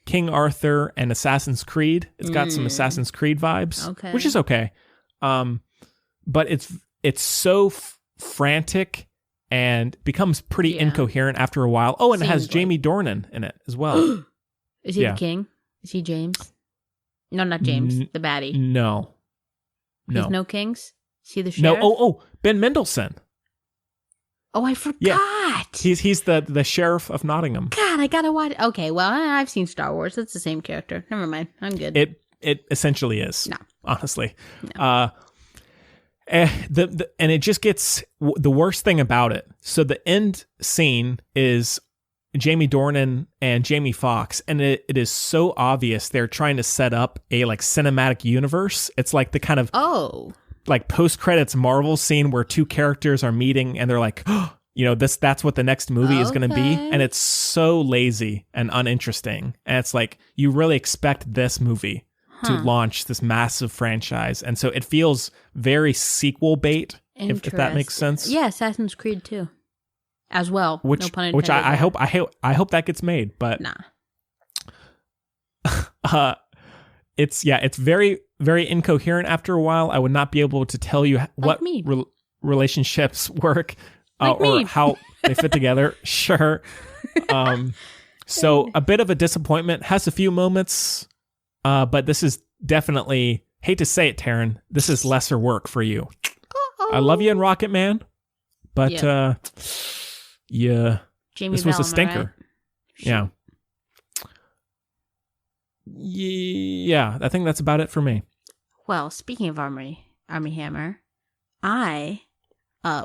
King Arthur and Assassin's Creed. It's got some Assassin's Creed vibes, which is okay. But it's so frantic and becomes pretty incoherent after a while. Oh, and it has Jamie Dornan in it as well. Is he the king? Is he James? No, not James. The baddie. No. He's no kings? Is he the sheriff? No. Oh, Ben Mendelsohn. Oh, I forgot. Yeah. He's the sheriff of Nottingham. God, I gotta watch. Okay, well, I've seen Star Wars. It's the same character. Never mind. I'm good. It essentially is. No. Honestly. No. And it just gets the worst thing about it. So the end scene is Jamie Dornan and Jamie Foxx, and it is so obvious they're trying to set up a like cinematic universe. It's like the kind of like post credits Marvel scene where two characters are meeting and they're like, oh, you know, that's what the next movie is going to be, and it's so lazy and uninteresting. And it's like you really expect this movie to launch this massive franchise, and so it feels very sequel bait, if that makes sense. Yeah, Assassin's Creed too, as well. Which, no pun intended, which I hope that gets made, but nah. It's very very incoherent after a while. I would not be able to tell you what relationships work or how they fit together. Sure. So a bit of a disappointment. Has a few moments. But this is definitely, hate to say it, Taryn, this is lesser work for you. I love you in Rocket Man, but Jamie this was a Bellamy, stinker. right? Yeah. Yeah, I think that's about it for me. Well, speaking of Army Hammer, I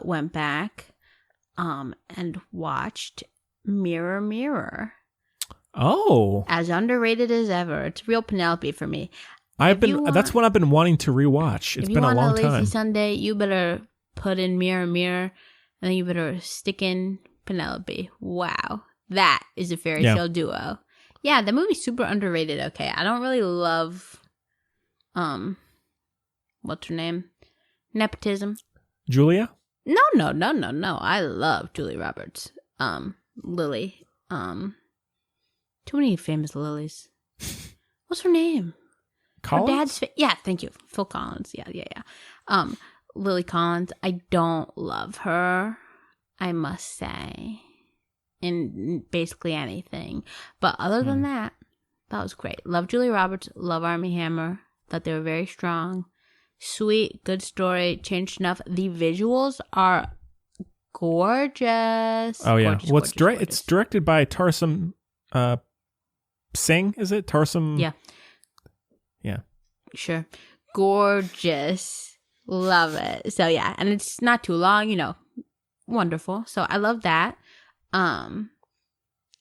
went back and watched Mirror Mirror. Oh, as underrated as ever. It's real Penelope for me. That's what I've been wanting to rewatch. It's been a long time. If you want a lazy Sunday, you better put in Mirror Mirror, and then you better stick in Penelope. Wow, that is a fairy tale duo. Yeah, the movie's super underrated. Okay, I don't really love, what's her name? Nepotism. Julia? No. I love Julia Roberts. Lily. Too many famous Lilies. What's her name? Collins? Her dad's thank you. Phil Collins. Yeah. Lily Collins. I don't love her, I must say, in basically anything. But other than that was great. Love Julia Roberts. Love Armie Hammer. Thought they were very strong. Sweet. Good story. Changed enough. The visuals are gorgeous. Oh, yeah. Gorgeous, It's directed by Tarsum Singh, is it? Tarsum? Yeah. Sure. Gorgeous. Love it. So yeah, and it's not too long, wonderful. So I love that.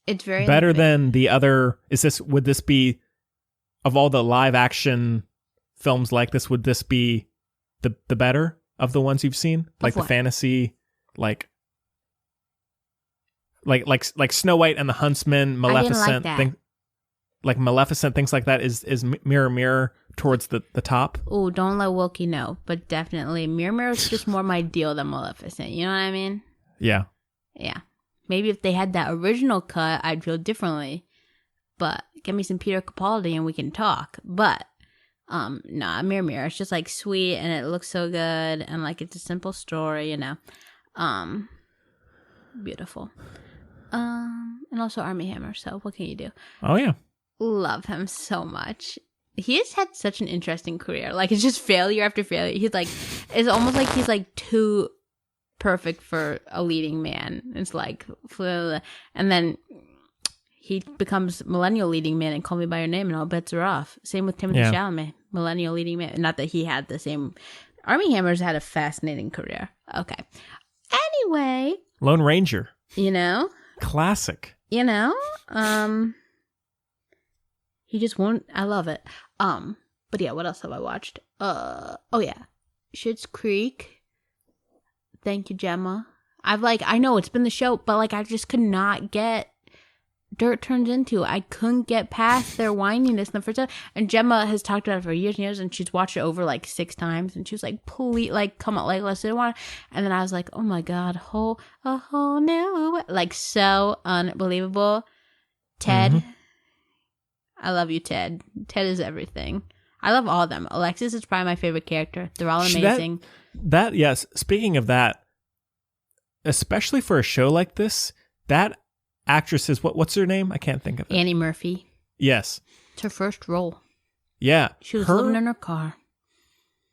It's very better than the other. Would this be, of all the live action films like this, would this be the better of the ones you've seen? Like the fantasy, like Snow White and the Huntsman, Maleficent, Maleficent, things like that. Is Mirror Mirror towards the top? Oh, don't let Wilkie know, but definitely Mirror Mirror is just more my deal than Maleficent. You know what I mean? Yeah. Yeah. Maybe if they had that original cut, I'd feel differently. But give me some Peter Capaldi and we can talk. But nah, Mirror Mirror. It's just like sweet and it looks so good and like it's a simple story, Beautiful. And also Armie Hammer. So what can you do? Oh yeah. Love him so much. He has had such an interesting career. Like it's just failure after failure. He's like, it's almost like he's like too perfect for a leading man. It's like, and then he becomes millennial leading man and Call Me by Your Name and all bets are off. Same with Timothée Chalamet, millennial leading man. Not that he had the same. Armie Hammer's had a fascinating career. Okay. Anyway. Lone Ranger. Classic. He just won't. I love it. But yeah, what else have I watched? Oh yeah, Schitt's Creek. Thank you, Gemma. I know it's been the show, but I just could not get Dirt Turns Into. I couldn't get past their whininess in the first time. And Gemma has talked about it for years and years, and she's watched it over 6 times, and she was like, "Please, come on, let's do it." And then I was like, "Oh my god, a whole new so unbelievable." Ted, I love you, Ted. Ted is everything. I love all of them. Alexis is probably my favorite character. They're all amazing. Yes. Speaking of that, especially for a show like this, that actress is what's her name? I can't think of it. Annie Murphy. Yes. It's her first role. Yeah. She was living in her car.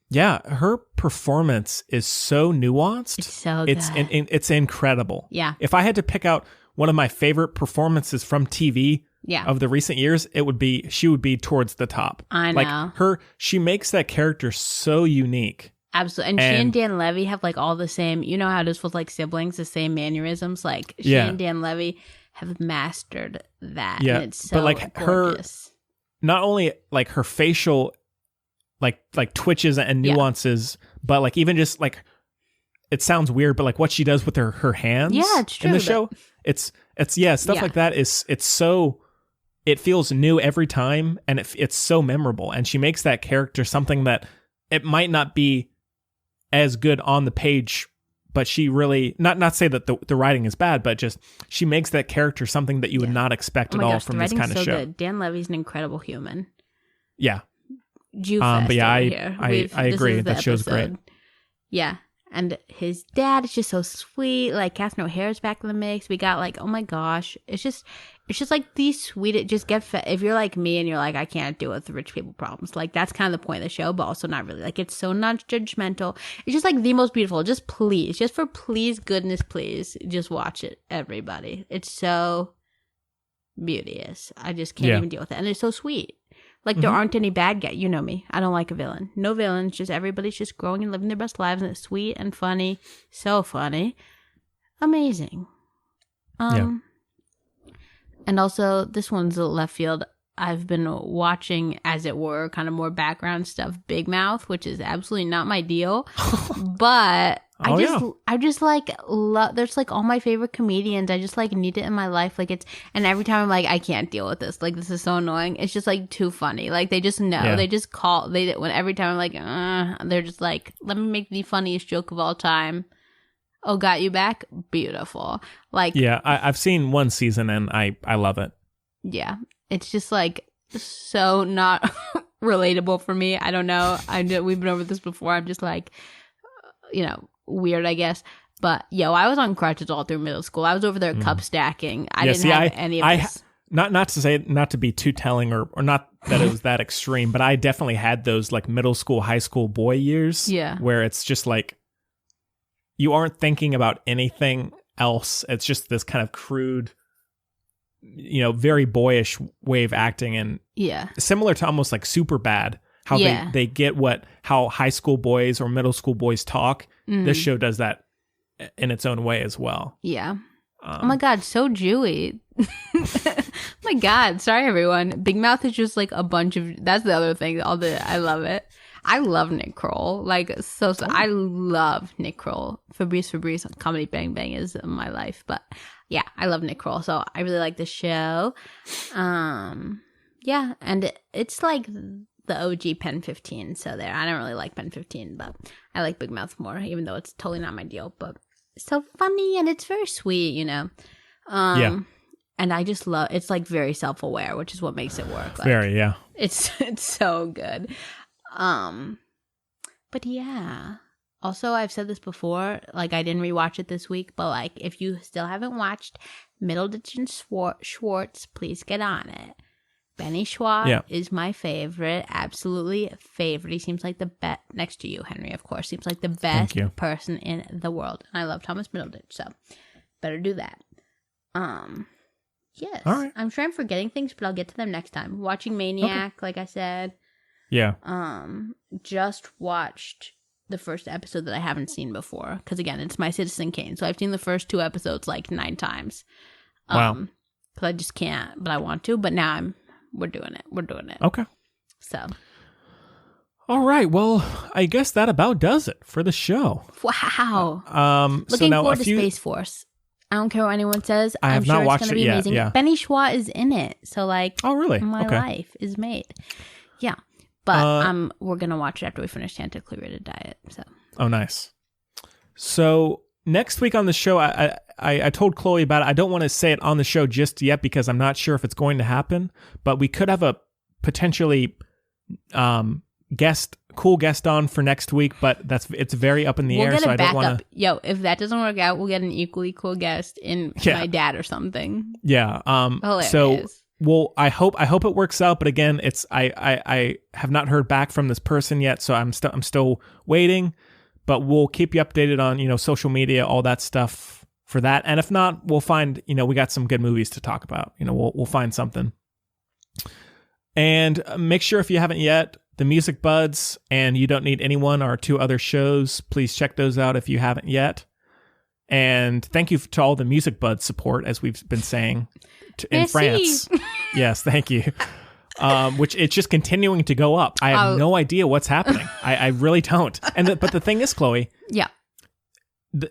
Yeah, her performance is so nuanced. It's so good. It's incredible. Yeah. If I had to pick out one of my favorite performances from TV of the recent years, she would be towards the top. I know. She makes that character so unique. Absolutely. And she and Dan Levy have like all the same, you know how it is with like siblings, the same mannerisms. Like she and Dan Levy have mastered that. Yeah. And it's so but like gorgeous. Not only like her facial like twitches and nuances, but like even just like, it sounds weird, but like what she does with her hands it's true, in the show, it's stuff like that it's so, it feels new every time, and it's so memorable, and she makes that character something that it might not be as good on the page, but she really not say that the writing is bad, but just she makes that character something that you would not expect at all from this kind of show. Good. Dan Levy's an incredible human. Yeah. But yeah, I agree. That show's great. Yeah. And his dad is just so sweet. Like Catherine O'Hara's back in the mix. We got like, oh my gosh, it's just like these sweet. It just get if you're like me and you're like, I can't deal with rich people problems. Like that's kind of the point of the show, but also not really. Like it's so non-judgmental. It's just like the most beautiful. Just please, just for please, goodness, please, just watch it, everybody. It's so beauteous. I just can't even deal with it, and it's so sweet. Like, there aren't any bad guys. You know me. I don't like a villain. No villains. Just everybody's just growing and living their best lives. And it's sweet and funny. So funny. Amazing. And also, this one's a left field. I've been watching, as it were, kind of more background stuff. Big Mouth, which is absolutely not my deal. But I just like love, there's like all my favorite comedians. I just like need it in my life. Like and every time I'm like, I can't deal with this. Like, this is so annoying. It's just like too funny. Like they just know, they just when every time I'm like, they're just like, let me make the funniest joke of all time. Oh, got you back. Beautiful. Like, I've seen one season and I love it. Yeah. It's just like so not relatable for me. I don't know. We've been over this before. I'm just like, weird, I guess. But I was on crutches all through middle school. I was over there cup stacking. I didn't have any of this. Not to say, not to be too telling or not that it was that extreme, but I definitely had those like middle school, high school boy years. Yeah. Where it's just like, you aren't thinking about anything else. It's just this kind of crude, very boyish way of acting, and similar to almost like Superbad, how they get how high school boys or middle school boys talk. This show does that in its own way as well. Yeah. Oh my God, so Jewy. My God, sorry everyone. Big Mouth is just like a bunch of. That's the other thing. I love it. I love Nick Kroll. Like I love Nick Kroll. Fabrice on Comedy Bang Bang is my life, but. Yeah, I love Nick Kroll, so I really like the show. And it's like the OG Pen 15, so there. I don't really like Pen 15, but I like Big Mouth more, even though it's totally not my deal. But it's so funny, and it's very sweet, And I just love, it's like very self-aware, which is what makes it work. Like, very, yeah. It's so good. But yeah. Also, I've said this before, like I didn't rewatch it this week, but like if you still haven't watched Middleditch and Schwartz, please get on it. Benny Schwartz is my favorite, absolutely favorite. He seems like the best, next to you, Henry, of course, seems like the best person in the world. And I love Thomas Middleditch, so better do that. Yes. All right. I'm sure I'm forgetting things, but I'll get to them next time. Watching Maniac, like I said. Yeah. Just watched the first episode that I haven't seen before, because again, it's my Citizen Kane, so I've seen the first 2 episodes like 9 times. Wow. Because I just can't, but I want to. But now we're doing it. Okay. So. All right. Well, I guess that about does it for the show. Wow. Looking forward to Space Force. I don't care what anyone says. I have not watched it's going to be amazing. Yeah. Benny Schwartz is in it, so like. Oh, really? My life is made. Yeah. But we're going to watch it after we finish Santa Clarita Diet. So. Oh, nice. So next week on the show, I told Chloe about it. I don't want to say it on the show just yet because I'm not sure if it's going to happen. But we could have a potentially cool guest on for next week. But it's very up in the air. So I don't want to. Yo, if that doesn't work out, we'll get an equally cool guest in my dad or something. Yeah. Hilarious. So. Well, I hope it works out, but again, it's I have not heard back from this person yet, so I'm still waiting, but we'll keep you updated on, social media, all that stuff for that. And if not, we'll find, we got some good movies to talk about. We'll find something. And make sure if you haven't yet, The Music Buds and You Don't Need Anyone are 2 other shows. Please check those out if you haven't yet. And thank you to all the Music Buds support, as we've been saying, in France. Yes, thank you. Which it's just continuing to go up. I have no idea what's happening. I really don't. But the thing is, Chloe. Yeah.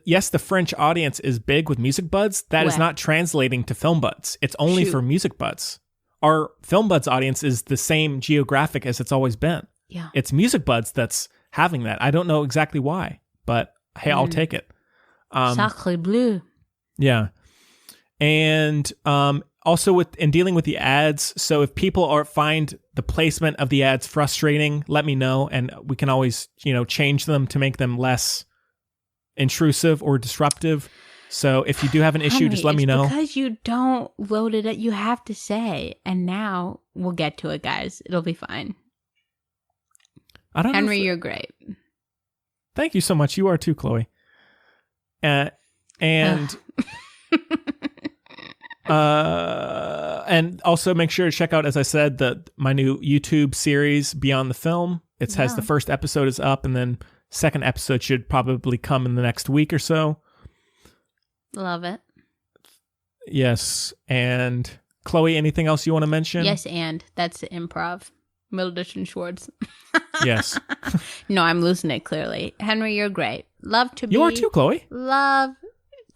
Yes, the French audience is big with Music Buds. That is not translating to Film Buds. It's only for Music Buds. Our Film Buds audience is the same geographic as it's always been. Yeah. It's Music Buds that's having that. I don't know exactly why, but hey, I'll take it. Sacre bleu. Yeah. And also in dealing with the ads, so if people find the placement of the ads frustrating, let me know, and we can always, change them to make them less intrusive or disruptive. So if you do have an issue, just let me know. Because you don't load it, you have to say, and now we'll get to it, guys. It'll be fine. I don't Henry, you're great. Thank you so much. You are too, Chloe. And also make sure to check out, as I said, my new YouTube series, Beyond the Film. It has the first episode is up, and then second episode should probably come in the next week or so. Love it. Yes. And Chloe, anything else you want to mention? Yes, and that's the improv. Middleditch and Schwartz. Yes. No, I'm losing it clearly. Henry, you're great. Love to be. You are too, Chloe. Love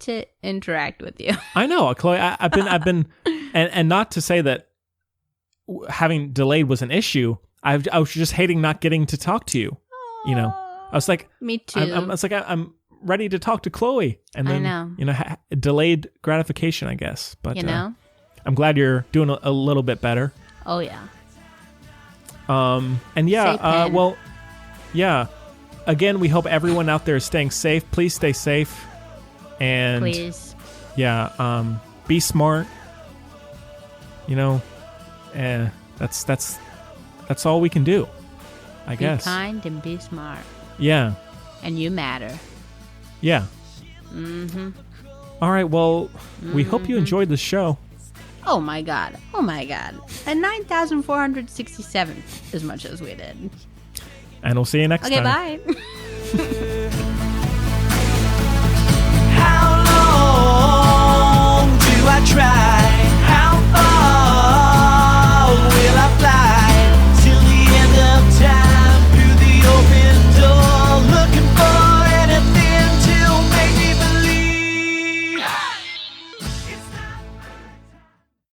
to interact with you. I know, Chloe. I've been, and not to say that having delayed was an issue. I was just hating not getting to talk to you. I was like, me too. I'm ready to talk to Chloe, and then I know. Delayed gratification, I guess. But I'm glad you're doing a little bit better. Oh yeah. And yeah, well, yeah. Again, we hope everyone out there is staying safe. Please stay safe, and please, yeah, be smart. That's all we can do, I guess. Be kind and be smart. Yeah. And you matter. Yeah. Mm-hmm. All right. Well, we hope you enjoyed the show. Oh my god. And 9,467 as much as we did. And we'll see you next time. Okay, bye. How long do I try?